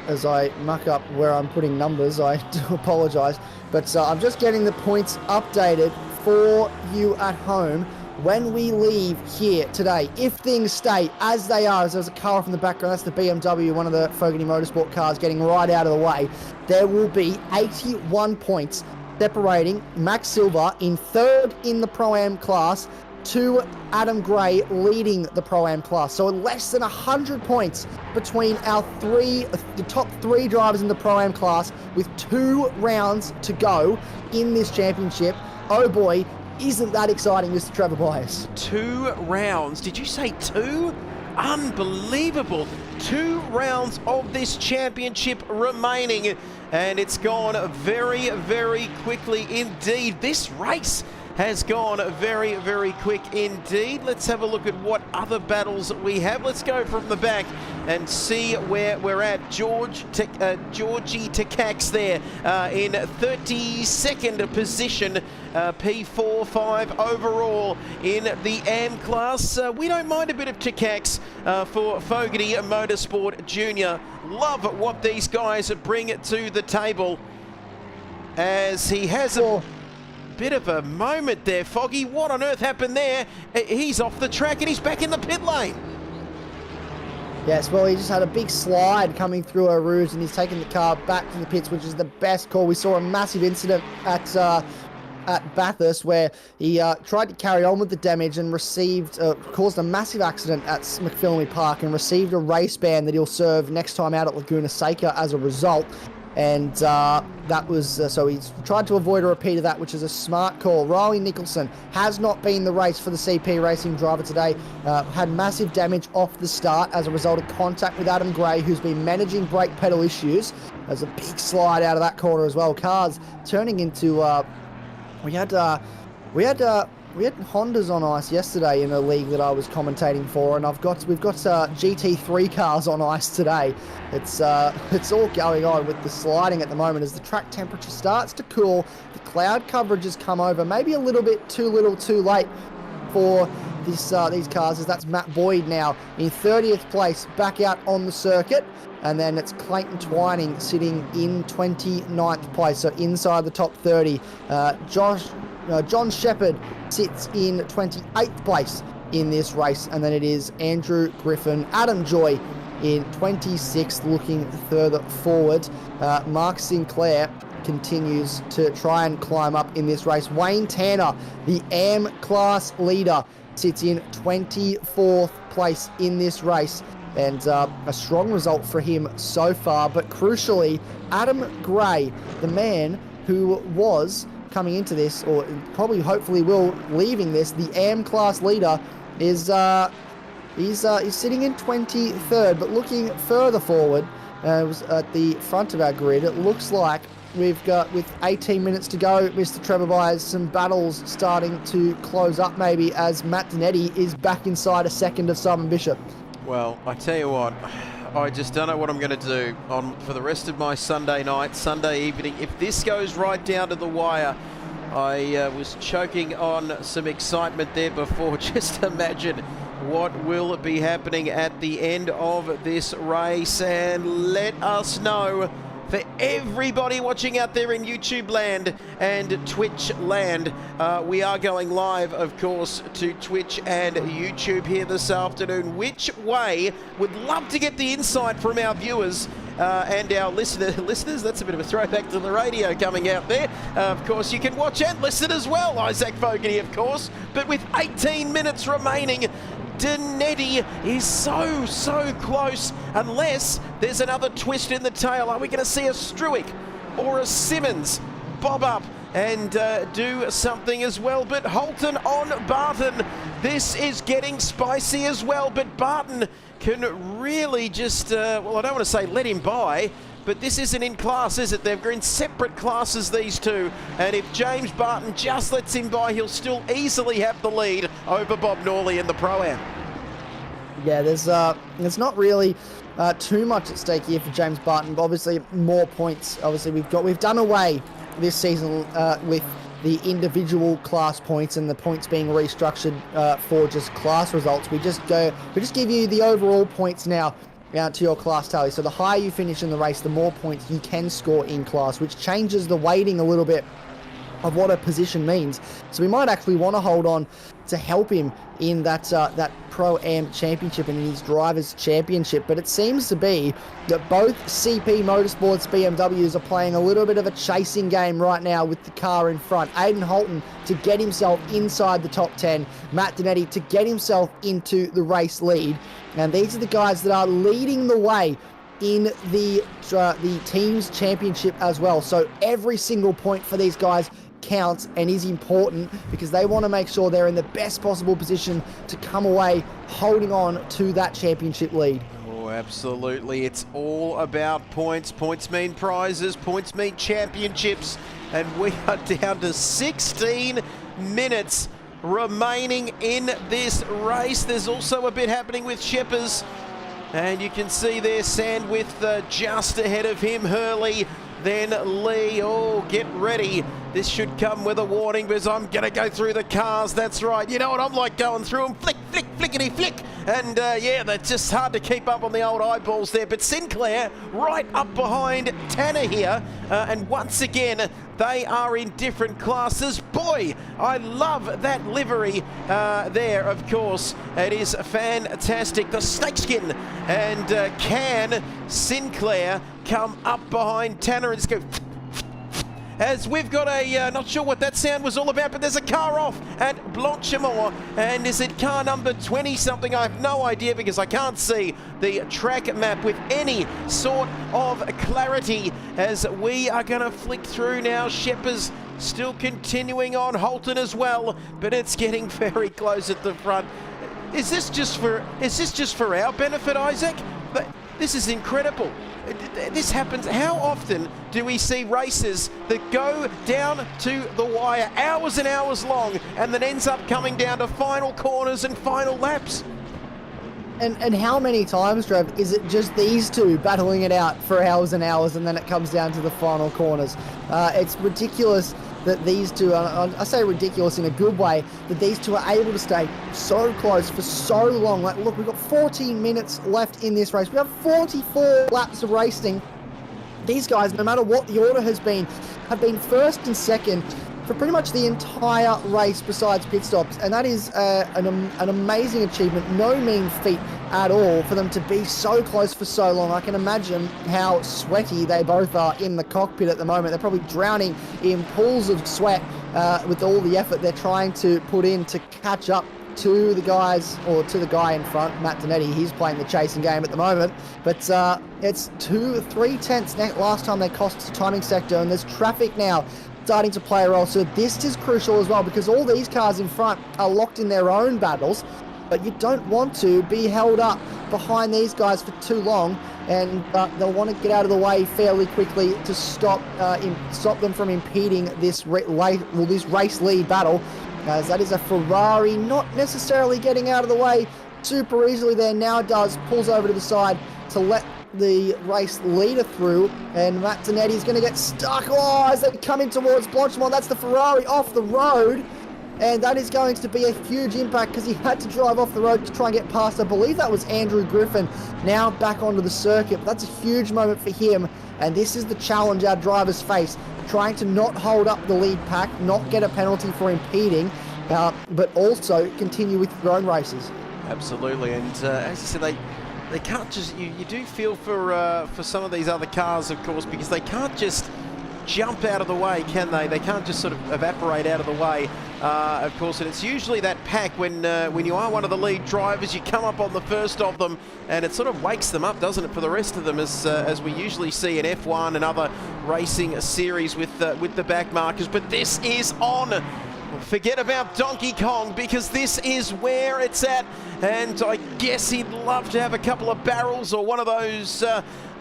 As I muck up where I'm putting numbers, I do apologise. But I'm just getting the points updated for you at home when we leave here today. If things stay as they are, as there's a car off in the background, that's the BMW, one of the Fogarty Motorsport cars getting right out of the way, there will be 81 points separating Max Silver in third in the Pro-Am class to Adam Gray leading the Pro-Am class. So less than 100 points between the top three drivers in the Pro-Am class with 2 rounds to go in this championship. Oh boy, isn't that exciting, Mr. Trevor Byers? 2 rounds. Did you say 2? Unbelievable. 2 rounds of this championship remaining, and it's gone very, very quickly indeed. This race has gone very, very quick indeed. Let's have a look at what other battles we have. Let's go from the back and see where we're at. Georgie Takacs there in 32nd position, P45 overall in the AM class. We don't mind a bit of Takacs for Fogarty Motorsport Junior. Love what these guys bring to the table, as he has bit of a moment there, Foggy. What on earth happened there? He's off the track and he's back in the pit lane. Yes, well, he just had a big slide coming through a ruse, and he's taken the car back to the pits, which is the best call. We saw a massive incident at Bathurst where he tried to carry on with the damage and caused a massive accident at McPhillamy Park and received a race ban that he'll serve next time out at Laguna Seca as a result. And that was, so he's tried to avoid a repeat of that, which is a smart call. Riley Nicholson has not been the race for the CP Racing driver today. Had massive damage off the start as a result of contact with Adam Gray, who's been managing brake pedal issues. There's a big slide out of that corner as well. Cars turning into, we had Hondas on ice yesterday in a league that I was commentating for, and we've got GT3 cars on ice today. It's all going on with the sliding at the moment as the track temperature starts to cool. The cloud coverage has come over, maybe a little bit too little, too late for these cars. As that's Matt Boyd now in 30th place, back out on the circuit. And then it's Clayton Twining sitting in 29th place, so inside the top 30. John Shepherd sits in 28th place in this race, and then it is Andrew Griffin, Adam Joy in 26th, looking further forward. Mark Sinclair continues to try and climb up in this race. Wayne Tanner, the AM class leader, sits in 24th place in this race, and a strong result for him so far. But crucially, Adam Gray, the man who was coming into this, or probably hopefully will leaving this, the AM class leader, is he's sitting in 23rd. But looking further forward, was at the front of our grid, it looks like we've got, with 18 minutes to go, Mr. Trevor Byers, some battles starting to close up maybe, as Matt Dinetti is back inside a second of Simon Bishop. Well, I tell you what, I just don't know what I'm going to do for the rest of my Sunday night, Sunday evening. If this goes right down to the wire, I was choking on some excitement there before. Just imagine what will be happening at the end of this race, and let us know. For everybody watching out there in YouTube land and Twitch land, we are going live, of course, to Twitch and YouTube here this afternoon. Which way? Would love to get the insight from our viewers and our listeners. That's a bit of a throwback to the radio coming out there. Of course, you can watch and listen as well, Isaac Fogarty, of course. But with 18 minutes remaining, Dinetti is so close, unless there's another twist in the tail. Are we going to see a Struick or a Simmons bob up and do something as well? But Holton on Barton. This is getting spicy as well, but Barton can really just, well, I don't want to say let him by, but this isn't in class, is it? They're in separate classes, these two. And if James Barton just lets him by, he'll still easily have the lead over Bob Norley in the Pro-Am. Yeah, there's not really too much at stake here for James Barton, but obviously more points. Obviously, we've done away this season with the individual class points and the points being restructured for just class results. We just give you the overall points now to your class tally. So the higher you finish in the race, the more points you can score in class, which changes the weighting a little bit of what a position means. So we might actually want to hold on to help him in that Pro-Am Championship and in his Drivers' Championship. But it seems to be that both CP Motorsports BMWs are playing a little bit of a chasing game right now with the car in front. Aidan Holton to get himself inside the top 10, Matt Dinetti to get himself into the race lead. And these are the guys that are leading the way in the team's championship as well. So every single point for these guys counts and is important, because they want to make sure they're in the best possible position to come away holding on to that championship lead. Oh, absolutely. It's all about points. Points mean prizes. Points mean championships. And we are down to 16 minutes remaining in this race. There's also a bit happening with Sheppers. And you can see there Sandwith just ahead of him. Hurley then Lee. Oh, get ready. This should come with a warning because I'm going to go through the cars. That's right. You know what I'm like going through them? Flick, flick, flickety, flick. And yeah, that's just hard to keep up on the old eyeballs there. But Sinclair right up behind Tanner here. And once again, they are in different classes. Boy, I love that livery there, of course. It is fantastic. The snakeskin. And can Sinclair come up behind Tanner and just go... As we've got a, not sure what that sound was all about, but there's a car off at Blanchimont. And is it car number 20-something? I have no idea because I can't see the track map with any sort of clarity. As we are going to flick through now. Shepherd's still continuing on, Holton as well, but it's getting very close at the front. Is this just for our benefit, Isaac? This is incredible. This happens. How often do we see races that go down to the wire hours and hours long and then ends up coming down to final corners and final laps? And how many times, Trev, is it just these two battling it out for hours and hours and then it comes down to the final corners? It's ridiculous that these two, I say ridiculous in a good way, that these two are able to stay so close for so long. Like, look, we've got 14 minutes left in this race. We have 44 laps of racing. These guys, no matter what the order has been, have been first and second for pretty much the entire race besides pit stops. And that is an amazing achievement, no mean feat at all for them to be so close for so long. I can imagine how sweaty they both are in the cockpit at the moment. They're probably drowning in pools of sweat with all the effort they're trying to put in to catch up to the guys, or to the guy in front, Matt Donetti. He's playing the chasing game at the moment, but it's 2-3 tenths last time they cost the timing sector, and there's traffic now starting to play a role. So this is crucial as well, because all these cars in front are locked in their own battles, but you don't want to be held up behind these guys for too long, and they'll want to get out of the way fairly quickly to stop them from impeding this race lead battle, as that is a Ferrari not necessarily getting out of the way super easily there. Now does, pulls over to the side to let the race leader through, and Matt Donetti is going to get stuck. Oh, as they come in towards Blanchimont, that's the Ferrari off the road, and that is going to be a huge impact because he had to drive off the road to try and get past, I believe that was Andrew Griffin, now back onto the circuit. But that's a huge moment for him, and this is the challenge our drivers face, trying to not hold up the lead pack, not get a penalty for impeding, but also continue with your own races. Absolutely, and as you said, they can't just, you do feel for some of these other cars, of course, because they can't just jump out of the way, can they? They can't just sort of evaporate out of the way, of course, and it's usually that pack when you are one of the lead drivers, you come up on the first of them, and it sort of wakes them up, doesn't it, for the rest of them, as we usually see in F1 and other racing series with the back markers. But this is on. Forget about Donkey Kong, because this is where it's at, and I guess he'd love to have a couple of barrels or one of those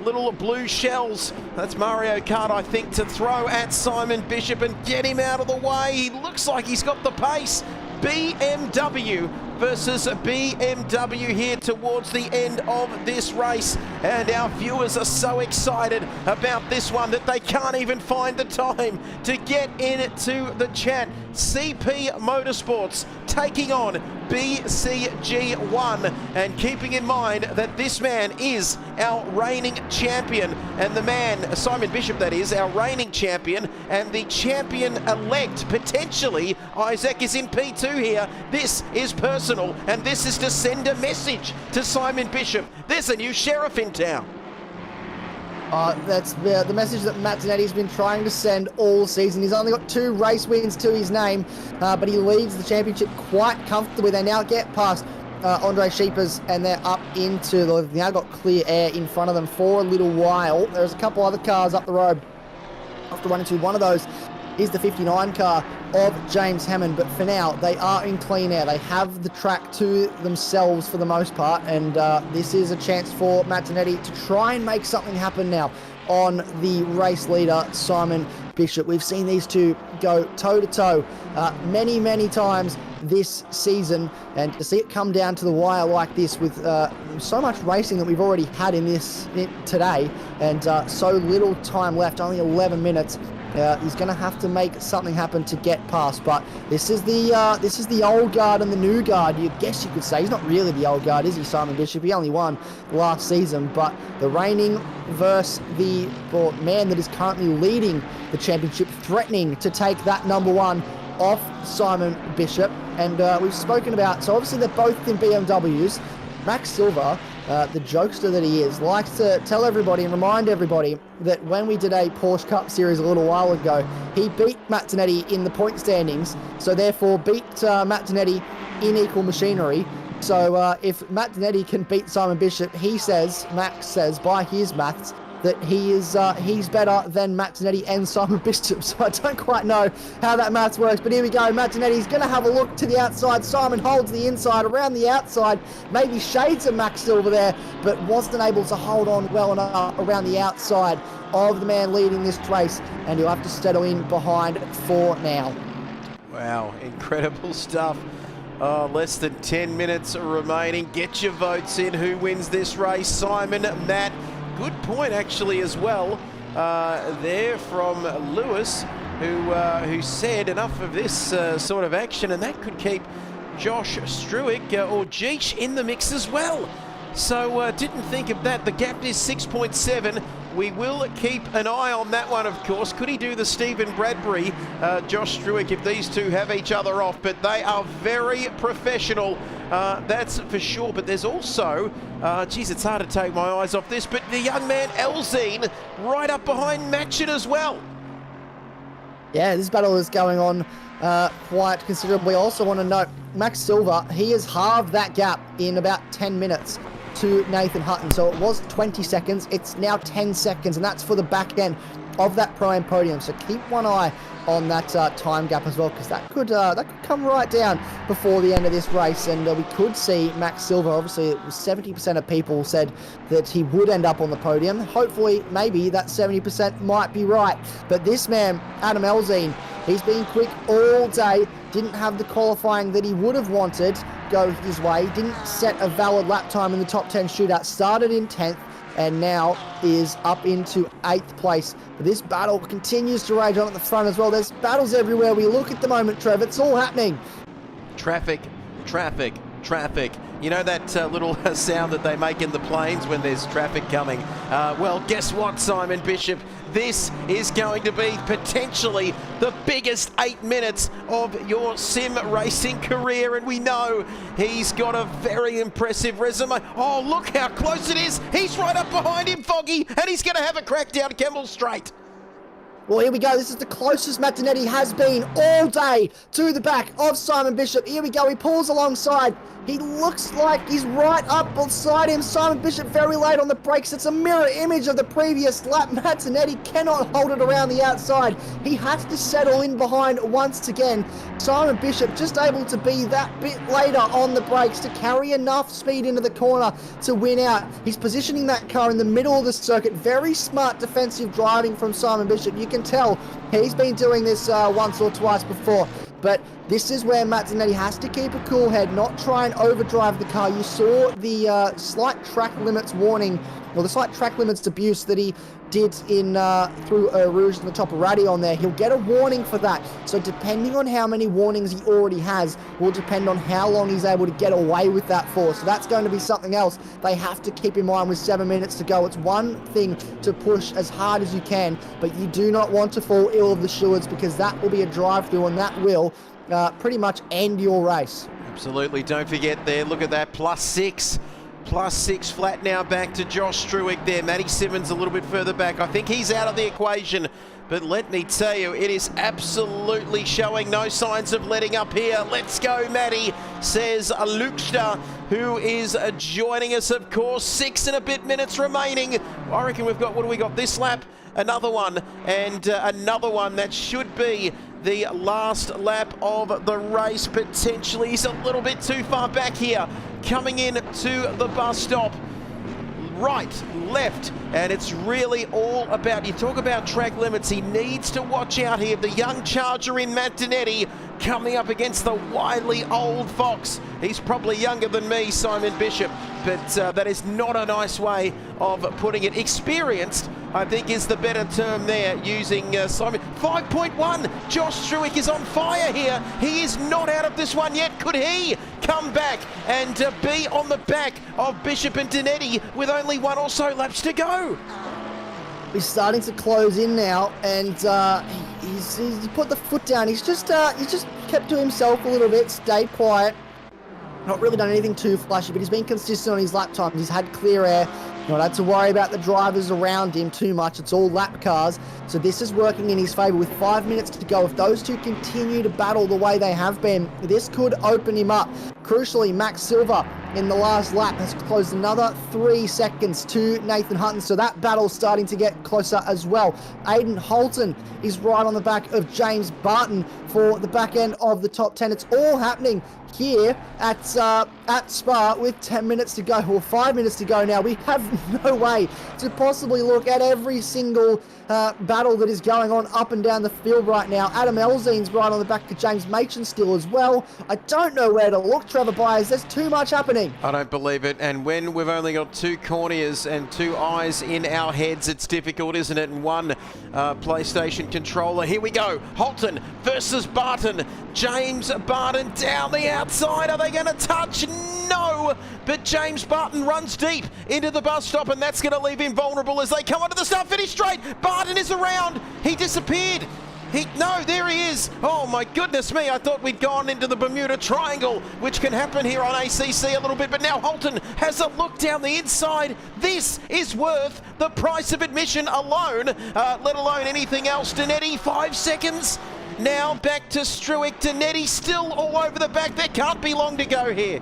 little blue shells. That's Mario Kart, I think, to throw at Simon Bishop and get him out of the way. He looks like he's got the pace. BMW versus BMW here towards the end of this race, and our viewers are so excited about this one that they can't even find the time to get into the chat. CP Motorsports taking on BCG1, and keeping in mind that this man is our reigning champion, and the man, Simon Bishop that is, our reigning champion, and the champion-elect, potentially, Isaac, is in P2 here. This is personal, and this is to send a message to Simon Bishop. There's a new sheriff in town. That's the message that Matt Donetti's been trying to send all season. He's only got 2 race wins to his name, but he leads the championship quite comfortably. They now get past Andre Sheepers, and they're up into they've now got clear air in front of them for a little while. There's a couple other cars up the road after run into. One of those is the 59 car of James Hammond, but for now they are in clean air. They have the track to themselves for the most part, and this is a chance for Matt Donetti to try and make something happen now on the race leader, Simon Bishop. We've seen these two go toe-to-toe many, many times this season, and to see it come down to the wire like this with so much racing that we've already had in this today, and so little time left, only 11 minutes, he's going to have to make something happen to get past. But this is the old guard and the new guard. You guess you could say he's not really the old guard, is he, Simon Bishop? He only won last season, but the reigning versus the man that is currently leading the championship, threatening to take that number one off Simon Bishop. And we've spoken about, so obviously they're both in BMWs. Max Silver, the jokester that he is, likes to tell everybody and remind everybody that when we did a Porsche Cup series a little while ago, he beat Matt Tinetti in the point standings, so therefore beat Matt Tinetti in equal machinery. So if Matt Tinetti can beat Simon Bishop, he says, Max says, by his maths, that he's better than Matt Tinetti and Simon Bishop. So I don't quite know how that maths works, but here we go. Matt Tinetti's going to have a look to the outside. Simon holds the inside, around the outside, maybe shades of Max Silver there, but wasn't able to hold on well enough around the outside of the man leading this race, and he'll have to settle in behind for now. Wow, incredible stuff. Less than 10 minutes remaining. Get your votes in. Who wins this race? Simon, Matt? Good point, actually, as well, there from Lewis, who said enough of this sort of action, and that could keep Josh Struick or Jeech in the mix as well. So didn't think of that. The gap is 6.7. We will keep an eye on that one, of course. Could he do the Stephen Bradbury, Josh Struick, if these two have each other off? But they are very professional, that's for sure. But there's also, geez, it's hard to take my eyes off this, but the young man, Elzine, right up behind Matchett as well. Yeah, this battle is going on quite considerably. I also want to note, Max Silver, he has halved that gap in about 10 minutes to Nathan Hutton. So it was 20 seconds, it's now 10 seconds, and that's for the back end of that Pro-Am podium. So keep one eye on that time gap as well, because that could come right down before the end of this race, and we could see Max Silver. Obviously, 70% of people said that he would end up on the podium. Hopefully, maybe that 70% might be right. But this man, Adam Elzine, he's been quick all day, didn't have the qualifying that he would have wanted go his way, didn't set a valid lap time in the top 10 shootout, started in 10th, and now is up into 8th place. But this battle continues to rage on at the front as well. There's battles everywhere we look at the moment, Trev. It's all happening. Traffic, traffic, traffic. You know that little sound that they make in the planes when there's traffic coming? Well, guess what, Simon Bishop? This is going to be potentially the biggest 8 minutes of your sim racing career, and we know he's got a very impressive resume. Oh, look how close it is. He's right up behind him, Foggy, and he's going to have a crack down Kemmel Straight. Well, here we go. This is the closest Matt Tinetti has been all day to the back of Simon Bishop. Here we go. He pulls alongside. He looks like he's right up beside him. Simon Bishop very late on the brakes. It's a mirror image of the previous lap. Matt Tinetti cannot hold it around the outside. He has to settle in behind once again. Simon Bishop just able to be that bit later on the brakes to carry enough speed into the corner to win out. He's positioning that car in the middle of the circuit. Very smart defensive driving from Simon Bishop. You can tell he's been doing this once or twice before. But this is where Matt Tinetti has to keep a cool head, not try and overdrive the car. You saw the slight track limits warning, or the slight track limits abuse that he did in through Rouge and the top of Raddy on there. He'll get a warning for that. So depending on how many warnings he already has will depend on how long he's able to get away with that for. So that's going to be something else they have to keep in mind with 7 minutes to go. It's one thing to push as hard as you can, but you do not want to fall ill of the stewards, because that will be a drive-through and that will pretty much end your race. Absolutely. Don't forget there, look at that, +6. +6 flat now back to Josh Struick there. Matty Simmons a little bit further back. I think he's out of the equation, but let me tell you, it is absolutely showing no signs of letting up here. Let's go, Matty, says Lukster, who is joining us, of course. 6 and a bit minutes remaining. I reckon we've got, what do we got this lap? Another one, and another one. That should be the last lap of the race, potentially. He's a little bit too far back here, coming in to the bus stop. right, left, and it's really all about, you talk about track limits, he needs to watch out here. The young charger in Matt Dinetti coming up against the wily old fox. He's probably younger than me, Simon Bishop, but that is not a nice way of putting it. Experienced, I think, is the better term there, using Simon. 5.1, Josh Struick is on fire here. He is not out of this one yet. Could he come back and be on the back of Bishop and Dinetti with only 1 or so laps to go? He's starting to close in now, and he's put the foot down. He's just kept to himself a little bit, stayed quiet. Not really done anything too flashy, but he's been consistent on his lap times. He's had clear air. Not had to worry about the drivers around him too much. It's all lap cars. So this is working in his favour with 5 minutes to go. If those two continue to battle the way they have been, this could open him up. Crucially, Max Silver in the last lap has closed another 3 seconds to Nathan Hutton. So that battle's starting to get closer as well. Aiden Holton is right on the back of James Barton for the back end of the top 10. It's all happening here at Spa with 10 minutes to go, or 5 minutes to go now. We have no way to possibly look at every single battle that is going on up and down the field right now. Adam Elzine's right on the back of James Machin still as well. I don't know where to look, Trevor Byers. There's too much happening. I don't believe it. And when we've only got 2 corneas and 2 eyes in our heads, it's difficult, isn't it? And 1 PlayStation controller. Here we go. Holton versus Barton. James Barton down the outside. Are they going to touch? No. But James Barton runs deep into the bus stop, and that's going to leave him vulnerable as they come onto the start-finish straight. Barton is around. He disappeared. No, there he is. Oh my goodness me, I thought we'd gone into the Bermuda Triangle, which can happen here on ACC a little bit, but now Holton has a look down the inside. This is worth the price of admission alone, let alone anything else. Dinetti, 5 seconds. Now back to Struick. Dinetti still all over the back. There can't be long to go here.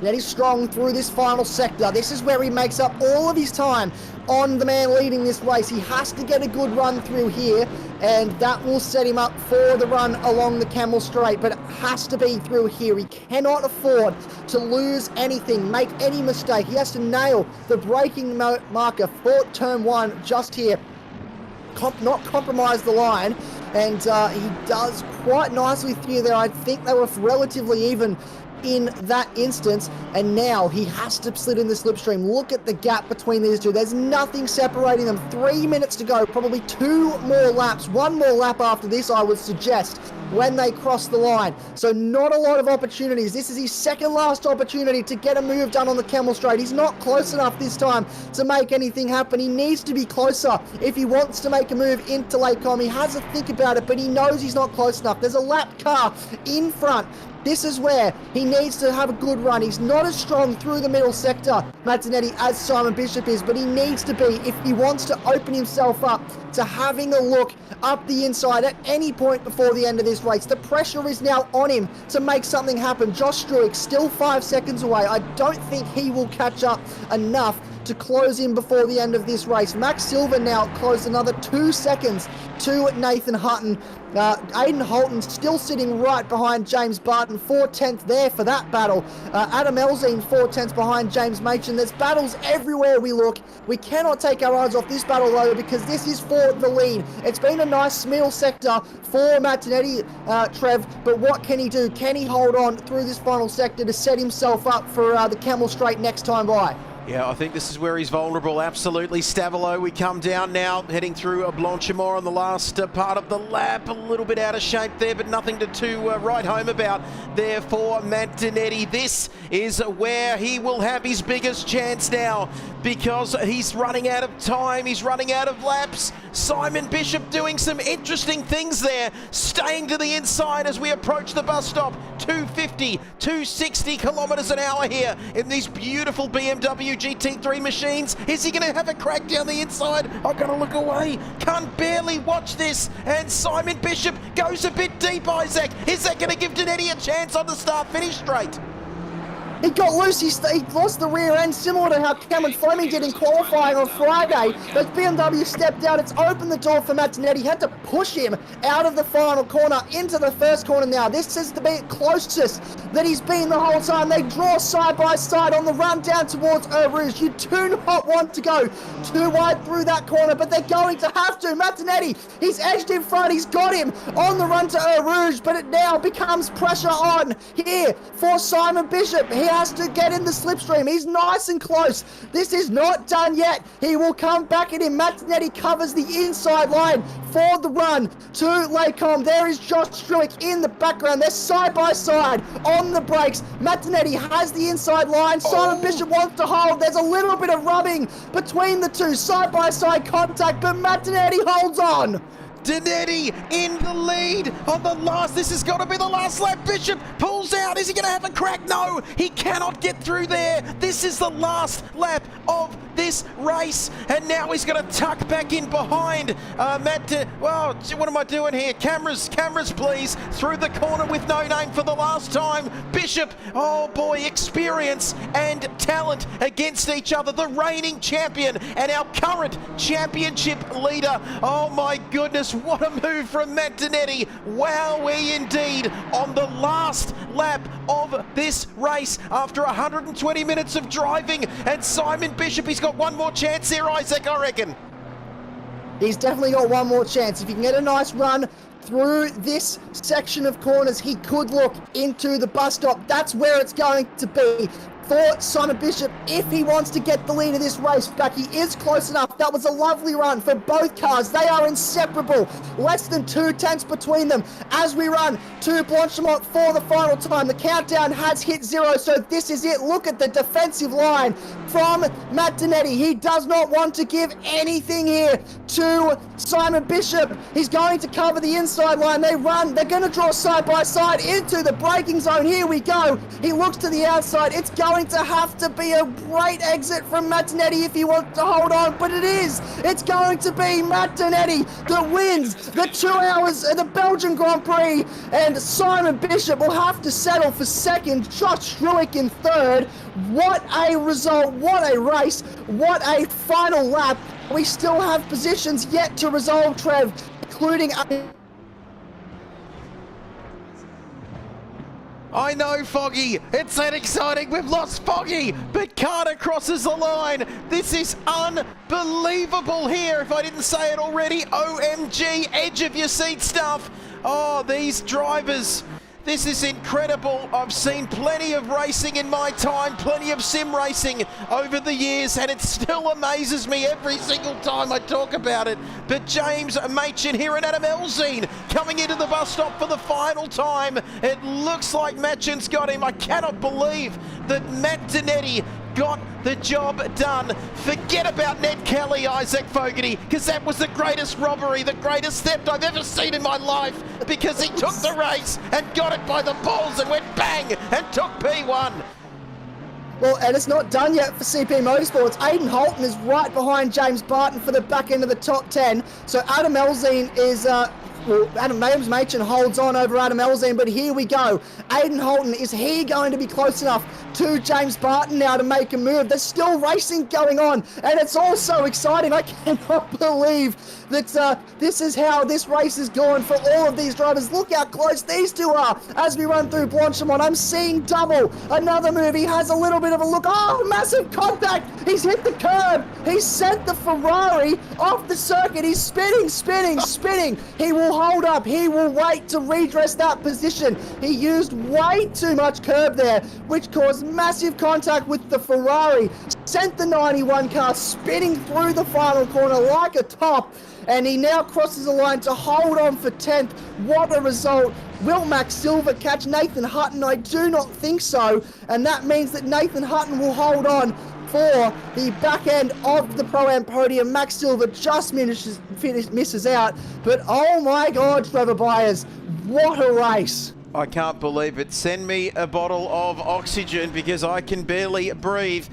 He's strong through this final sector. This is where he makes up all of his time on the man leading this race. He has to get a good run through here, and that will set him up for the run along the Camel Straight, but it has to be through here. He cannot afford to lose anything, make any mistake. He has to nail the braking marker for turn 1 just here. Not compromise the line, and he does quite nicely through there. I think they were relatively even in that instance, and now he has to slid in the slipstream. Look at the gap between these two. There's nothing separating them. 3 minutes to go, probably 2 more laps, 1 more lap after this, I would suggest, when they cross the line. So not a lot of opportunities. This is his second last opportunity to get a move done on the Camel Straight. He's not close enough this time to make anything happen. He needs to be closer if he wants to make a move into Lakecom. He has to think about it, but he knows he's not close enough. There's a lap car in front. This is where he needs to have a good run. He's not as strong through the middle sector, Matt Dinetti, as Simon Bishop is, but he needs to be if he wants to open himself up to having a look up the inside at any point before the end of this race. The pressure is now on him to make something happen. Josh Struick still 5 seconds away. I don't think he will catch up enough to close in before the end of this race. Max Silver now closed another 2 seconds to Nathan Hutton. Aiden Holton still sitting right behind James Barton, 4/10 there for that battle. Adam Elzine 4/10 behind James Machin. There's battles everywhere we look. We cannot take our eyes off this battle though, because this is for the lead. It's been a nice middle sector for Matt Dinetti, Trev, but what can he do? Can he hold on through this final sector to set himself up for the Camel Straight next time by? Yeah, I think this is where he's vulnerable, absolutely. Stavilo, we come down now, heading through a Blanchimont on the last part of the lap. A little bit out of shape there, but nothing to write home about there for Matt Dinetti. This is where he will have his biggest chance now, because he's running out of time, he's running out of laps. Simon Bishop doing some interesting things there, staying to the inside as we approach the bus stop. 250, 260 kilometers an hour here in these beautiful BMW GT3 machines. Is he going to have a crack down the inside? I've got to look away. Can't barely watch this. And Simon Bishop goes a bit deep, Isaac. Is that going to give Dinetti a chance on the start-finish straight? He got loose. He lost the rear end, similar to how Cameron Fleming did in qualifying on Friday. But BMW stepped out. It's opened the door for Martinetti. He had to push him out of the final corner into the first corner now. This is the closest that he's been the whole time. They draw side by side on the run down towards Eau Rouge. You do not want to go too wide through that corner, but they're going to have to. Martinetti, he's edged in front. He's got him on the run to Eau Rouge, but it now becomes pressure on here for Simon Bishop. He has to get in the slipstream. He's nice and close. This is not done yet. He will come back at him. Martinetti covers the inside line for the run to Lecom. There is Josh Struick in the background. They're side by side on the brakes. Martinetti has the inside line. Simon Bishop wants to hold. There's a little bit of rubbing between the two. Side by side contact, but Martinetti holds on. Danetti in the lead on the last. This has got to be the last lap. Bishop pulls out. Is he going to have a crack? No, he cannot get through there. This is the last lap of this race, and now he's going to tuck back in behind well, what am I doing here? Cameras, please. Through the corner with no name for the last time. Bishop, oh boy, experience and talent against each other. The reigning champion and our current championship leader. Oh my goodness, what a move from Matt Danetti. Wowee indeed on the last lap of this race after 120 minutes of driving. And Simon Bishop, he's got one more chance here, Isaac, I reckon. He's definitely got one more chance. If he can get a nice run through this section of corners, he could look into the bus stop. That's where it's going to be for Simon Bishop if he wants to get the lead of this race back. He is close enough. That was a lovely run for both cars. They are inseparable. Less than 2 tenths between them as we run to Blanchimont for the final time. The countdown has hit 0, so this is it. Look at the defensive line from Matt Danetti. He does not want to give anything here to Simon Bishop. He's going to cover the inside line. They run. They're going to draw side by side into the braking zone. Here we go. He looks to the outside. It's going to have to be a great exit from Matt Danetti if he wants to hold on, but it is. It's going to be Matt Danetti that wins the 2 hours of the Belgian Grand Prix, and Simon Bishop will have to settle for second. Josh Struick in third. What a result, what a race, what a final lap. We still have positions yet to resolve, Trev, including I know, Foggy. It's that exciting. We've lost Foggy, but Carter crosses the line. This is unbelievable here, if I didn't say it already. OMG, edge of your seat stuff. Oh, these drivers. This is incredible. I've seen plenty of racing in my time, plenty of sim racing over the years, and it still amazes me every single time I talk about it. But James Machin here and Adam Elzine coming into the bus stop for the final time. It looks like Machin's got him. I cannot believe that Matt Danetti got the job done. Forget about Ned Kelly, Isaac Fogarty, because that was the greatest robbery, the greatest theft I've ever seen in my life, because he took the race and got it by the balls and went bang and took P1. Well, and it's not done yet for CP Motorsports. Aidan Holton is right behind James Barton for the back end of the top 10. So Adam Elzine is James Machin holds on over Adam Elzine, but here we go. Aidan Holton, is he going to be close enough to James Barton now to make a move? There's still racing going on, and it's all so exciting. I cannot believe that this is how this race is going for all of these drivers. Look how close these two are as we run through Blanchimont. I'm seeing double. Another move. He has a little bit of a look. Oh, massive contact. He's hit the curb. He's sent the Ferrari off the circuit. He's spinning. He will hold up. He will wait to redress that position. He used way too much curb there, which caused massive contact with the Ferrari. Sent the 91 car spinning through the final corner like a top. And he now crosses the line to hold on for 10th. What a result. Will Max Silver catch Nathan Hutton? I do not think so. And that means that Nathan Hutton will hold on for the back end of the Pro-Am podium. Max Silver just misses out. But oh my God, Trevor Byers, what a race. I can't believe it. Send me a bottle of oxygen because I can barely breathe.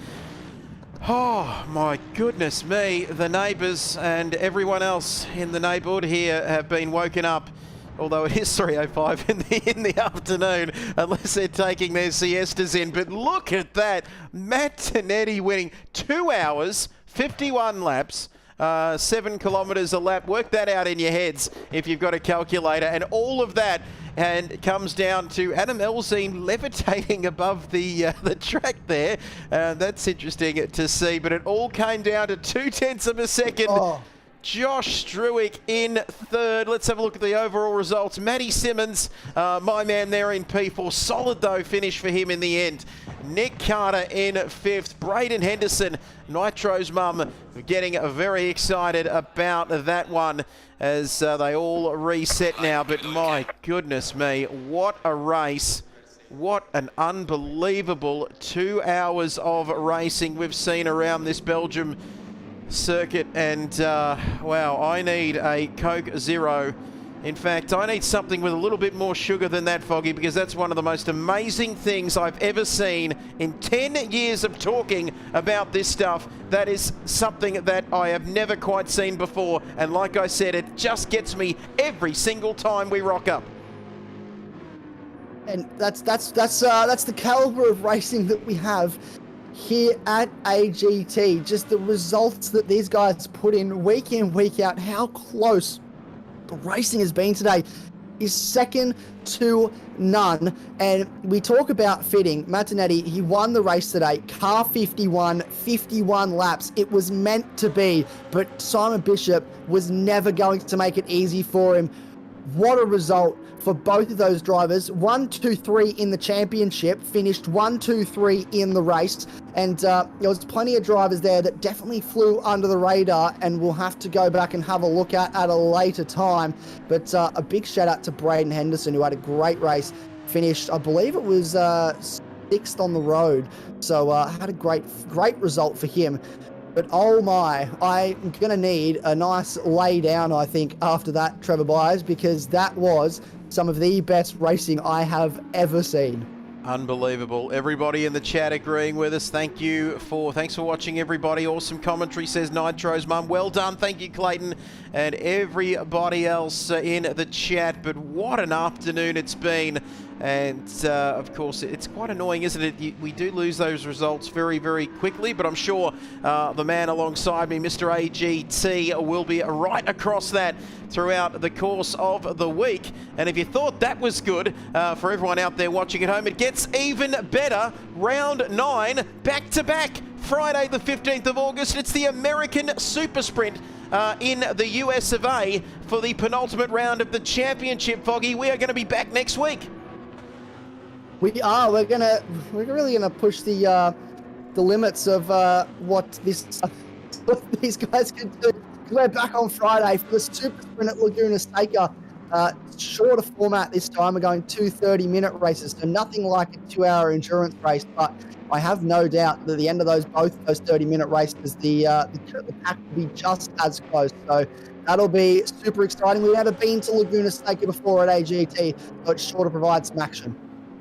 Oh my goodness me, the neighbours and everyone else in the neighbourhood here have been woken up although it is 3:05 in the afternoon, unless they're taking their siestas in. But look at that. Matt Tonetti winning 2 hours, 51 laps. 7 kilometres a lap. Work that out in your heads if you've got a calculator. And all of that and comes down to Adam Elzine levitating above the track there. That's interesting to see. But it all came down to 0.2 of a second. Oh. Josh Struick in third. Let's have a look at the overall results. Matty Simmons, my man there in P4. Solid, though, finish for him in the end. Nick Carter in fifth. Braden Henderson, Nitro's mum, getting very excited about that one as they all reset now. But my goodness me, what a race. What an unbelievable 2 hours of racing we've seen around this Belgium circuit. And wow, I need a Coke Zero. In fact, I need something with a little bit more sugar than that, Foggy, because that's one of the most amazing things I've ever seen in 10 years of talking about this stuff. That is something that I have never quite seen before, and like I said, it just gets me every single time we rock up. And that's the caliber of racing that we have here at AGT. Just the results that these guys put in, week out, how close the racing has been today is second to none. And we talk about fitting. Matt Tonetti, he won the race today. Car 51 laps. It was meant to be, but Simon Bishop was never going to make it easy for him. What a result for both of those drivers. 1, 2, 3 in the championship, finished 1, 2, 3 in the race. And there was plenty of drivers there that definitely flew under the radar, and we'll have to go back and have a look at a later time. But a big shout out to Braden Henderson, who had a great race, finished, I believe it was 6th on the road. So had a great result for him. But oh my, I'm going to need a nice lay down, I think, after that, Trevor Byers, because that was some of the best racing I have ever seen. Unbelievable. Everybody in the chat agreeing with us. Thanks for watching, everybody. Awesome commentary, says Nitro's mum. Well done. Thank you, Clayton, and everybody else in the chat. But what an afternoon it's been. And of course, it's quite annoying, isn't it? We do lose those results very, very quickly, but I'm sure the man alongside me, Mr. AGT, will be right across that throughout the course of the week. And if you thought that was good for everyone out there watching at home, it gets even better. Round 9, back-to-back, Friday the 15th of August. It's the American Super Sprint in the US of A for the penultimate round of the championship, Foggy. We are going to be back next week. We are. We're really gonna push the limits of what these guys can do. We're back on Friday for the Super Sprint at Laguna Seca. Shorter format this time. We're going 2 30-minute races, so nothing like a 2-hour endurance race. But I have no doubt that at the end of both those 30-minute races, the pack will be just as close. So that'll be super exciting. We've never been to Laguna Seca before at AGT, so it's sure to provide some action.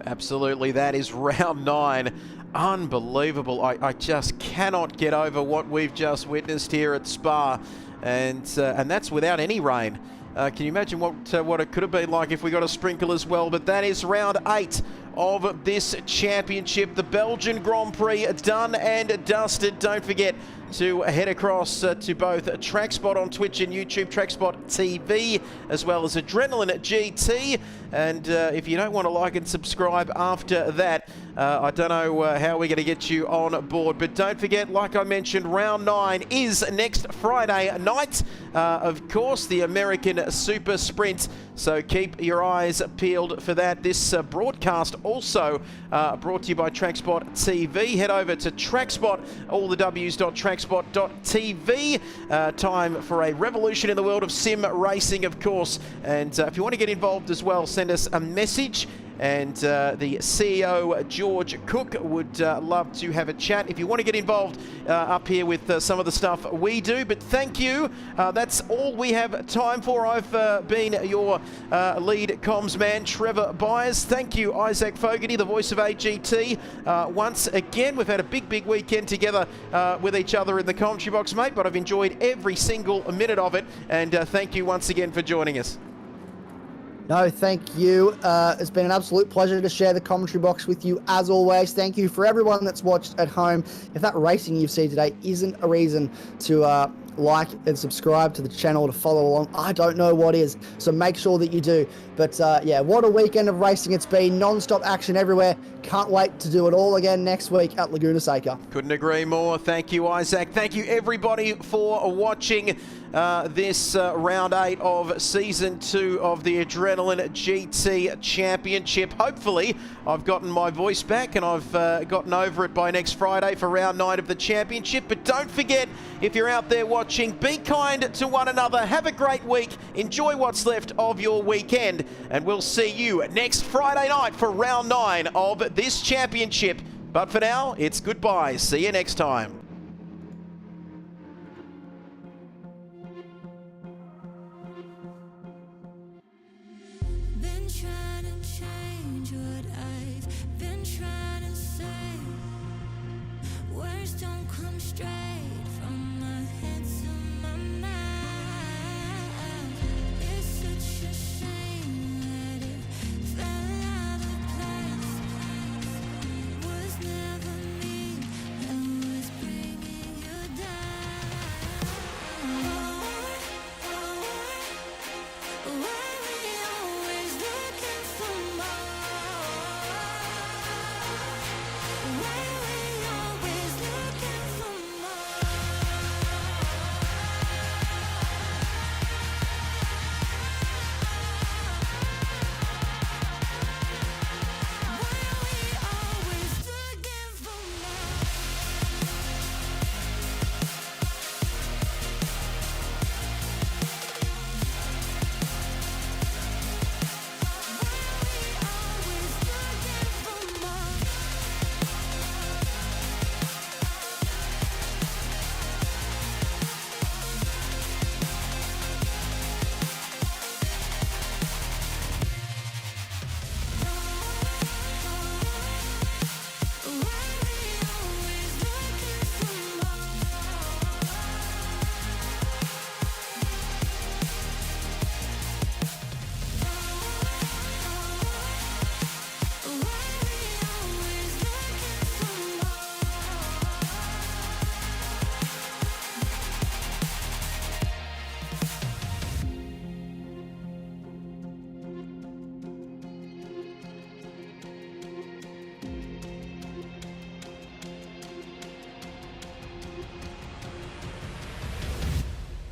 Absolutely, that is round 9. Unbelievable. I just cannot get over what we've just witnessed here at Spa, and that's without any rain. Can you imagine what it could have been like if we got a sprinkle as well? But that is round 8 of this championship. The Belgian Grand Prix done and dusted. Don't forget to head across to both TrackSpot on Twitch and YouTube, TrackSpotTV, as well as Adrenaline GT. And if you don't want to like and subscribe after that, I don't know how we're going to get you on board. But don't forget, like I mentioned, round 9 is next Friday night. Of course, the American Super Sprint. So keep your eyes peeled for that. This broadcast also brought to you by TrackSpot TV. Head over to TrackSpot, all the W's.TrackSpot.tv. Time for a revolution in the world of sim racing, of course. And if you want to get involved as well, send us a message. And the CEO, George Cook, would love to have a chat if you want to get involved up here with some of the stuff we do. But thank you. That's all we have time for. I've been your lead comms man, Trevor Byers. Thank you, Isaac Fogarty, the voice of AGT. Once again, we've had a big weekend together with each other in the commentary box, mate, but I've enjoyed every single minute of it. And thank you once again for joining us. No, thank you. It's been an absolute pleasure to share the commentary box with you as always. Thank you for everyone that's watched at home. If that racing you've seen today isn't a reason to like and subscribe to the channel, to follow along, I don't know what is. So make sure that you do. But yeah, what a weekend of racing it's been. Non-stop action everywhere. Can't wait to do it all again next week at Laguna Seca. Couldn't agree more. Thank you, Isaac. Thank you, everybody, for watching this round 8 of season 2 of the Adrenaline GT Championship. Hopefully, I've gotten my voice back and I've gotten over it by next Friday for round 9 of the championship. But don't forget, if you're out there watching, be kind to one another. Have a great week. Enjoy what's left of your weekend. And we'll see you next Friday night for round 9 of this championship. But for now, it's goodbye. See you next time. Been trying to change what I've been trying to say. Words don't come straight from my head to my mouth. It's such a shame that it fell out of place. Was never me that was bringing you down. Why we always looking for more? Why we always looking for more? Why we always looking for more? Always looking for more. Why we always looking for more? Why we always looking for more?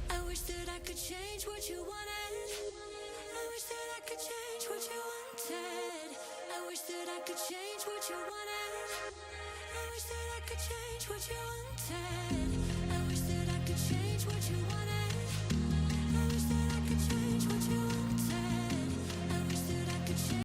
I wish that I could change what you wanted. I wish that I could change what you wanted. I wish that I could change what you wanted. I wish that I could change what you wanted. I wish that I could change what you wanted.